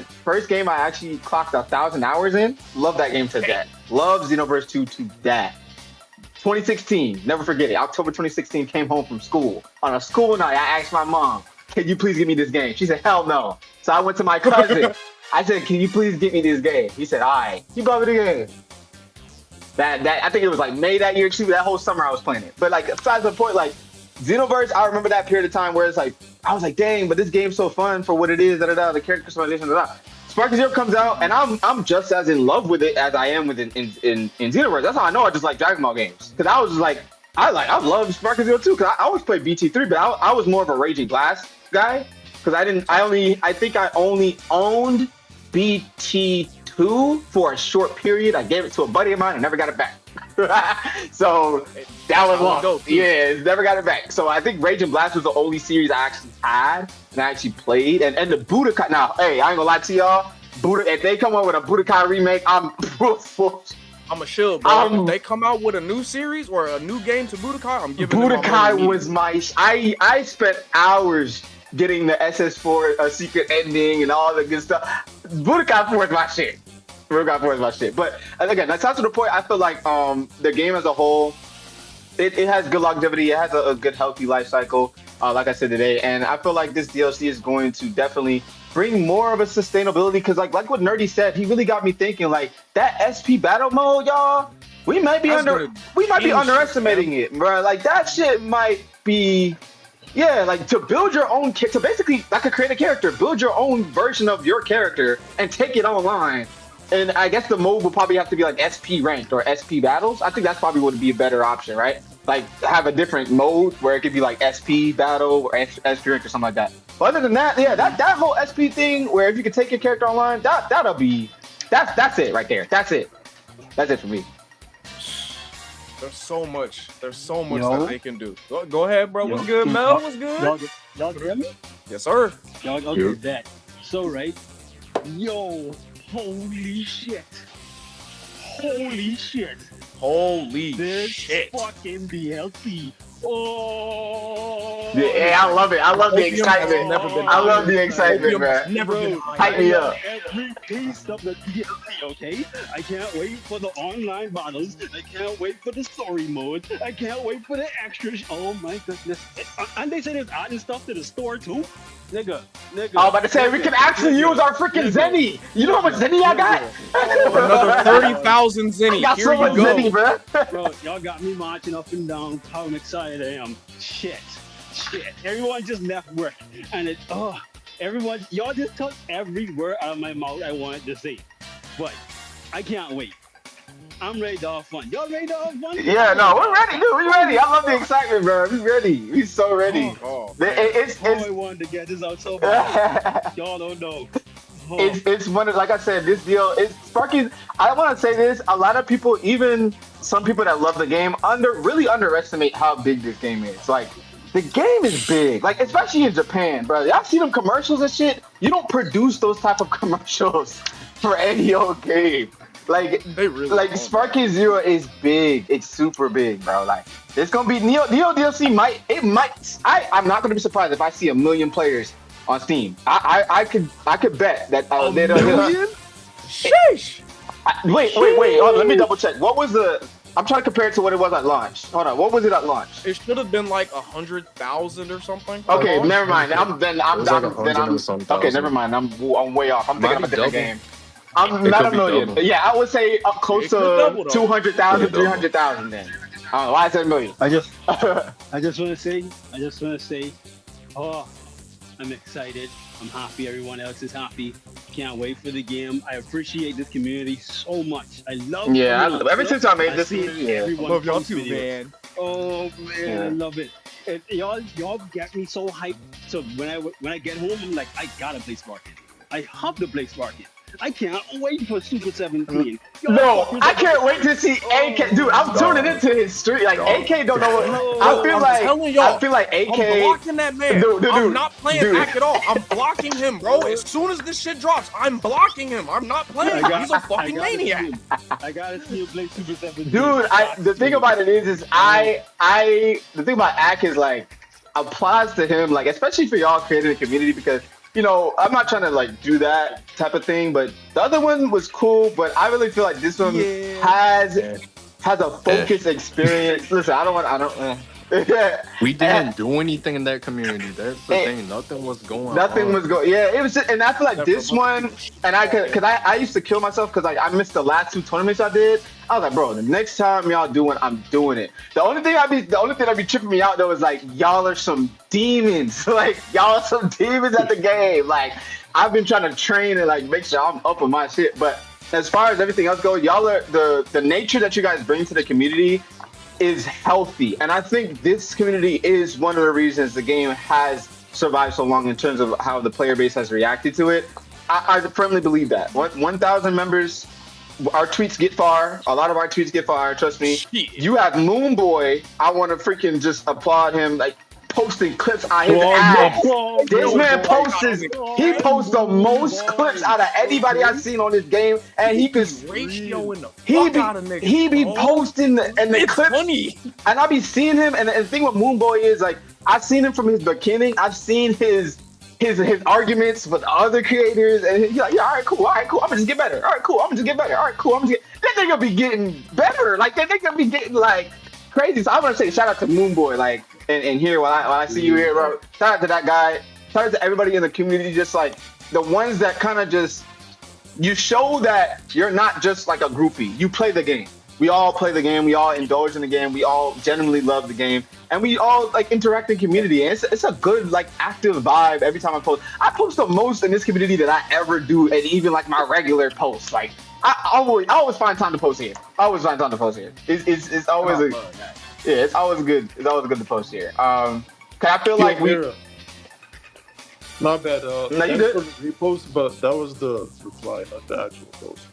Speaker 13: game I actually clocked 1,000 hours in. Love that game to death. Love Xenoverse 2 to death. 2016, never forget it. October 2016, came home from school. On a school night, I asked my mom, can you please give me this game? She said, hell no. So I went to my cousin. I said, can you please get me this game? He said, all right. He bought me the game. That I think it was like May that year too. That whole summer I was playing it. But like besides the point, like Xenoverse, I remember that period of time where it's like I was like, dang, but this game's so fun for what it is. The character customization. Sparking Zero comes out, and I'm just as in love with it as I am with it in Xenoverse. That's how I know I just like Dragon Ball games because I was just like I love Sparking Zero too because I always played BT3, but I was more of a Raging Glass guy because I think I only owned BT2 for a short period. I gave it to a buddy of mine and never got it back. So that was long. Yeah, never got it back. So I think Raging Blast was the only series I actually had and I actually played. And the Budokai. Now, hey, I ain't gonna lie to y'all. If they come up with a Budokai remake, I'm
Speaker 1: a shill, bro. If they come out with a new series or a new game to Budokai, I'm giving
Speaker 13: Budokai was my. I spent hours getting the SS4 secret ending and all the good stuff. Budokai 4 is my shit. Budokai 4 is my shit. But again, that's not to the point. I feel like the game as a whole, it has good longevity. It has a good healthy life cycle. Like I said today, and I feel like this DLC is going to definitely bring more of a sustainability because like what Nerdy said, he really got me thinking like that SP battle mode, y'all. We might be
Speaker 1: That's gonna change
Speaker 13: underestimating
Speaker 1: shit,
Speaker 13: it, bro. Like that shit might be, yeah. Like to build your own, to basically like to create a character, build your own version of your character and take it online. And I guess the mode would probably have to be like SP ranked or SP battles. I think that's probably would be a better option, right? Like have a different mode where it could be like SP battle or SP ranked or something like that. But other than that, yeah, that whole SP thing where if you could take your character online, that'll be that's it right there. That's it. That's it for me.
Speaker 1: There's so much. There's so much
Speaker 15: Yo.
Speaker 1: that they can do. Go ahead, bro.
Speaker 15: Yo.
Speaker 1: What's good, Mel? What's good?
Speaker 15: Y'all can hear me?
Speaker 1: Yes, sir.
Speaker 15: Y'all okay? That. So right. Yo, holy shit. Holy shit.
Speaker 1: Holy
Speaker 15: this
Speaker 1: shit.
Speaker 15: Fucking DLC. Oh.
Speaker 13: Yeah, I love it. I love the excitement. I love the excitement, bro.
Speaker 1: Never been
Speaker 13: hype me up.
Speaker 15: Every piece of the DLC, okay? I can't wait for the online battles. I can't wait for the story mode. I can't wait for the extras. Oh my goodness. And they say they're adding stuff to the store too. Nigga.
Speaker 13: I'm about to say we can actually use our freaking Zenny. You know how much Zenny I got?
Speaker 1: Another 30,000 Zenny.
Speaker 13: I got
Speaker 1: Here
Speaker 13: so
Speaker 1: you
Speaker 13: much
Speaker 1: go.
Speaker 13: Zenny, bro.
Speaker 15: Bro, y'all got me marching up and down how excited I am. Shit. Everyone just left work. And y'all just took every word out of my mouth I wanted to say. But I can't wait. I'm ready to have fun. Y'all ready to have fun?
Speaker 13: Yeah, no, we're ready, dude. We're ready. I love the excitement, bro. We ready. We so ready.
Speaker 15: I wanted to get this out so bad. Y'all don't know.
Speaker 13: It's one of, like I said, this deal is Sparky. I want to say this. A lot of people, even some people that love the game, really underestimate how big this game is. Like, the game is big. Like, especially in Japan, bro. Y'all see them commercials and shit. You don't produce those type of commercials for any old game. Like,
Speaker 1: they really
Speaker 13: Sparky Zero is big. It's super big, bro. Like, it's gonna be Neo DLC. I'm not gonna be surprised if I see 1 million players on Steam. I could bet that.
Speaker 1: $1 million? Sheesh.
Speaker 13: Wait. Let me double check. What was the? I'm trying to compare it to what it was at launch. Hold on. What was it at launch?
Speaker 1: It should have been like 100,000 or something.
Speaker 13: Okay, never mind. Okay, never mind. I'm way off. I'm thinking of a different game. I'm not 1 million.
Speaker 11: double.
Speaker 13: Yeah, I would say up close to 200,000, 300,000 then. Why is that 1 million?
Speaker 15: I just want to say, oh, I'm excited. I'm happy. Everyone else is happy. Can't wait for the game. I appreciate this community so much. I love.
Speaker 13: Yeah, ever since I made this community,
Speaker 1: I love y'all too, man.
Speaker 15: Oh man, I love it. And y'all get me so hyped. So when I get home, I'm like, I gotta play Sparky. I have to play Sparky. I can't wait for Super 17.
Speaker 13: No, I can't wait to see AK. Dude, I'm tuning into his street. Like AK don't know what. I feel like AK.
Speaker 1: I'm blocking that man.
Speaker 13: Dude,
Speaker 1: I'm not playing Ak at all. I'm blocking him, bro. As soon as this shit drops, I'm blocking him. I'm not playing. He's a fucking maniac.
Speaker 15: I gotta see you play Super 17.
Speaker 13: Dude, the thing about it is the thing about Ak is like applause to him, like especially for y'all creating a community because. You know, I'm not trying to like do that type of thing, but the other one was cool. But I really feel like this one has a focused experience. Listen,
Speaker 12: we didn't do anything in that community. That's the thing. Nothing was going on.
Speaker 13: Yeah, it was just, and I feel like this one, and I used to kill myself because I missed the last 2 tournaments I did. I was like, bro, the next time y'all doing, I'm doing it. The only thing that be tripping me out though is like y'all are some demons. Like y'all are some demons at the game. Like I've been trying to train and like make sure I'm up on my shit. But as far as everything else goes, y'all are the nature that you guys bring to the community is healthy. And I think this community is one of the reasons the game has survived so long in terms of how the player base has reacted to it. I firmly believe that. 1,000 members, our tweets get far. A lot of our tweets get far, trust me. You have Moonboy. I want to freaking just applaud him. Like, posting clips out his ass. This man posts the most clips out of anybody I've seen on this game, and he be posting the clips. Funny. And I be seeing him, and the thing with Moonboy is like I've seen him from his beginning. I've seen his arguments with other creators, and he's like, yeah, all right, cool, I'm gonna just get better. All right, cool, I'm gonna just get better. All right, cool, that nigga be getting better. Like that nigga be getting like crazy. So I want to say shout out to Moonboy, like. And here, while I see you here, bro, shout out to that guy. Shout out to everybody in the community, just like the ones that kind of just, you show that you're not just like a groupie. You play the game. we all play the game, we all indulge in the game, we all genuinely love the game, and we all like interact in community. And it's a good like active vibe every time I post. I post the most in this community that I ever do, and even like my regular posts. Like I always find time to post here. I always find time to post here. It's always it's always good. It's always good to post here. Cause I feel like
Speaker 9: not bad.
Speaker 13: No, you good.
Speaker 9: For the repost, but that was the reply, not the actual post.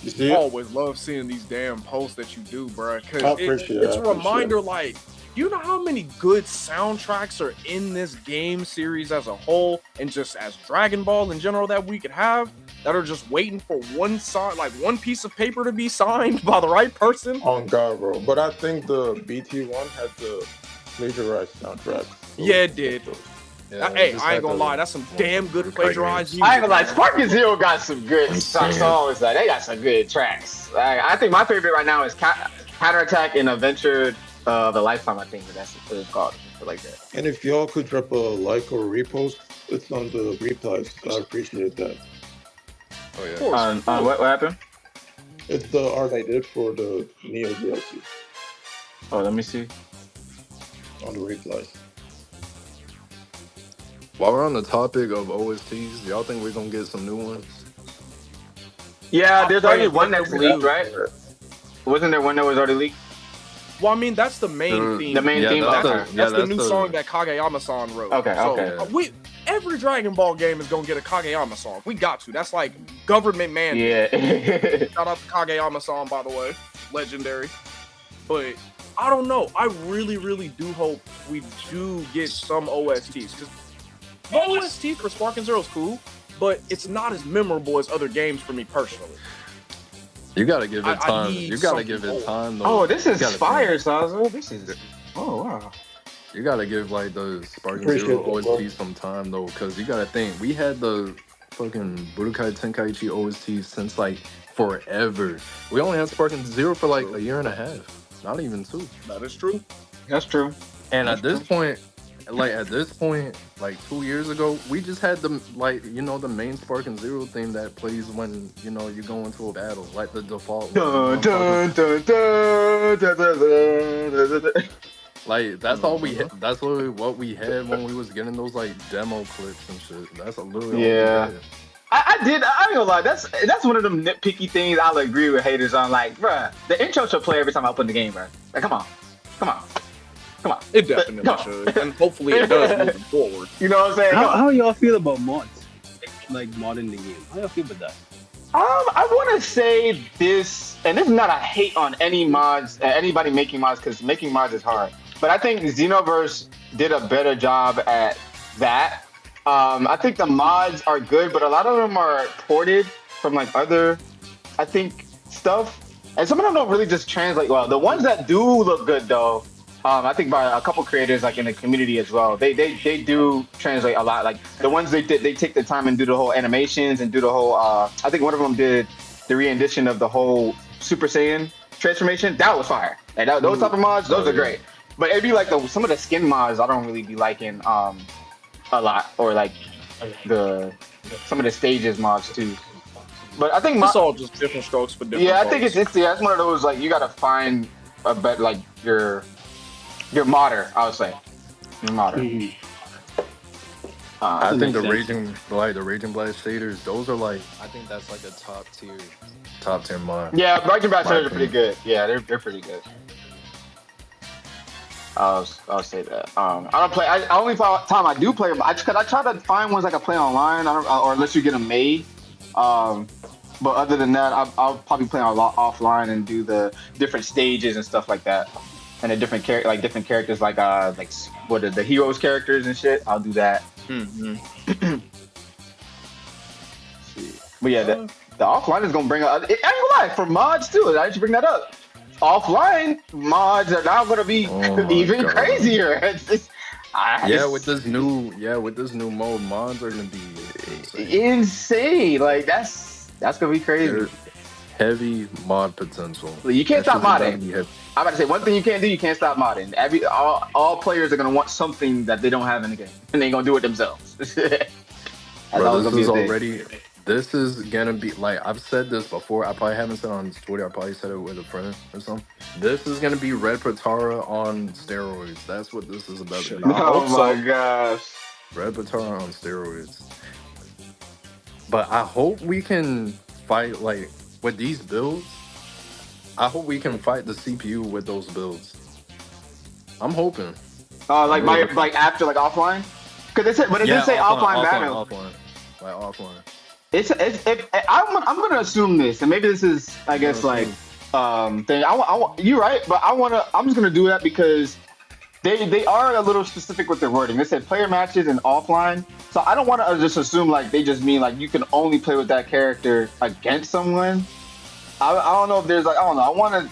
Speaker 9: You see it?
Speaker 1: Always love seeing these damn posts that you do, bro.
Speaker 9: I
Speaker 1: Because
Speaker 9: appreciate
Speaker 1: it's
Speaker 9: it,
Speaker 1: a
Speaker 9: I appreciate
Speaker 1: reminder,
Speaker 9: it.
Speaker 1: like, you know how many good soundtracks are in this game series as a whole, and just as Dragon Ball in general that we could have, that are just waiting for one one piece of paper to be signed by the right person.
Speaker 9: On God, bro. But I think the BT1 had the plagiarized soundtrack.
Speaker 1: Yeah, it did.
Speaker 12: Yeah,
Speaker 1: Hey,
Speaker 12: just
Speaker 1: I ain't
Speaker 12: had
Speaker 1: gonna
Speaker 12: the-
Speaker 1: lie, that's some damn good plagiarized music.
Speaker 13: I ain't gonna lie, Sparking Zero got some good songs. Like, they got some good tracks. I think my favorite right now is Counterattack and Adventure of a Lifetime. I think that's what it's called. Like that.
Speaker 9: And if y'all could drop a like or repost, it's on the replies. I appreciate that.
Speaker 12: Oh yeah.
Speaker 13: What happened?
Speaker 9: It's the art I did for the Neo DLC.
Speaker 13: Oh, let me see.
Speaker 9: On the replies.
Speaker 12: While we're on the topic of OSTs, y'all think we're gonna get some new ones?
Speaker 13: Yeah, there's already one that's
Speaker 1: we
Speaker 13: leaked,
Speaker 1: do.
Speaker 13: right? Wasn't there one that was already leaked?
Speaker 1: Well, I mean, that's the main theme.
Speaker 13: The main theme.
Speaker 1: That's the new song that Kageyama-san wrote.
Speaker 13: Okay,
Speaker 1: so,
Speaker 13: okay.
Speaker 1: Every Dragon Ball game is gonna get a Kageyama song. We got to. That's like government mandate.
Speaker 13: Yeah.
Speaker 1: Shout out to Kageyama-san, by the way, legendary. But I don't know. I really, really do hope we do get some OSTs, because the OST for Sparking Zero is cool, but it's not as memorable as other games for me personally.
Speaker 12: You gotta give it
Speaker 1: I
Speaker 12: time.
Speaker 1: need
Speaker 12: You gotta
Speaker 1: something
Speaker 12: give it
Speaker 1: old.
Speaker 12: time. Though.
Speaker 13: Oh, this is
Speaker 12: You gotta
Speaker 13: fire, Sazo. This is. Oh wow.
Speaker 12: You gotta give like the Sparking
Speaker 9: Appreciate
Speaker 12: Zero
Speaker 9: that, bro.
Speaker 12: OST some time though, because you gotta think we had the fucking Budokai Tenkaichi OST since like forever. We only had Sparking Zero for like a year and a half, not even 2.
Speaker 1: That is true.
Speaker 13: That's true.
Speaker 12: And at this point, like 2 years ago, we just had the the main Sparking Zero theme that plays when you go into a battle, like the default.
Speaker 13: Dun, dun, dun, dun, dun, dun, dun, dun.
Speaker 12: Like that's all we had. That's literally what we had when we was getting those like demo clips and shit. That's literally
Speaker 13: Yeah.
Speaker 12: all we had.
Speaker 13: I ain't gonna lie, that's one of them nitpicky things I'll agree with haters on. Like, bruh, the intro should play every time I open the game, bruh. Like, come on.
Speaker 1: It definitely should, and hopefully it does moving forward.
Speaker 13: You know what I'm saying?
Speaker 15: How y'all feel about mods? Like modding the game. How y'all feel about that?
Speaker 13: I want to say this, and this is not a hate on any mods, anybody making mods, because making mods is hard. But I think Xenoverse did a better job at that. I think the mods are good, but a lot of them are ported from like other, I think, stuff. And some of them don't really just translate well. The ones that do look good though, I think by a couple creators like in the community as well, they do translate a lot. Like the ones they take the time and do the whole animations and do the whole. I think one of them did the re-edition of the whole Super Saiyan transformation. That was fire. And those type of mods, those are great. But it'd be like some of the skin mods I don't really be liking a lot, or like some of the stages mods too. But I think
Speaker 1: it's all just different strokes for different.
Speaker 13: Yeah, I think it's one of those like you gotta find a bet like your modder. I would say your modder.
Speaker 12: I think the Raging Blast shaders, those are like
Speaker 16: I think that's like a top tier
Speaker 12: mod.
Speaker 13: Yeah, Raging Blast shaders are pretty good. Yeah, they're pretty good. I'll say that. I don't play. I only time I do play them. I try to find ones I can play online. or unless you get them made. But other than that, I'll probably play a lot offline and do the different stages and stuff like that, and the different characters like what are the heroes characters and shit. I'll do that. Mm-hmm. But yeah, the offline is gonna bring up. I ain't gonna lie, for mods too. I should bring that up. Offline mods are now gonna be even crazier.
Speaker 12: With this new mode, mods are gonna be
Speaker 13: insane. Like that's gonna be crazy.
Speaker 12: They're heavy mod potential.
Speaker 13: You can't stop modding. I'm about to say one thing you can't do. You can't stop modding. All players are gonna want something that they don't have in the game, and they're gonna do it themselves.
Speaker 12: Bro, this is already this is gonna be like I've said this before. I probably haven't said it on Twitter. I probably said it with a friend or something. This is gonna be Red Patara on steroids. That's what this is about to
Speaker 1: Shit,
Speaker 12: be.
Speaker 1: I hope
Speaker 13: Oh
Speaker 1: so.
Speaker 13: my gosh.
Speaker 12: Red Patara on steroids. But I hope we can fight like with these builds. I hope we can fight the CPU with those builds. I'm hoping.
Speaker 13: Like after like offline, because it said, but it did say offline battle.
Speaker 12: Offline.
Speaker 13: It's I'm gonna assume this, and maybe this is I guess like thing. You're right, but I'm just gonna do that because they are a little specific with their wording. They said player matches and offline, so I don't want to just assume like they just mean like you can only play with that character against someone. I don't know if there's like I don't know. I want to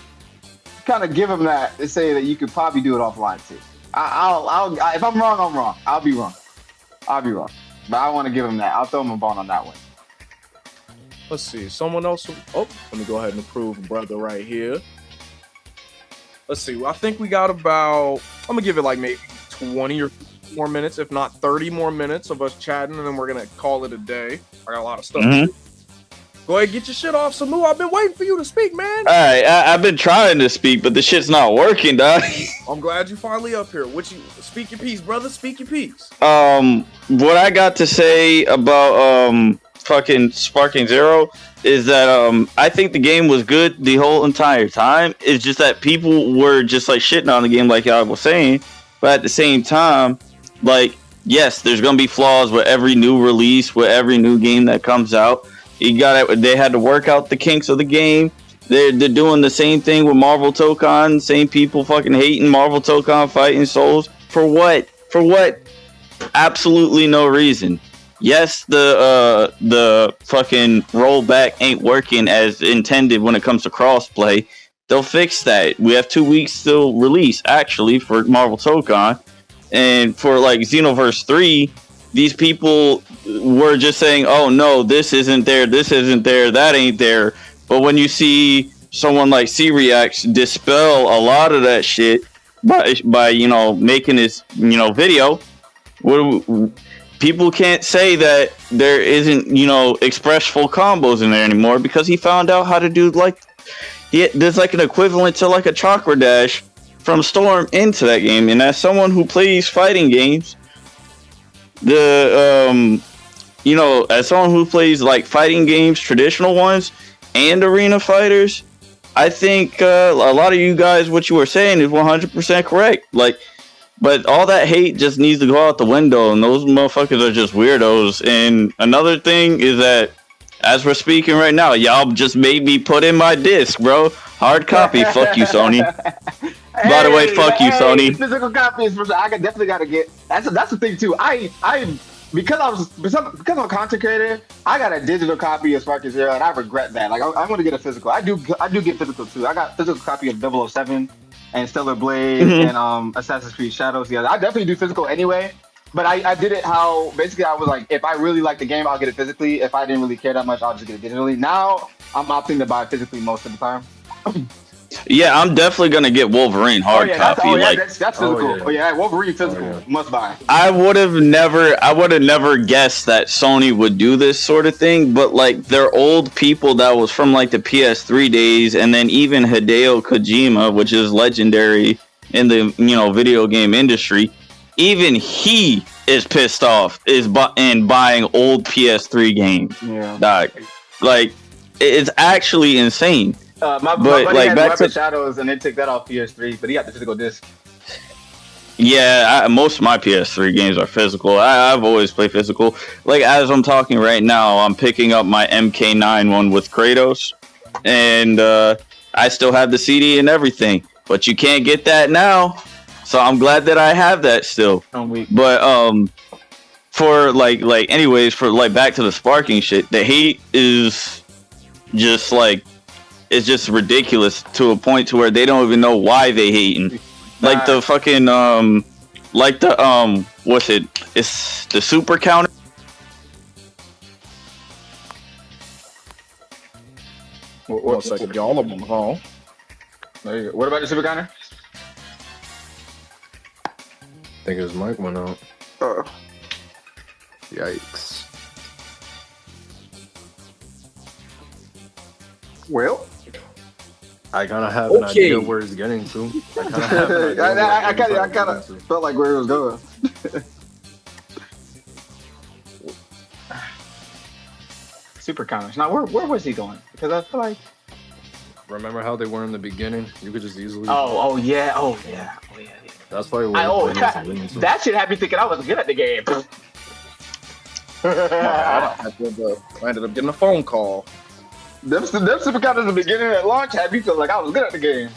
Speaker 13: kind of give them that to say that you could probably do it offline too. If I'm wrong, I'm wrong. I'll be wrong. But I want to give them that. I'll throw them a bone on that one.
Speaker 1: Let's see. Someone else. Oh, let me go ahead and approve brother right here. Let's see. I think we got about. I'm gonna give it like maybe 20 or more minutes, if not 30 more minutes of us chatting, and then we're gonna call it a day. I got a lot of stuff to do. Go ahead, get your shit off, Samu. I've been waiting for you to speak, man.
Speaker 17: All right, I've been trying to speak, but the shit's not working, dog.
Speaker 1: I'm glad you finally up here. Speak your piece, brother. Speak your piece.
Speaker 17: What I got to say about fucking Sparking Zero is that I think the game was good the whole entire time. It's just that people were just like shitting on the game, like y'all was saying. But at the same time, like, yes, there's gonna be flaws with every new release, with every new game that comes out. They had to work out the kinks of the game. They're doing the same thing with Marvel Tokon. Same people fucking hating Marvel Tokon fighting souls. For what? Absolutely no reason. Yes, the fucking rollback ain't working as intended when it comes to crossplay. They'll fix that. We have 2 weeks till release actually for Marvel Tokon, and for like Xenoverse 3. These people were just saying, oh no, this isn't there, that ain't there. But when you see someone like C-Reacts dispel a lot of that shit by making this, video, people can't say that there isn't, expressful combos in there anymore because he found out how to do there's like an equivalent to like a chakra dash from Storm into that game. And as someone who plays fighting games, as someone who plays like fighting games, traditional ones, and arena fighters, I think a lot of you guys, what you were saying is 100% correct. Like, but all that hate just needs to go out the window, and those motherfuckers are just weirdos. And another thing is that, as we're speaking right now, y'all just made me put in my disc, bro. Hard copy. Fuck you, Sony. By the way, fuck you, Sony.
Speaker 13: Physical copies, I definitely gotta get. That's the thing too. Because I'm a content creator, I got a digital copy of Sparking Zero, and I regret that. Like I'm gonna get a physical. I do get physical too. I got physical copy of 007 and Stellar Blade and Assassin's Creed Shadows. Yeah, I definitely do physical anyway. But I did it how basically I was like, if I really like the game, I'll get it physically. If I didn't really care that much, I'll just get it digitally. Now I'm opting to buy physically most of the time.
Speaker 17: Yeah, I'm definitely gonna get Wolverine hard copy.
Speaker 13: That's physical. Wolverine physical must buy.
Speaker 17: I would have never guessed that Sony would do this sort of thing. But like, they're old people that was from like the PS3 days, and then even Hideo Kojima, which is legendary in the video game industry, even he is pissed off in buying old PS3 games.
Speaker 13: Yeah,
Speaker 17: like it's actually insane.
Speaker 13: My buddy had Weapon Shadows, and they took that off PS3, but he got the physical disc.
Speaker 17: Yeah, most of my PS3 games are physical. I've always played physical. Like, as I'm talking right now, I'm picking up my MK9 one with Kratos, and I still have the CD and everything. But you can't get that now, so I'm glad that I have that still. But for anyways, back to the sparking shit, the hate is just like. It's just ridiculous to a point to where they don't even know why they hating. Like the fucking what's it? It's the super counter.
Speaker 1: One second, y'all. I'm on the phone.
Speaker 13: There you go. What about the super counter?
Speaker 12: I think his mic went out. Yikes.
Speaker 13: Well,
Speaker 12: I kind of have an idea where it's getting to. I kind of have an idea
Speaker 13: I kind of felt like where it was going. Super counters. Now, where was he going? Because I feel like.
Speaker 12: Remember how they were in the beginning? You could just easily.
Speaker 13: Oh yeah.
Speaker 12: That's why.
Speaker 13: That shit had me thinking I was good at the game.
Speaker 1: I ended up getting a phone call.
Speaker 13: Them super counters in the beginning at launch had me feel like I was good at the game.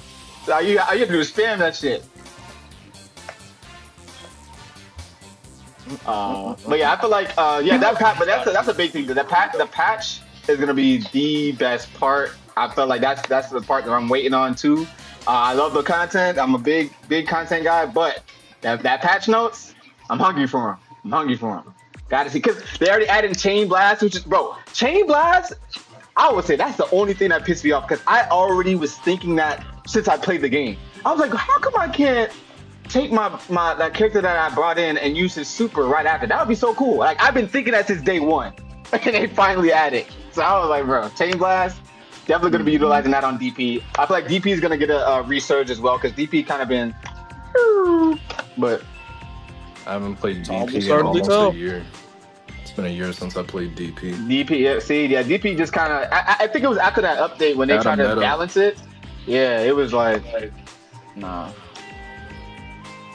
Speaker 13: So all you have to do is spam that shit. But yeah, I feel like that's a big thing. The patch is gonna be the best part. I feel like that's the part that I'm waiting on too. I love the content. I'm a big content guy, but that patch notes, I'm hungry for them. Gotta see, because they already added Chain Blast, which is Chain Blast. I would say that's the only thing that pissed me off, because I already was thinking that since I played the game. I was like, how come I can't take my that character that I brought in and use his super right after? That would be so cool. Like, I've been thinking that since day one, and they finally added. So I was like, bro, Chain Blast, definitely going to be utilizing that on DP. I feel like DP is going to get a resurge as well, because DP kind of been, but
Speaker 12: I haven't played DP in almost a year. It's been a year since I played DP.
Speaker 13: DP just kind of. I think it was after that update when they tried to balance it. Yeah, it was like nah.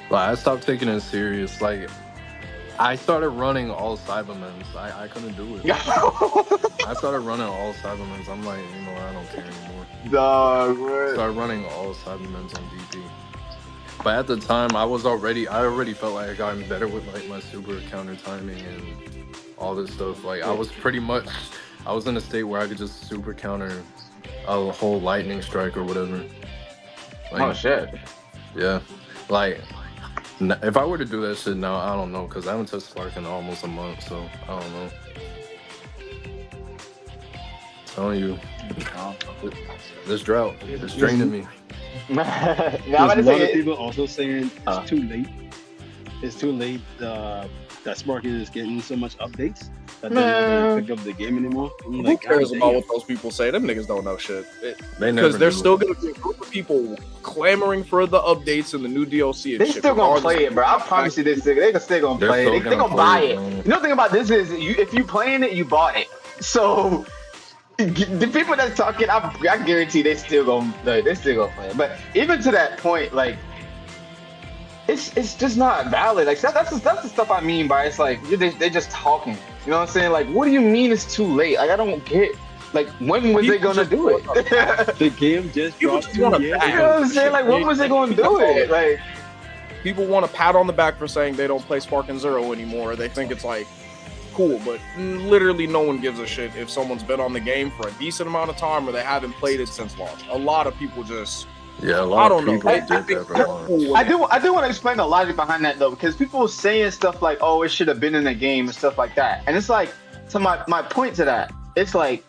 Speaker 12: Like, I stopped taking it serious. Like, I started running all Cybermens. I couldn't do it. I started running all Cybermens. I'm like, I don't care anymore. Started running all Cybermens on DP. But at the time, I already felt like I got better with like my super counter timing and all this stuff. Like, I was in a state where I could just super counter a whole lightning strike or whatever. Like,
Speaker 13: oh shit.
Speaker 12: Yeah. Like, if I were to do that shit now, I don't know, because I haven't touched Spark in almost a month, so I don't know. I'm telling you, this drought is draining me.
Speaker 15: There's a lot of people also saying it's too late. It's too late that Spark is getting so much updates that they're not gonna pick up the game anymore.
Speaker 1: Who cares about what those people say? Them niggas don't know shit. Because there's still gonna be a group of people clamoring for the updates and the new DLC. And
Speaker 13: They still gonna play it, bro. I promise you this. They're still gonna play it. They're gonna buy it. You know the thing about this is, if you playing it, you bought it. So the people that's talking, I guarantee they still gonna play it. But even to that point, like, it's just not valid. Like, that's the stuff I mean by it's like they just talking. You know what I'm saying? Like, what do you mean it's too late? Like, I don't get. Like, when was they gonna do it?
Speaker 15: The game just dropped 2 years.
Speaker 13: You know what I'm saying? Like, when was they gonna do it? Like,
Speaker 1: people want a pat on the back for saying they don't play Spark and Zero anymore. They think it's like cool, but literally no one gives a shit if someone's been on the game for a decent amount of time or they haven't played it since launch. A lot of people just.
Speaker 12: Yeah, a lot of people
Speaker 13: I do want to explain the logic behind that though, because people saying stuff like, "Oh, it should have been in the game" and stuff like that, and it's like, to my point to that, it's like,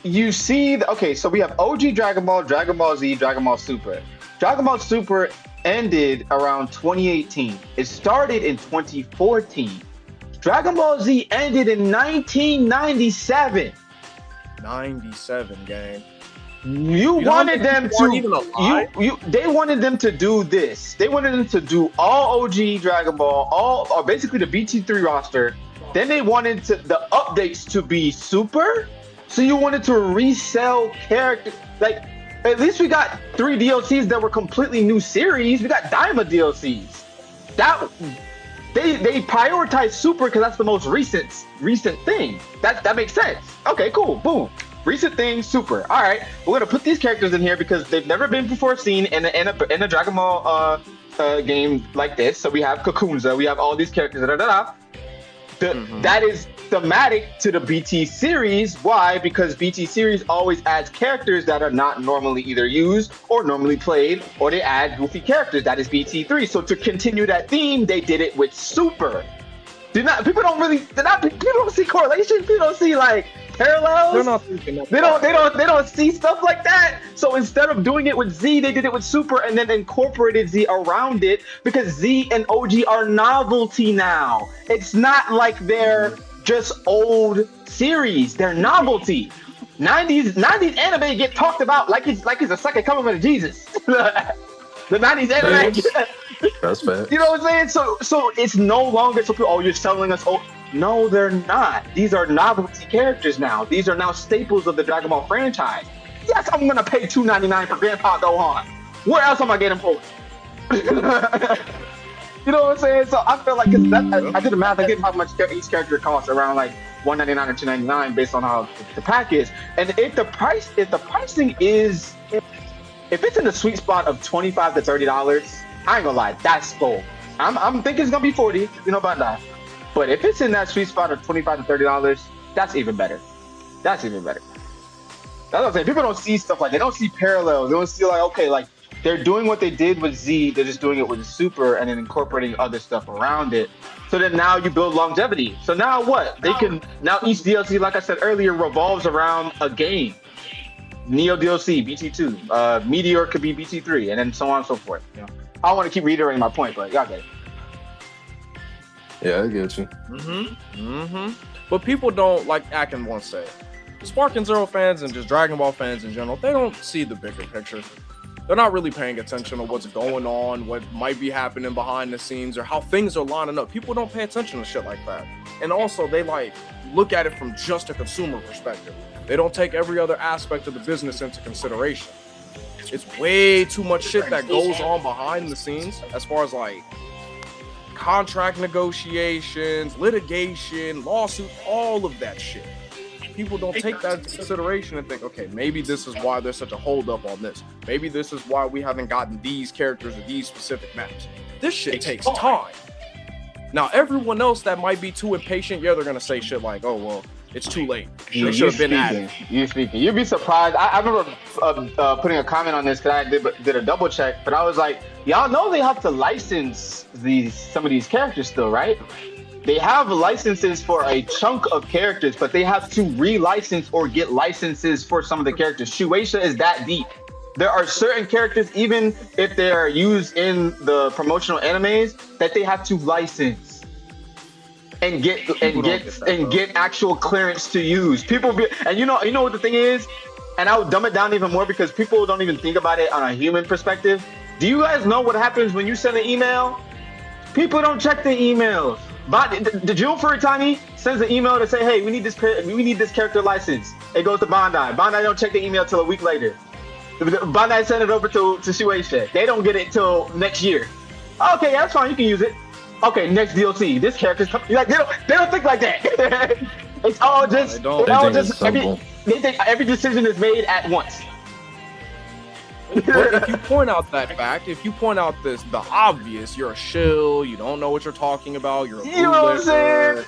Speaker 13: you see, so we have OG Dragon Ball, Dragon Ball Z, Dragon Ball Super. Dragon Ball Super ended around 2018. It started in 2014. Dragon Ball Z ended in 1997.
Speaker 1: 97, gang.
Speaker 13: They wanted them to do this. They wanted them to do all OG Dragon Ball, or basically the BT3 roster. Then they wanted the updates to be Super. So you wanted to resell characters. Like, at least we got 3 DLCs that were completely new series. We got Daima DLCs. They prioritize Super because that's the most recent thing. That makes sense. Okay, cool. Boom. Recent thing, Super. All right, we're gonna put these characters in here because they've never been before seen in a Dragon Ball game like this. So we have Kakunza, we have all these characters. That is thematic to the BT series. Why? Because BT series always adds characters that are not normally either used or normally played, or they add goofy characters. That is BT3. So to continue that theme, they did it with Super. People don't see correlation. People don't see like parallels.
Speaker 1: They're not thinking that.
Speaker 13: They don't see stuff like that. So instead of doing it with Z, they did it with Super and then incorporated Z around it, because Z and OG are novelty now. It's not like they're just old series. They're novelty. 90s anime get talked about like it's a second coming of Jesus. The 90s anime.
Speaker 12: That's fact.
Speaker 13: You know what I'm saying? So it's no longer so people, oh, you're selling us. Oh, no, they're not. These are novelty characters now. These are now staples of the Dragon Ball franchise. Yes, I'm gonna pay $2.99 for Grandpa Gohan. Where else am I getting for? You know what I'm saying? So I feel like I did the math. I get how much each character costs, around like $1.99 or $2.99 based on how the pack is. And if the pricing is, if it's in the sweet spot of $25 to $30, I ain't gonna lie, that's gold. I'm thinking it's gonna be 40, you know about that. But if it's in that sweet spot of $25 to $30, that's even better. That's even better. That's what I'm saying. People don't see stuff like, they don't see parallels. They don't see like, okay, like they're doing what they did with Z, they're just doing it with Super and then incorporating other stuff around it. So then now you build longevity. So now what? They can, now each DLC, like I said earlier, revolves around a game. Neo DLC, BT2, Meteor could be BT3, and then so on and so forth. You know? I don't want to keep reiterating my point, but y'all get it.
Speaker 12: Yeah, I get you.
Speaker 1: But people don't, like Akin once said, Sparking Zero fans and just Dragon Ball fans in general, they don't see the bigger picture. They're not really paying attention to what's going on, what might be happening behind the scenes, or how things are lining up. People don't pay attention to shit like that. And also, they like look at it from just a consumer perspective. They don't take every other aspect of the business into consideration. It's way too much shit that goes on behind the scenes as far as like contract negotiations, litigation, lawsuit, all of that shit. People don't take that into consideration and think, okay, maybe this is why there's such a holdup on this. Maybe this is why we haven't gotten these characters or these specific maps. This shit takes time. Now, everyone else that might be too impatient, yeah, they're gonna say shit like, oh, well, it's too late. They should have been at it.
Speaker 13: You're speaking. You'd be surprised. I remember putting a comment on this because I did a double check, but I was like, y'all know they have to license some of these characters still, right? They have licenses for a chunk of characters, but they have to relicense or get licenses for some of the characters. Shueisha is that deep. There are certain characters, even if they are used in the promotional animes, that they have to license and get actual clearance to use. And you know what the thing is, and I would dumb it down even more because people don't even think about it on a human perspective. Do you guys know what happens when you send an email? People don't check the emails. But the June Furitani sends an email to say, hey, we need this character license. It goes to Bandai. Bandai don't check the email till a week later. Bandai send it over to Shueisha. They don't get it till next year. Okay, yeah, that's fine. You can use it. Okay, next DLC. This character's like they don't think like that. It's all just they think every decision is made at once.
Speaker 1: But if you point out that fact, if you point out the obvious, you're a shill, you don't know what you're talking about, you're a bootlicker.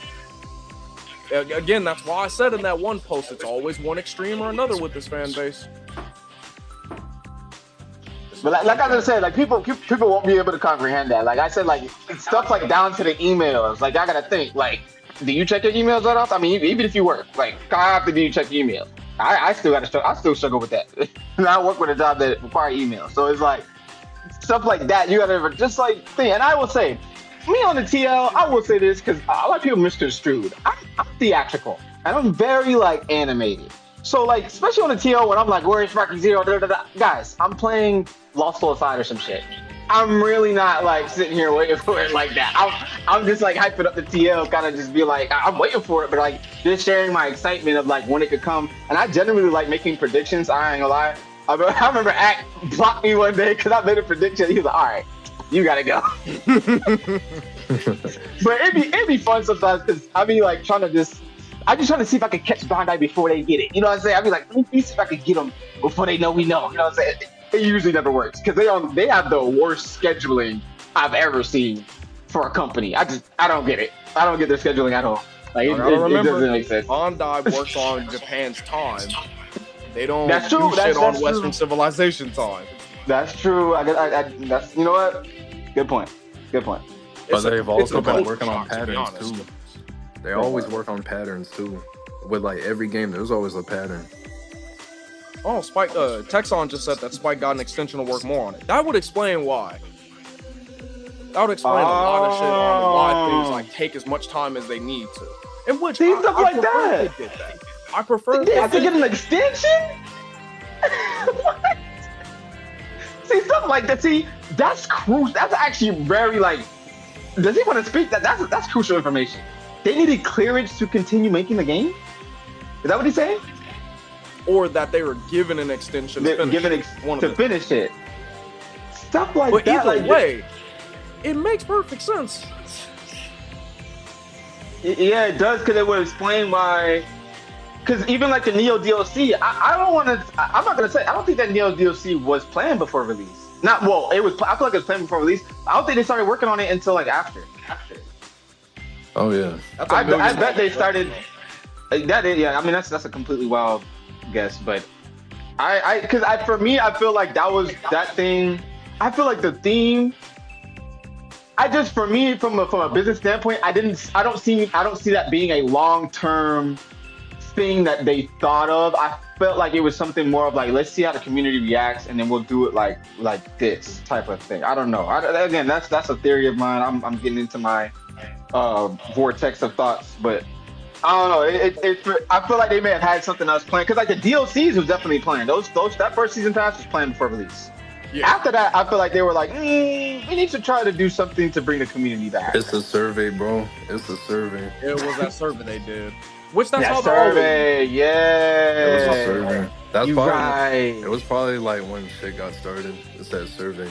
Speaker 1: Again, that's why I said in that one post, it's always one extreme or another with this fan base.
Speaker 13: But like I just said, like people won't be able to comprehend that. Like I said, like stuff like down to the emails. Like I gotta think, like, do you check your emails that often? I mean, even if you work, like how often do you check your emails? I still struggle with that. I work with a job that requires email, so it's like stuff like that. You gotta just like think. And I will say, me on the TL, I will say this because a lot of people misconstrued. I'm theatrical and I'm very like animated. So like, especially on the TL when I'm like, where is Sparking Zero? Guys, I'm playing Lost Soul Aside or some shit. I'm really not like sitting here waiting for it like that. I'm just like hyping up the TL, kind of just be like, I'm waiting for it, but like just sharing my excitement of like when it could come. And I generally like making predictions. I ain't gonna lie. I remember Act blocked me one day because I made a prediction. He was like, all right, you gotta go. But it'd be fun sometimes because I be like I'm just trying to see if I can catch Bandai before they get it. You know what I'm saying? I be like, let me see if I can get them before they know we know. You know what I'm saying? It usually never works because they have the worst scheduling I've ever seen for a company. I don't get it. I don't get their scheduling at all. Like it doesn't make sense.
Speaker 1: Bandai works on Japan's time. They don't
Speaker 13: do
Speaker 1: shit on Western
Speaker 13: true.
Speaker 1: Civilization time.
Speaker 13: That's true. That's you know what? Good point.
Speaker 12: But they've also been working on patterns too. They always work on patterns too. With like every game, there's always a pattern.
Speaker 1: Oh, Spike, Texon just said that Spike got an extension to work more on it. That would explain why. That would explain a lot of shit on why things like take as much time as they need to. And which
Speaker 13: stuff like that.
Speaker 1: I prefer.
Speaker 13: They have to get an extension. What? See, something like that. See, that's crucial. That's actually very like. Does he want to speak? That's crucial information. They needed clearance to continue making the game. Is that what he's saying?
Speaker 1: Or that they were given an extension to
Speaker 13: finish it. Stuff like
Speaker 1: but
Speaker 13: that.
Speaker 1: But either
Speaker 13: like,
Speaker 1: way, it makes perfect sense.
Speaker 13: Yeah, it does, because it would explain why. Because even like the Neo DLC, I don't want to. I'm not gonna say. I don't think that Neo DLC was planned before release. Not well. It was. I feel like it was planned before release. I don't think they started working on it until like after.
Speaker 12: Oh yeah.
Speaker 13: I bet they started. Yeah. I mean, that's a completely wild guess, but for me, I feel like that was that thing. I feel like the theme. For me, from a business standpoint, I don't see that being a long-term thing that they thought of. I felt like it was something more of like, let's see how the community reacts, and then we'll do it like this type of thing. I don't know. Again, that's a theory of mine. I'm getting into my vortex of thoughts, but I don't know. I feel like they may have had something else planned, because like the DLCs was definitely planned. That first season pass was planned before release. Yeah. After that, I feel like they were like, we need to try to do something to bring the community back.
Speaker 12: It's a survey, bro. It's a survey.
Speaker 1: It was that survey they did. Which that's
Speaker 13: that
Speaker 1: how
Speaker 13: survey, yeah.
Speaker 12: It was a survey. That's probably
Speaker 13: right.
Speaker 12: It was probably like when shit got started. It's that survey.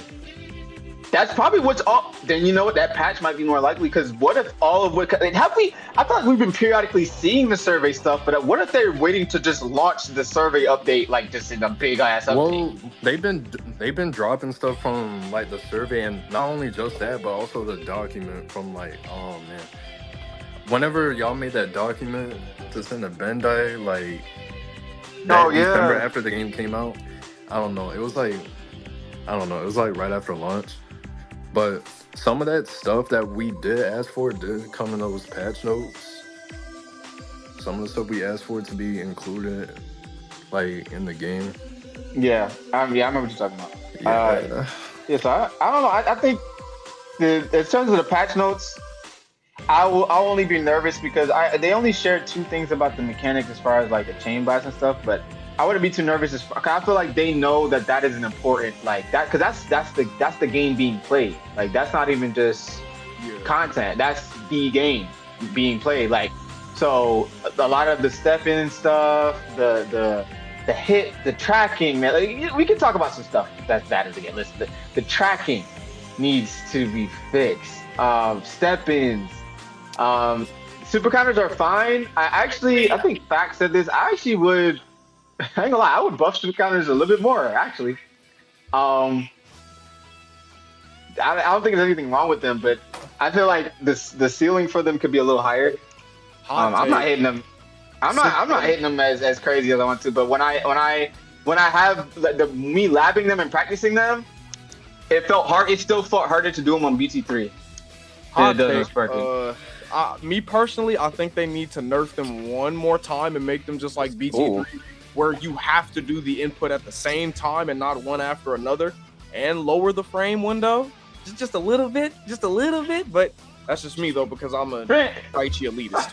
Speaker 13: That's probably what's all. Then you know what? That patch might be more likely, because what if all of what have we? I feel like we've been periodically seeing the survey stuff, but what if they're waiting to just launch the survey update like just in a big ass update?
Speaker 12: Well, they've been dropping stuff from like the survey, and not only just that, but also the document from like, oh man, whenever y'all made that document to send to Bandai, like that December after the game came out, I don't know. It was like right after launch. But some of that stuff that we did ask for did come in those patch notes. Some of the stuff we asked for to be included, like, in the game.
Speaker 13: Yeah, I remember what you're talking about. Yeah. So I don't know. I think in terms of the patch notes, I'll only be nervous because they only shared 2 things about the mechanics as far as like the chain blast and stuff, but I wouldn't be too nervous. I feel like they know that is an important like that, because that's the game being played. Like that's not even just content. That's the game being played. Like so, a lot of the step-in and stuff, the hit, the tracking. Man, like, we can talk about some stuff that's bad as it gets listed. The tracking needs to be fixed. Step-ins. Super counters are fine. I think Fact said this. I actually would. I ain't gonna lie, I would buff super counters a little bit more, actually. I don't think there's anything wrong with them, but I feel like the ceiling for them could be a little higher. I'm not hitting them. I'm not hitting them as crazy as I want to. But when I have me labbing them and practicing them, it felt hard. It still felt harder to do them on BT3 than it does on Sparking.
Speaker 1: Me personally, I think they need to nerf them one more time and make them just like BT3. Ooh. Where you have to do the input at the same time and not one after another, and lower the frame window just a little bit, but that's just me though, because I'm a Raichi elitist.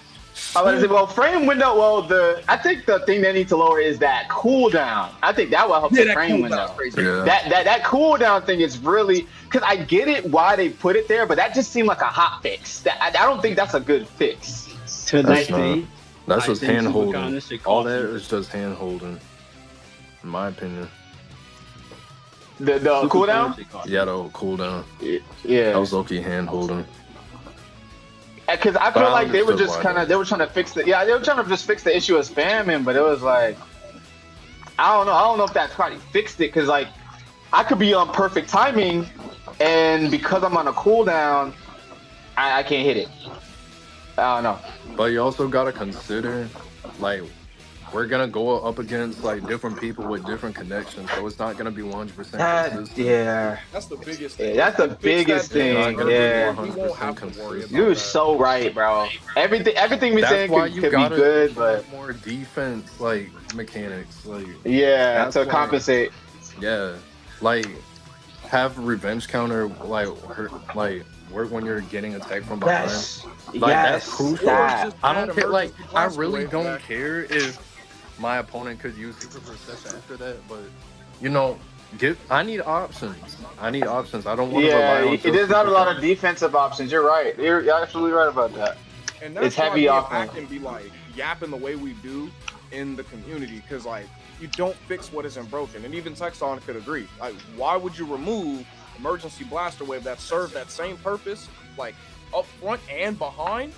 Speaker 13: Frame window, I think the thing they need to lower is that cooldown. I think that will help the frame window. Yeah. That cooldown thing is really, because I get it why they put it there, but that just seemed like a hot fix. I don't think that's a good fix.
Speaker 12: That's just hand holding. All that is just hand holding, in my opinion.
Speaker 13: The cooldown?
Speaker 12: Yeah, the cooldown.
Speaker 13: Yeah.
Speaker 12: That was low-key hand holding.
Speaker 13: Because I feel like they were just they were trying to fix they were trying to just fix the issue of spamming, but it was like, I don't know if that's probably fixed it, because like I could be on perfect timing, and because I'm on a cooldown, I can't hit it. I don't know.
Speaker 12: But you also gotta consider, like, we're gonna go up against like different people with different connections, so it's not gonna be 100% consistent.
Speaker 13: Yeah,
Speaker 1: that's the biggest thing.
Speaker 13: That's the biggest thing. You're so right, bro. Everything we saying could be good, but
Speaker 12: more defense like mechanics, like
Speaker 13: to compensate.
Speaker 12: Yeah, like have revenge counter work when you're getting attacked from behind. That's crucial. I don't care. Like, I really don't care if my opponent could use super persist after that, but you know, I need options. I need options. I don't want to rely on.
Speaker 13: It is not a lot of defensive options. You're right. You're absolutely right about that.
Speaker 1: And that's
Speaker 13: It's heavy
Speaker 1: why me
Speaker 13: offense.
Speaker 1: and Hack can be like yapping the way we do in the community, because like you don't fix what isn't broken. And even Texon could agree. Like, why would you remove emergency blaster wave that served that same purpose, like up front and behind,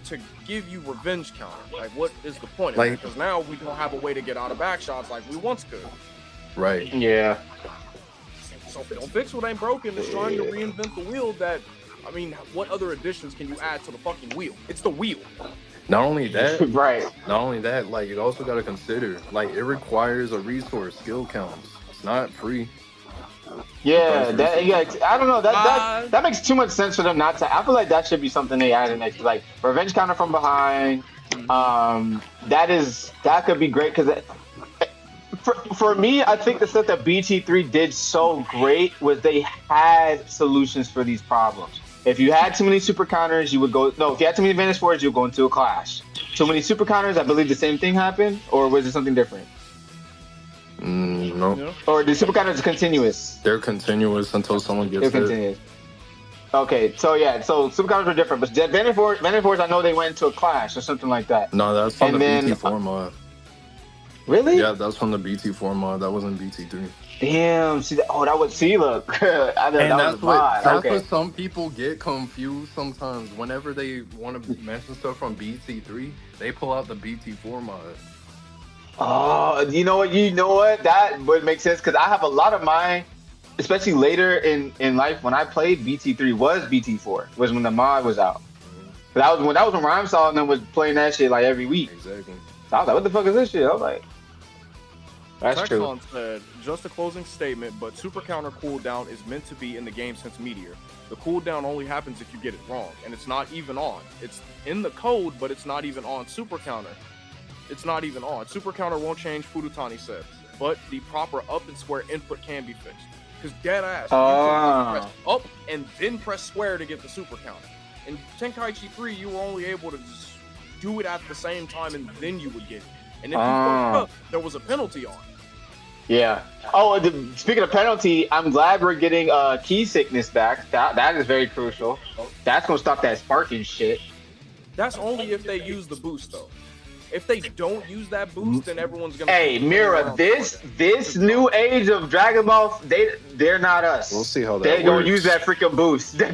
Speaker 1: to give you revenge counter? Like, what is the point of it? Because now we don't have a way to get out of back shots like we once could.
Speaker 12: Right.
Speaker 13: Yeah.
Speaker 1: So if they don't fix what ain't broken, it's trying to reinvent the wheel. That, I mean, what other additions can you add to the fucking wheel? It's the wheel.
Speaker 12: Not only that,
Speaker 13: right.
Speaker 12: Not only that, like you also got to consider, like it requires a resource, skill counts. It's not free.
Speaker 13: Yeah, I don't know. That makes too much sense for them not to. I feel like that should be something they add in next, like revenge counter from behind. That could be great because for me, I think the stuff that BT3 did so great was they had solutions for these problems. If you had too many super counters, you would go. No, if you had too many advantage forwards, you'd go into a clash. Too many super counters, I believe the same thing happened, or was it something different?
Speaker 12: No.
Speaker 13: Or the super counters continuous?
Speaker 12: They're continuous until someone gets hit.
Speaker 13: Continuous. Okay, so yeah, so super counters were different, but advantage forwards, I know they went into a clash or something like that.
Speaker 12: No, that's from the BT4 mod.
Speaker 13: Really?
Speaker 12: Yeah, that's from the BT4 mod. That wasn't BT3.
Speaker 13: Damn. See, that was. See, look.
Speaker 12: That's what some people get confused sometimes. Whenever they want to mention stuff from BT3, they pull out the BT4 mod.
Speaker 13: Oh, you know what? That would make sense because I have a lot of mine, especially later in life when I played. BT3 was BT4. Was when the mod was out. But that was when Rhyme Saw and them was playing that shit like every week.
Speaker 12: Exactly.
Speaker 13: So I was like, what the fuck is this shit? I was like. That's true.
Speaker 1: Texon said, just a closing statement, but super counter cooldown is meant to be in the game since Meteor. The cooldown only happens if you get it wrong, and it's not even on. It's in the code, but it's not even on super counter. It's not even on. Super counter won't change, Fudutani said, but the proper up and square input can be fixed. Because dead ass, you can press up and then press square to get the super counter. In Tenkaichi 3, you were only able to just do it at the same time, and then you would get it. And if you fucked up, there was a penalty on it.
Speaker 13: Yeah. Oh, speaking of penalty, I'm glad we're getting key sickness back. That is very crucial. That's gonna stop that sparking shit.
Speaker 1: That's only if they use the boost though. If they don't use that boost, then everyone's gonna.
Speaker 13: Hey, Mira, this new age of Dragon Ball, they're not us.
Speaker 11: We'll see how that
Speaker 13: They
Speaker 11: works.
Speaker 13: gonna use that freaking boost. They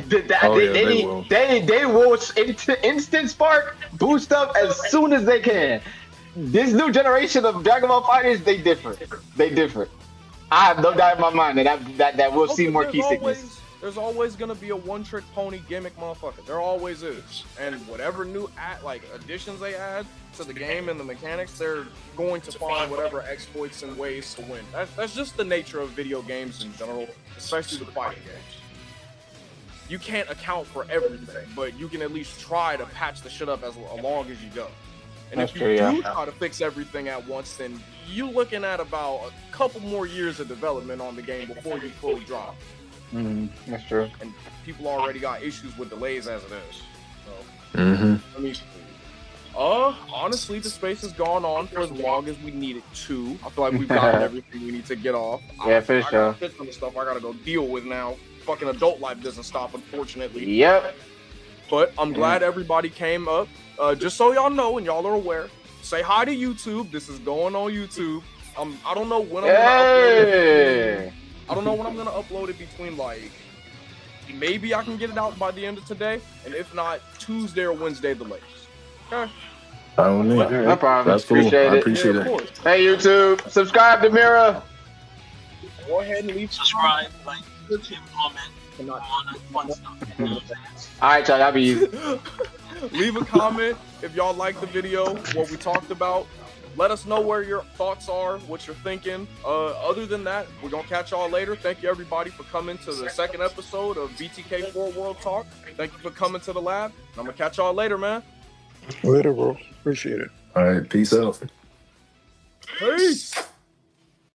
Speaker 13: will instant spark boost up as soon as they can. This new generation of Dragon Ball fighters, they different. I have no doubt in my mind that we'll see more key sickness.
Speaker 1: There's always gonna be a one-trick pony gimmick motherfucker. There always is. And whatever new additions they add to the game and the mechanics, they're going to find whatever exploits and ways to win. That's just the nature of video games in general, especially the fighting games. You can't account for everything, but you can at least try to patch the shit up as long as you go. And if you do try to fix everything at once, then you're looking at about a couple more years of development on the game before you fully drop.
Speaker 13: That's true.
Speaker 1: And people already got issues with delays as it is. So, let me see. Honestly, the space has gone on for as long as we need it to. I feel like we've gotten everything we need to get off.
Speaker 13: Yeah, for sure.
Speaker 1: I got a shit ton of stuff I gotta go deal with now. Fucking adult life doesn't stop, unfortunately.
Speaker 13: Yep.
Speaker 1: But I'm glad everybody came up. Just so y'all know and y'all are aware, say hi to YouTube. This is going on YouTube. I don't know when I'm gonna upload it. I don't know when I'm gonna upload it between like maybe I can get it out by the end of today, and if not, Tuesday or Wednesday the latest. Okay.
Speaker 13: No problem.
Speaker 12: That's cool.
Speaker 13: Appreciate
Speaker 12: I appreciate
Speaker 1: Yeah,
Speaker 12: it.
Speaker 1: of course.
Speaker 13: Hey YouTube, subscribe to Mira.
Speaker 1: Go ahead and leave
Speaker 15: Subscribe, like, comment, all that fun stuff.
Speaker 13: All right, y'all. That'll be easy.
Speaker 1: Leave a comment if y'all like the video, what we talked about. Let us know where your thoughts are, what you're thinking. Other than that, we're going to catch y'all later. Thank you, everybody, for coming to the second episode of BTK4 WRLD Talk. Thank you for coming to the lab. I'm going to catch y'all later, man.
Speaker 9: Later, bro. Appreciate it.
Speaker 12: All right, peace out.
Speaker 1: Peace.